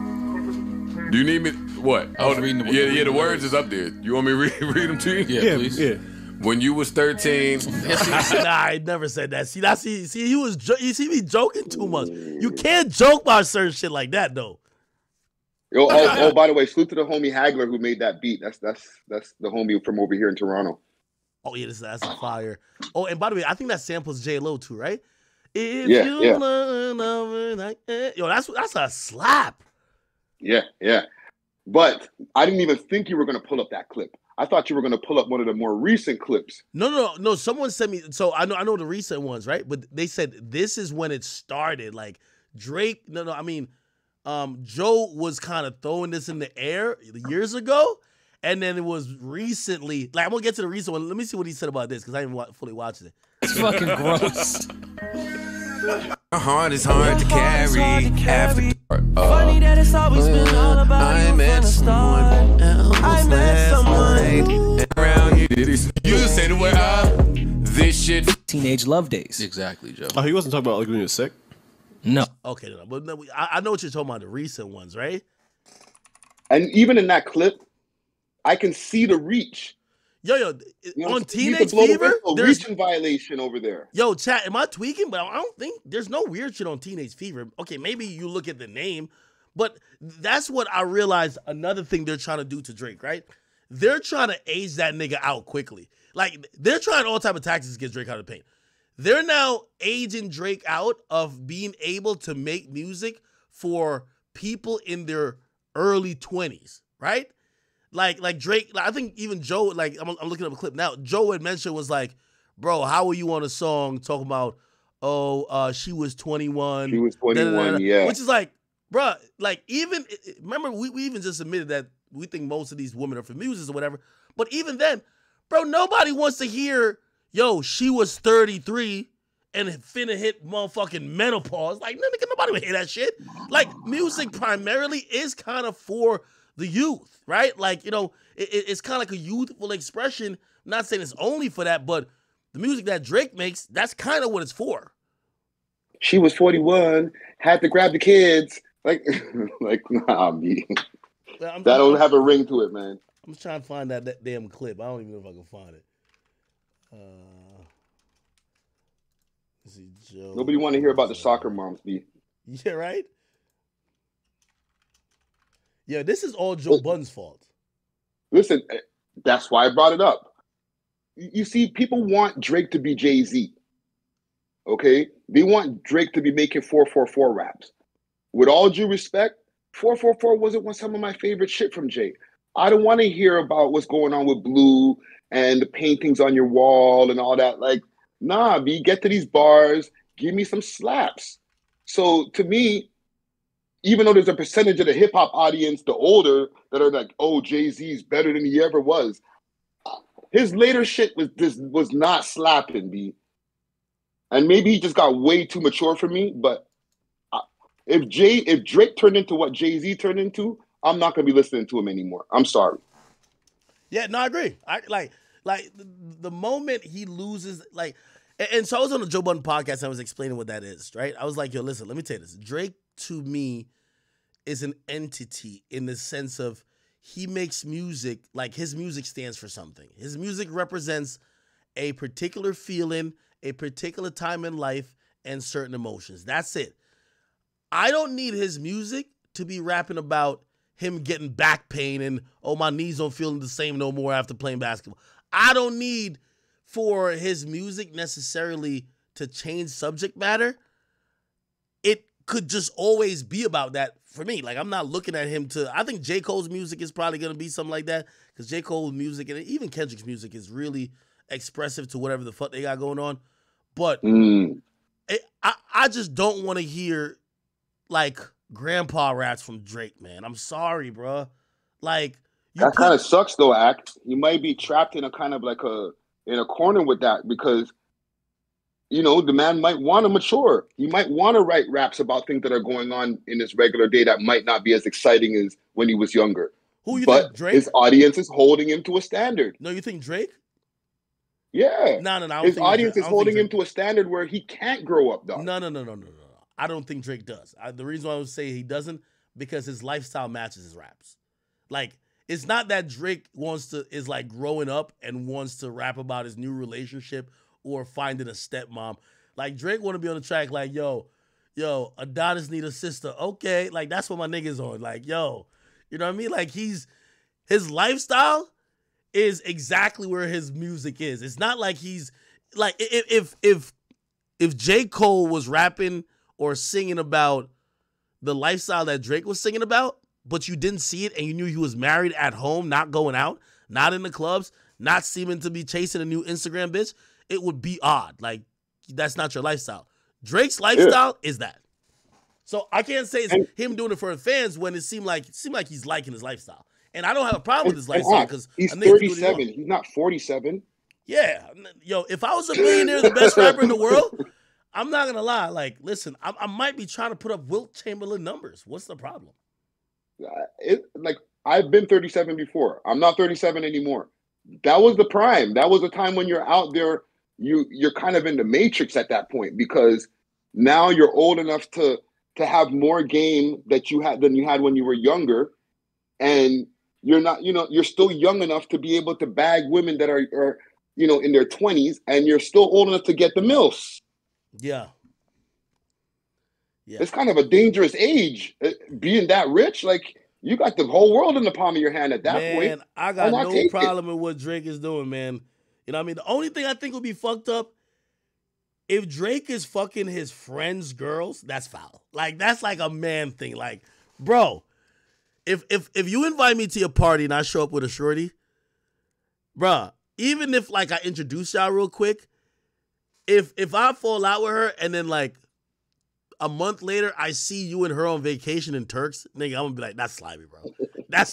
Do you need me? What? I was reading the words is up there. You want me to read them to you? Yeah, please. Yeah. When you was 13. Nah, I never said that. See, you see me joking too much. You can't joke about certain shit like that, though. Oh, by the way, salute to the homie Hagler who made that beat. That's the homie from over here in Toronto. Oh yeah, that's a fire. Oh, and by the way, I think that samples J-Lo too, right? If yeah. Yo, that's a slap. Yeah. But I didn't even think you were gonna pull up that clip. I thought you were gonna pull up one of the more recent clips. No. Someone sent me. So I know the recent ones, right? But they said this is when it started. Like Drake. I mean, Joe was kind of throwing this in the air years ago, and then it was recently. Like I'm gonna get to the recent one. Let me see what he said about this because I haven't fully watched it. It's fucking gross. My heart is hard to carry after. Funny that it's always been all about you from the start. I met someone Around you, you say the word this shit. Teenage Love Days. Exactly, Joe. Oh, he wasn't talking about like when he was sick. No. Okay, no, but no, I know what you're talking about, the recent ones, right? And even in that clip, I can see the reach. Yo, You know, on you Teenage could blow the Fever, whistle, there's reaching violation over there. Yo, chat, am I tweaking? But I don't think there's no weird shit on Teenage Fever. Okay, maybe you look at the name, but that's what I realized. Another thing they're trying to do to Drake, right? They're trying to age that nigga out quickly. Like, they're trying all type of tactics to get Drake out of the paint. They're now aging Drake out of being able to make music for people in their early 20s, right? Like Drake, I think even Joe, like I'm looking up a clip now. Joe had mentioned was like, bro, how were you on a song talking about, she was 21. She was 21, yeah. Which is like, bro, like even, remember we even just admitted that we think most of these women are for muses or whatever. But even then, bro, nobody wants to hear, yo, she was 33 and finna hit motherfucking menopause. Like, nigga, nobody would hear that shit. Like, music primarily is kind of for the youth, right? Like, you know, it's kind of like a youthful expression. I'm not saying it's only for that, but the music that Drake makes, that's kind of what it's for. She was 41, had to grab the kids. Like, nah, me. That don't have a ring to it, man. I'm just trying to find that damn clip. I don't even know if I can find it. Let's see, Joe. Nobody want to hear about the soccer moms, B. Yeah, right? Yeah, this is all Joe Budden's fault. Listen, that's why I brought it up. You see, people want Drake to be Jay-Z. Okay? They want Drake to be making 444 raps. With all due respect, 444 wasn't some of my favorite shit from Jay. I don't want to hear about what's going on with Blue and the paintings on your wall and all that. Like, nah, B, get to these bars, give me some slaps. So to me, even though there's a percentage of the hip hop audience, the older, that are like, oh, Jay-Z's better than he ever was. His later shit was not slapping, B. And maybe he just got way too mature for me. But if Drake turned into what Jay-Z turned into, I'm not gonna be listening to him anymore. I'm sorry. Yeah, no, I agree. I like the moment he loses, like, and so I was on the Joe Budden podcast and I was explaining what that is, right? I was like, yo, listen, let me tell you this. Drake, to me, is an entity in the sense of he makes music, like his music stands for something. His music represents a particular feeling, a particular time in life, and certain emotions. That's it. I don't need his music to be rapping about him getting back pain and, oh, my knees don't feel the same no more after playing basketball. I don't need for his music necessarily to change subject matter. It could just always be about that for me. Like, I'm not looking at him to, I think J. Cole's music is probably going to be something like that, because J. Cole's music and even Kendrick's music is really expressive to whatever the fuck they got going on. But I just don't want to hear, like, grandpa raps from Drake, man. I'm sorry, bro. Like, that kind of sucks, though, Act. You might be trapped in a kind of like in a corner with that, because, you know, the man might want to mature. He might want to write raps about things that are going on in his regular day that might not be as exciting as when he was younger. Who you but think, Drake? His audience is holding him to a standard. No, you think Drake? Yeah. No. His audience is holding him to a standard where he can't grow up, dog. No. I don't think Drake does. The reason why I would say he doesn't, because his lifestyle matches his raps. Like, it's not that Drake is like growing up and wants to rap about his new relationship or finding a stepmom. Like, Drake want to be on the track like, yo, Adonis need a sister. Okay, like, that's what my nigga's on. Like, yo, you know what I mean? Like, his lifestyle is exactly where his music is. It's not like he's like, if J. Cole was rapping or singing about the lifestyle that Drake was singing about, but you didn't see it and you knew he was married at home, not going out, not in the clubs, not seeming to be chasing a new Instagram bitch, it would be odd. Like, that's not your lifestyle. Drake's lifestyle is that. So I can't say it's him doing it for the fans when it seemed like he's liking his lifestyle. And I don't have a problem with his lifestyle because he's 37. He's not 47. Yeah. Yo, if I was a billionaire, the best rapper in the world, I'm not gonna lie. Like, listen, I might be trying to put up Wilt Chamberlain numbers. What's the problem? Like I've been 37 before. I'm not 37 anymore. That was the prime. That was the time when you're out there. You're kind of in the matrix at that point because now you're old enough to have more game that you had than you had when you were younger, and you're not. You're still young enough to be able to bag women that are in their 20s, and you're still old enough to get the milfs. Yeah. It's kind of a dangerous age, being that rich. Like, you got the whole world in the palm of your hand at that point. Man, I got no problem with what Drake is doing, man. You know what I mean? The only thing I think would be fucked up, if Drake is fucking his friends' girls, that's foul. Like, that's like a man thing. Like, bro, if you invite me to your party and I show up with a shorty, bruh, even if like I introduce y'all real quick, if I fall out with her and then like a month later I see you and her on vacation in Turks, nigga, I'm gonna be like, that's slimy, bro. That's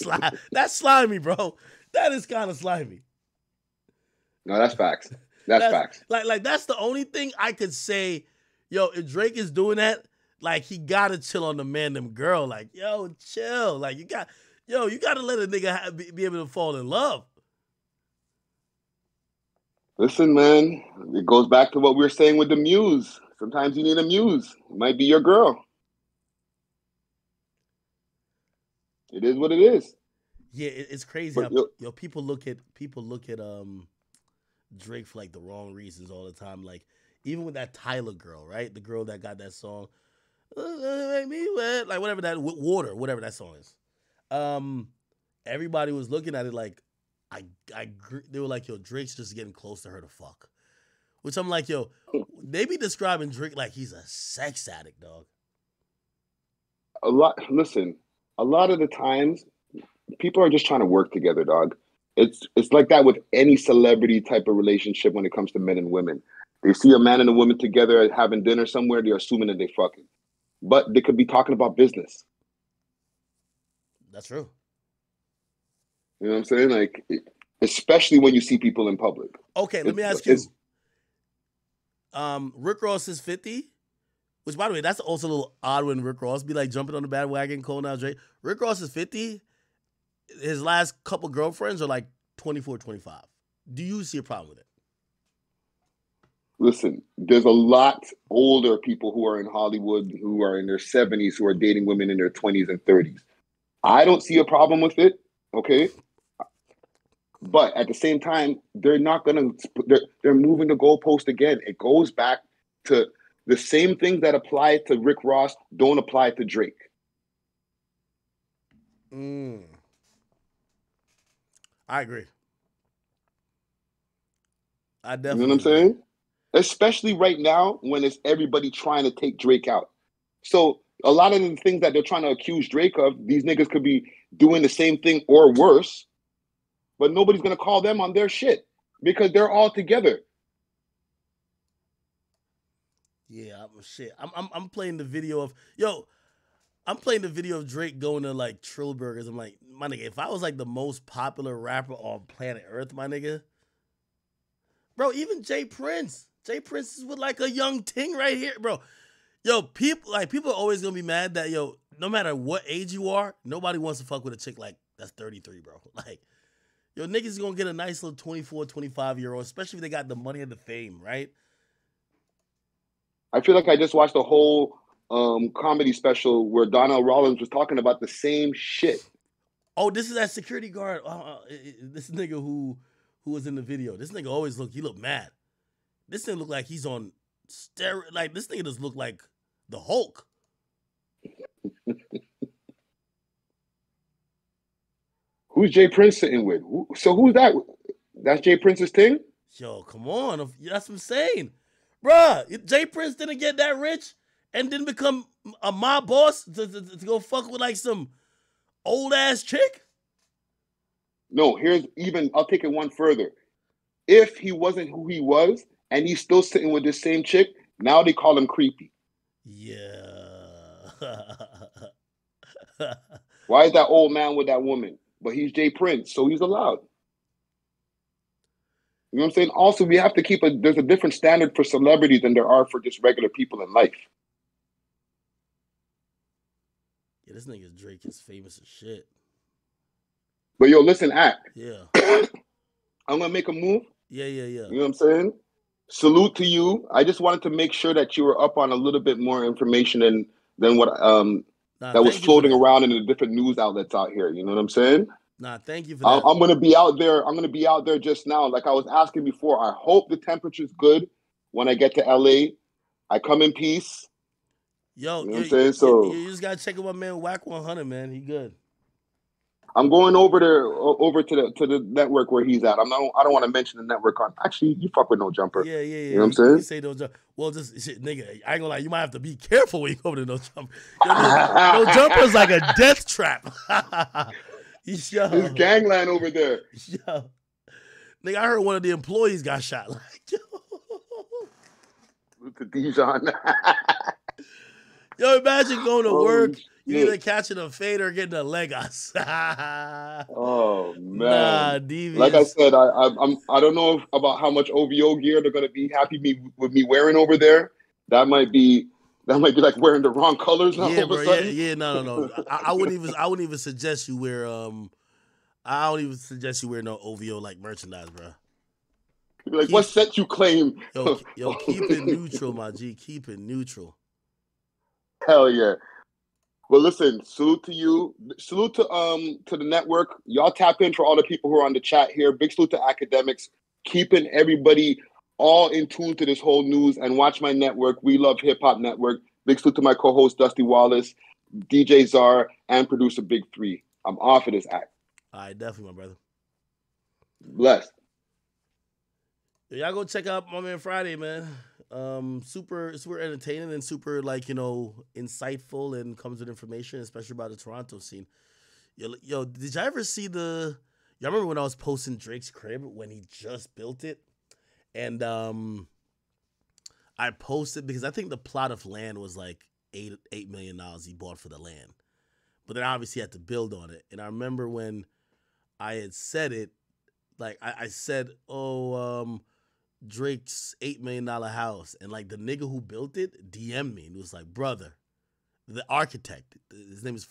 slimy, bro. That is kind of slimy. No, that's facts. That's facts. Like that's the only thing I could say. Yo, if Drake is doing that, like he gotta chill on the man, them girl. Like, yo, chill. Like you gotta let a nigga be able to fall in love. Listen, man, it goes back to what we were saying with the muse. Sometimes you need a muse. It might be your girl. It is what it is. Yeah, it's crazy how people look at Drake for like the wrong reasons all the time. Like even with that Tyler girl, right? The girl that got that song, make me wet, like whatever that water, whatever that song is. Everybody was looking at it like they were like, yo, Drake's just getting close to her to fuck. Which I'm like, yo, they be describing Drake like he's a sex addict, dog. A lot of the times, people are just trying to work together, dog. It's like that with any celebrity type of relationship when it comes to men and women. They see a man and a woman together having dinner somewhere, they're assuming that they fucking. But they could be talking about business. That's true. You know what I'm saying? Like, especially when you see people in public. Okay, let me ask you. Rick Ross is 50, which, by the way, that's also a little odd when Rick Ross be like jumping on the bandwagon, calling out Drake. Rick Ross is 50. His last couple girlfriends are like 24, 25. Do you see a problem with it? Listen, there's a lot older people who are in Hollywood who are in their 70s who are dating women in their 20s and 30s. I don't see a problem with it, okay? But at the same time, they're moving the goalpost again. It goes back to the same things that apply to Rick Ross don't apply to Drake. I agree. I definitely. You know what I'm saying? Especially right now when it's everybody trying to take Drake out. So a lot of the things that they're trying to accuse Drake of, these niggas could be doing the same thing or worse. But nobody's going to call them on their shit because they're all together. Yeah, I'm playing the video of Drake going to like Trill Burgers. I'm like, my nigga, if I was like the most popular rapper on planet Earth, my nigga, bro, even Jay Prince is with like a young ting right here, bro. Yo, people are always gonna be mad that no matter what age you are, nobody wants to fuck with a chick like that's 33, bro. Like. Yo, niggas gonna get a nice little 24, 25-year-old, especially if they got the money and the fame, right? I feel like I just watched a whole comedy special where Donnell Rollins was talking about the same shit. Oh, this is that security guard. This nigga who was in the video. This nigga always look mad. This nigga look like he's on steroids. Like, this nigga just look like the Hulk. Who's Jay Prince sitting with? So who's that? That's Jay Prince's thing? Yo, come on. That's what I'm saying. Bruh, Jay Prince didn't get that rich and didn't become a mob boss to go fuck with like some old-ass chick? No, I'll take it one further. If he wasn't who he was and he's still sitting with this same chick, now they call him creepy. Yeah. Why is that old man with that woman? But he's Jay Prince, so he's allowed. You know what I'm saying? Also, we have to there's a different standard for celebrity than there are for just regular people in life. Yeah, this nigga Drake is famous as shit. But yo, listen, Act. Yeah. I'm gonna make a move. Yeah. You know what I'm saying? Salute to you. I just wanted to make sure that you were up on a little bit more information than what that was floating around in the different news outlets out here. You know what I'm saying? Nah, thank you for that. I'm gonna be out there. I'm gonna be out there just now. Like I was asking before, I hope the temperature's good when I get to LA. I come in peace. Yo, you know what I'm saying? So you just gotta check out my man Whack 100, man. He good. I'm going over to the network where he's at. I don't want to mention the network on. Actually, you fuck with No Jumper. Yeah. You know what I'm saying? You say No Jumper. Well, just shit, nigga. I ain't gonna lie. You might have to be careful when you go over to No Jumper. No Jumper's like a death trap. Yo. There's gangland over there. Yo. Nigga, I heard one of the employees got shot. Like, yo. To Dijon. Yo, imagine going to work. You either catching a fade or getting a Legos. Oh man! Nah, devious. Like I said, I don't know about how much OVO gear they're gonna be happy with me wearing over there. That might be like wearing the wrong colors. Now Yeah, all of a bro. sudden. Yeah. No. I wouldn't even suggest you wear I don't even suggest you wear no OVO like merchandise, bro. Like, what set you claim? Yo, keep it neutral, my G. Keep it neutral. Hell yeah. Well, listen, salute to you. Salute to the network. Y'all tap in for all the people who are on the chat here. Big salute to Akademiks. Keeping everybody all in tune to this whole news, and watch my network, We Love Hip Hop Network. Big salute to my co-host Dusty Wallace, DJ Czar, and producer Big 3. I'm off of this act. All right, definitely, my brother. Blessed. Y'all go check out my man Friday, man. Super entertaining and super, like, you know, insightful and comes with information, especially about the Toronto scene. Yo, did y'all ever see y'all remember when I was posting Drake's crib when he just built it? And I posted because I think the plot of land was like $8 million he bought for the land. But then obviously he had to build on it. And I remember when I had said it, like I said, Drake's $8 million house, and like the nigga who built it DM'd me and was like, brother, the architect, his name is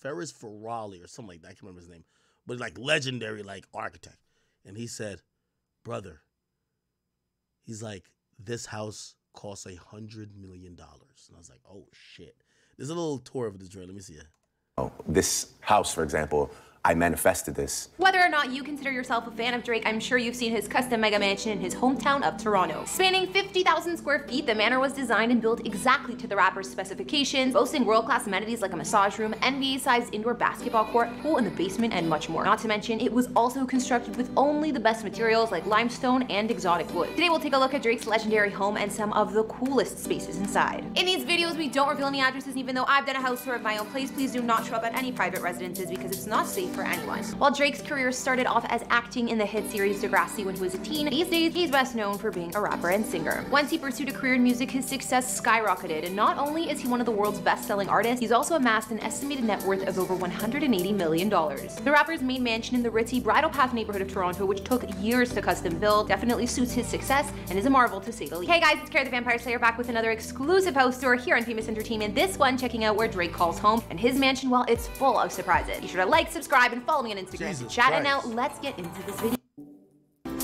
Ferris Ferrari or something like that. I can't remember his name, but like legendary like architect. And he said, brother, he's like, this house costs $100 million. And I was like, oh shit. There's a little tour of the joint. Let me see it. Oh, this house, for example, I manifested this. Whether or not you consider yourself a fan of Drake, I'm sure you've seen his custom mega mansion in his hometown of Toronto. Spanning 50,000 square feet, the manor was designed and built exactly to the rapper's specifications, boasting world-class amenities like a massage room, NBA-sized indoor basketball court, pool in the basement, and much more. Not to mention, it was also constructed with only the best materials like limestone and exotic wood. Today, we'll take a look at Drake's legendary home and some of the coolest spaces inside. In these videos, we don't reveal any addresses, even though I've done a house tour of my own place. Please do not show up at any private residences because it's not safe for anyone. While Drake's career started off as acting in the hit series Degrassi when he was a teen, these days he's best known for being a rapper and singer. Once he pursued a career in music, his success skyrocketed, and not only is he one of the world's best-selling artists, he's also amassed an estimated net worth of over $180 million. The rapper's main mansion in the ritzy Bridle Path neighborhood of Toronto, which took years to custom build, definitely suits his success and is a marvel to say the least. Hey guys, it's Kara the Vampire Slayer back with another exclusive house tour here on Famous Entertainment. This one checking out where Drake calls home and his mansion, well, it's full of surprises. Be sure to like, subscribe, and follow me on Instagram. Chat, and now let's get into this video.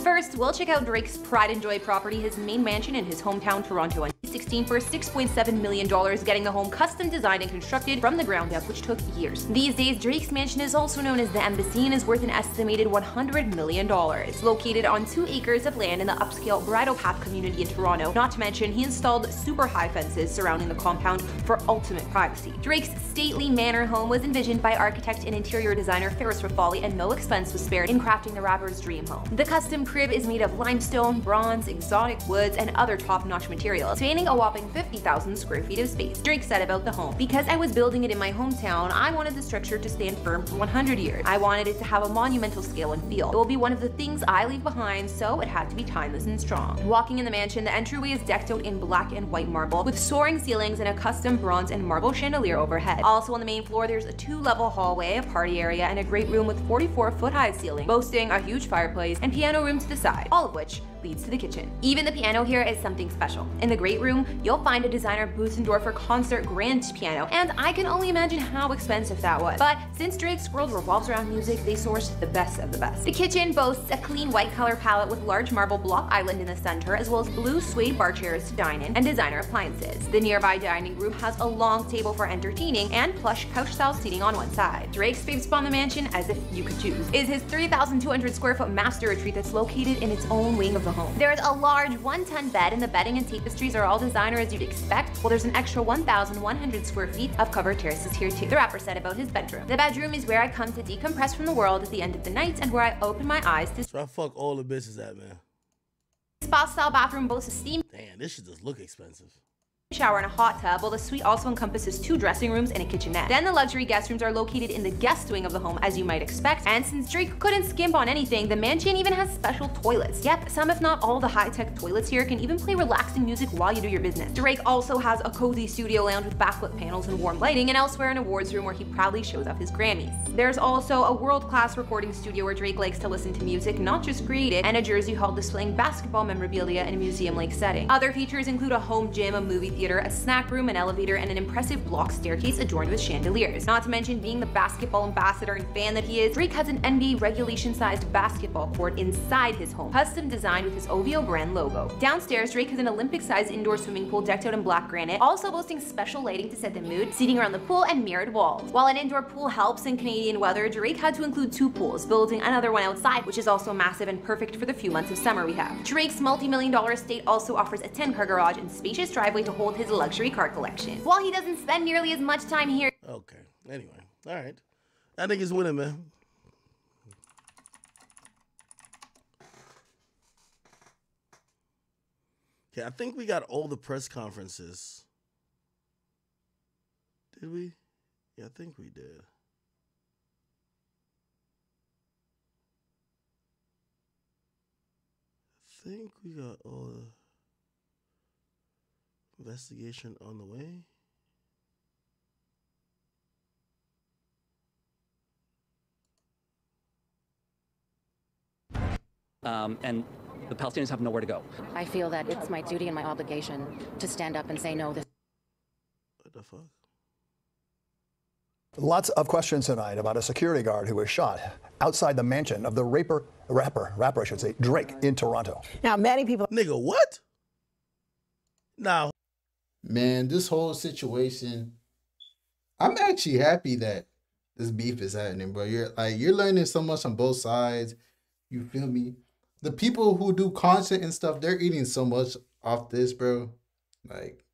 First, we'll check out Drake's pride and joy property, his main mansion in his hometown Toronto, in 2016 for $6.7 million, getting the home custom designed and constructed from the ground up, which took years. These days, Drake's mansion is also known as the Embassy and is worth an estimated $100 million. Located on 2 acres of land in the upscale Bridle Path community in Toronto, not to mention he installed super high fences surrounding the compound for ultimate privacy. Drake's stately manor home was envisioned by architect and interior designer Ferris Ferrari, and no expense was spared in crafting the rapper's dream home. The custom crib is made of limestone, bronze, exotic woods, and other top-notch materials, spanning a whopping 50,000 square feet of space. Drake said about the home, "Because I was building it in my hometown, I wanted the structure to stand firm for 100 years. I wanted it to have a monumental scale and feel. It will be one of the things I leave behind, so it had to be timeless and strong." Walking in the mansion, the entryway is decked out in black and white marble, with soaring ceilings and a custom bronze and marble chandelier overhead. Also on the main floor, there's a 2-level hallway, a party area, and a great room with 44-foot-high ceiling, boasting a huge fireplace and piano room to the side, all of which leads to the kitchen. Even the piano here is something special. In the great room, you'll find a designer Bösendorfer concert grand piano, and I can only imagine how expensive that was. But since Drake's world revolves around music, they sourced the best of the best. The kitchen boasts a clean white color palette with large marble block island in the center, as well as blue suede bar chairs to dine in and designer appliances. The nearby dining room has a long table for entertaining and plush couch-style seating on one side. Drake's favorite spot in the mansion, as if you could choose, is his 3,200 square foot master retreat that's located in its own wing of the home. There's a large 1-ton bed, and the bedding and tapestries are all designer as you'd expect, while there's an extra 1,100 square feet of covered terraces here too. The rapper said about his bedroom, "The bedroom is where I come to decompress from the world at the end of the night and where I open my eyes to..." So I fuck all the bitches at, man. Spa-style bathroom boasts a steam Damn, this shit just look expensive. shower and a hot tub, while the suite also encompasses 2 dressing rooms and a kitchenette. Then the luxury guest rooms are located in the guest wing of the home, as you might expect, and since Drake couldn't skimp on anything, the mansion even has special toilets. Yep, some if not all the high-tech toilets here can even play relaxing music while you do your business. Drake also has a cozy studio lounge with backlit panels and warm lighting, and elsewhere an awards room where he proudly shows off his Grammys. There's also a world-class recording studio where Drake likes to listen to music, not just create it, and a Jersey hall displaying basketball memorabilia in a museum-like setting. Other features include a home gym, a movie theater, a snack room, an elevator, and an impressive block staircase adorned with chandeliers. Not to mention, being the basketball ambassador and fan that he is, Drake has an NBA regulation-sized basketball court inside his home, custom designed with his OVO brand logo. Downstairs, Drake has an Olympic-sized indoor swimming pool decked out in black granite, also boasting special lighting to set the mood, seating around the pool, and mirrored walls. While an indoor pool helps in Canadian weather, Drake had to include 2 pools, building another one outside, which is also massive and perfect for the few months of summer we have. Drake's multi-million-dollar estate also offers a 10-car garage and spacious driveway to hold his luxury car collection. While he doesn't spend nearly as much time here. Okay. Anyway. All right. I think he's winning, man. Okay, I think we got all the press conferences. Did we? Yeah, I think we did. I think we got all the investigation on the way. And the Palestinians have nowhere to go. I feel that it's my duty and my obligation to stand up and say no. This. What the fuck? Lots of questions tonight about a security guard who was shot outside the mansion of the rapper, I should say, Drake in Toronto. Now, many people. Nigga, what? Now. Man, this whole situation, I'm actually happy that this beef is happening, bro. You're learning so much on both sides. You feel me? The people who do content and stuff, they're eating so much off this, bro. Like,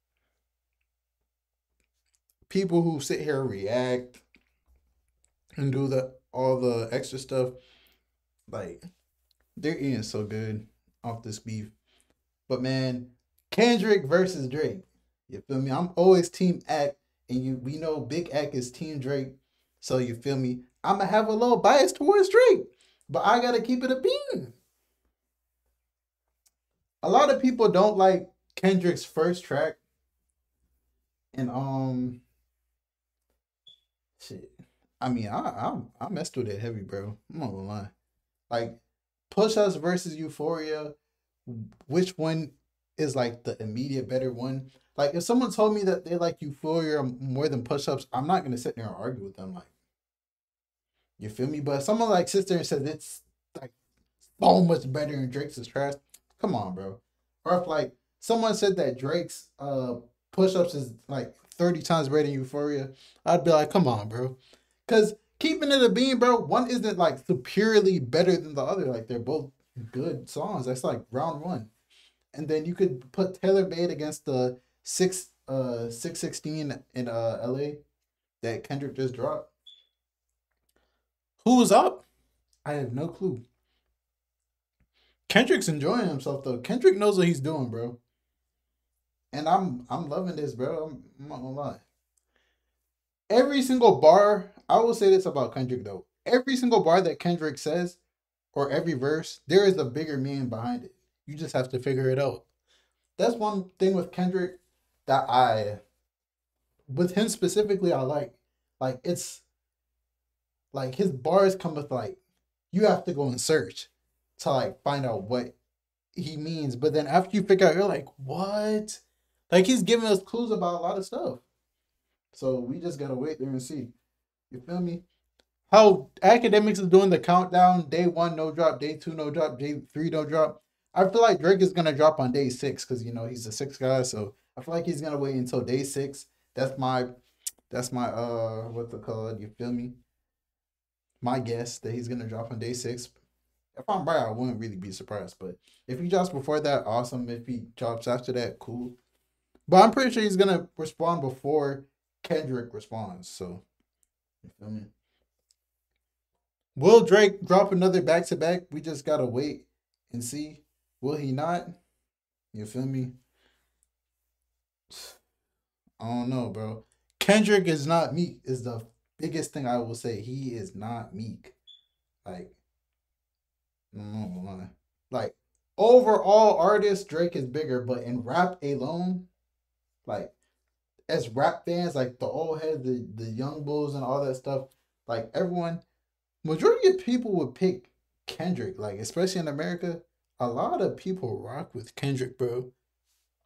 people who sit here and react and do all the extra stuff, like, they're eating so good off this beef. But man, Kendrick versus Drake. You feel me? I'm always Team Ak, and we know Big Ak is Team Drake. So you feel me? I'm gonna have a little bias towards Drake, but I gotta keep it a bean. A lot of people don't like Kendrick's first track, and shit. I mean, I messed with it heavy, bro. I'm not gonna lie. Like, Push Us versus Euphoria, which one is like the immediate better one? Like, if someone told me that they like Euphoria more than Push Ups, I'm not gonna sit there and argue with them. Like, you feel me? But if someone like sits there and says it's like so much better than Drake's is trash, come on, bro. Or if like someone said that Drake's Push Ups is like 30 times better than Euphoria, I'd be like, come on, bro. Cause keeping it a bean, bro, one isn't like superiorly better than the other. Like, they're both good songs. That's like round one. And then you could put Taylor Made against the 616 in LA that Kendrick just dropped. Who's up? I have no clue. Kendrick's enjoying himself though. Kendrick knows what he's doing, bro. And I'm loving this, bro. I'm not gonna lie. Every single bar, I will say this about Kendrick though. Every single bar that Kendrick says, or every verse, there is a bigger meaning behind it. You just have to figure it out. That's one thing with Kendrick that with him specifically, I like. Like, it's like his bars come with like, you have to go and search to like find out what he means. But then after you figure out, you're like, what? Like, he's giving us clues about a lot of stuff. So we just gotta wait there and see. You feel me? How Academics is doing the countdown: day 1 no drop, day 2 no drop, day 3 no drop. I feel like Drake is gonna drop on day 6 because you know he's the sixth guy. So I feel like he's gonna wait until day 6. That's my what's it called? You feel me? My guess that he's gonna drop on day 6. If I'm right, I wouldn't really be surprised. But if he drops before that, awesome. If he drops after that, cool. But I'm pretty sure he's gonna respond before Kendrick responds. So you feel me? Will Drake drop another back to back? We just gotta wait and see. Will he not? You feel me? I don't know, bro. Kendrick is not Meek is the biggest thing I will say. He is not Meek. Like, I don't know why. Like, overall artist, Drake is bigger, but in rap alone, like, as rap fans, like the old heads, the young bulls and all that stuff, like everyone, majority of people would pick Kendrick, like especially in America. A lot of people rock with Kendrick, bro.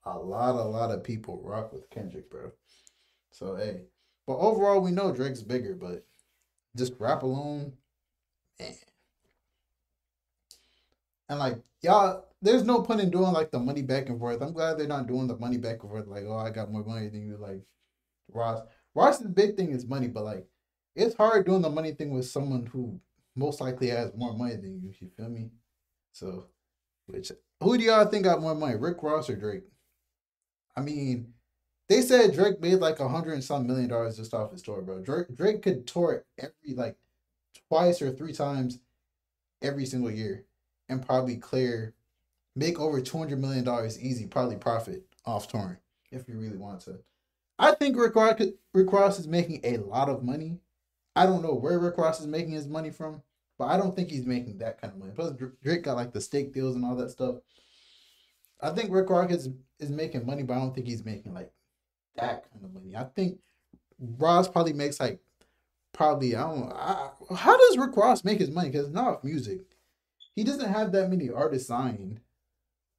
A lot of people rock with Kendrick, bro. So hey, but overall we know Drake's bigger, but just rap alone, man. And like y'all, there's no point in doing like the money back and forth. I'm glad they're not doing the money back and forth. Like, oh, I got more money than you. Like Ross. Ross's big thing is money, but like it's hard doing the money thing with someone who most likely has more money than you. You feel me? So, who do y'all think got more money, Rick Ross or Drake? I mean, they said Drake made like $100 and some million just off his tour, bro. Drake could tour every like twice or 3 times every single year and probably make over $200 million easy, probably profit off touring if you really want to. I think Rick Ross is making a lot of money. I don't know where Rick Ross is making his money from, but I don't think he's making that kind of money. Plus, Drake got like the steak deals and all that stuff. I think Rick Ross is making money, but I don't think he's making like that kind of money. I think Ross probably makes like I don't know. How does Rick Ross make his money? Because it's not off music. He doesn't have that many artists signed.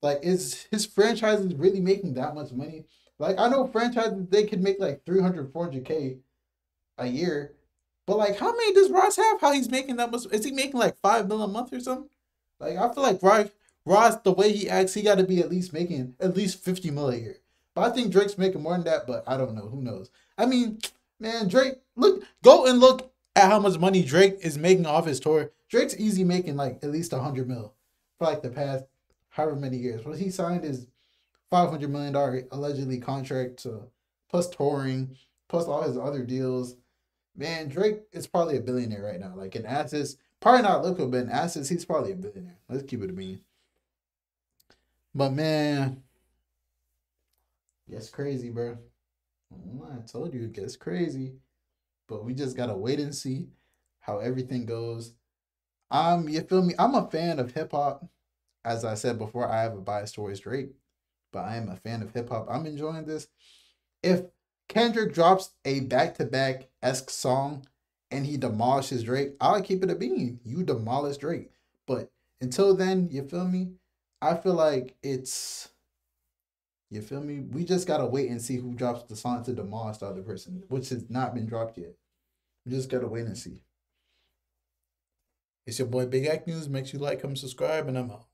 Like, is his franchises really making that much money? Like, I know franchises, they could make like 300, 400K a year. But like, how many does Ross have? How he's making that much? Is he making like 5 million a month or something? Like, I feel like Ross, the way he acts, he got to be at least making at least 50 million a year. But I think Drake's making more than that, but I don't know. Who knows? I mean, man, Drake, go and look at how much money Drake is making off his tour. Drake's easy making like at least 100 mil for like the past however many years. Well, he signed his $500 million allegedly contract plus touring, plus all his other deals. Man, Drake is probably a billionaire right now. Like in assets, probably not liquid, but in assets, he's probably a billionaire. Let's keep it a bean. But man, gets crazy, bro. I told you it gets crazy. But we just gotta wait and see how everything goes. You feel me? I'm a fan of hip hop. As I said before, I have a bias towards Drake, but I am a fan of hip hop. I'm enjoying this. If Kendrick drops a back-to-back-esque song and he demolishes Drake, I'll keep it a bean. You demolish Drake. But until then, you feel me? I feel like you feel me? We just gotta wait and see who drops the song to demolish the other person, which has not been dropped yet. We just gotta wait and see. It's your boy Big Act News. Make sure you like, comment, subscribe, and I'm out.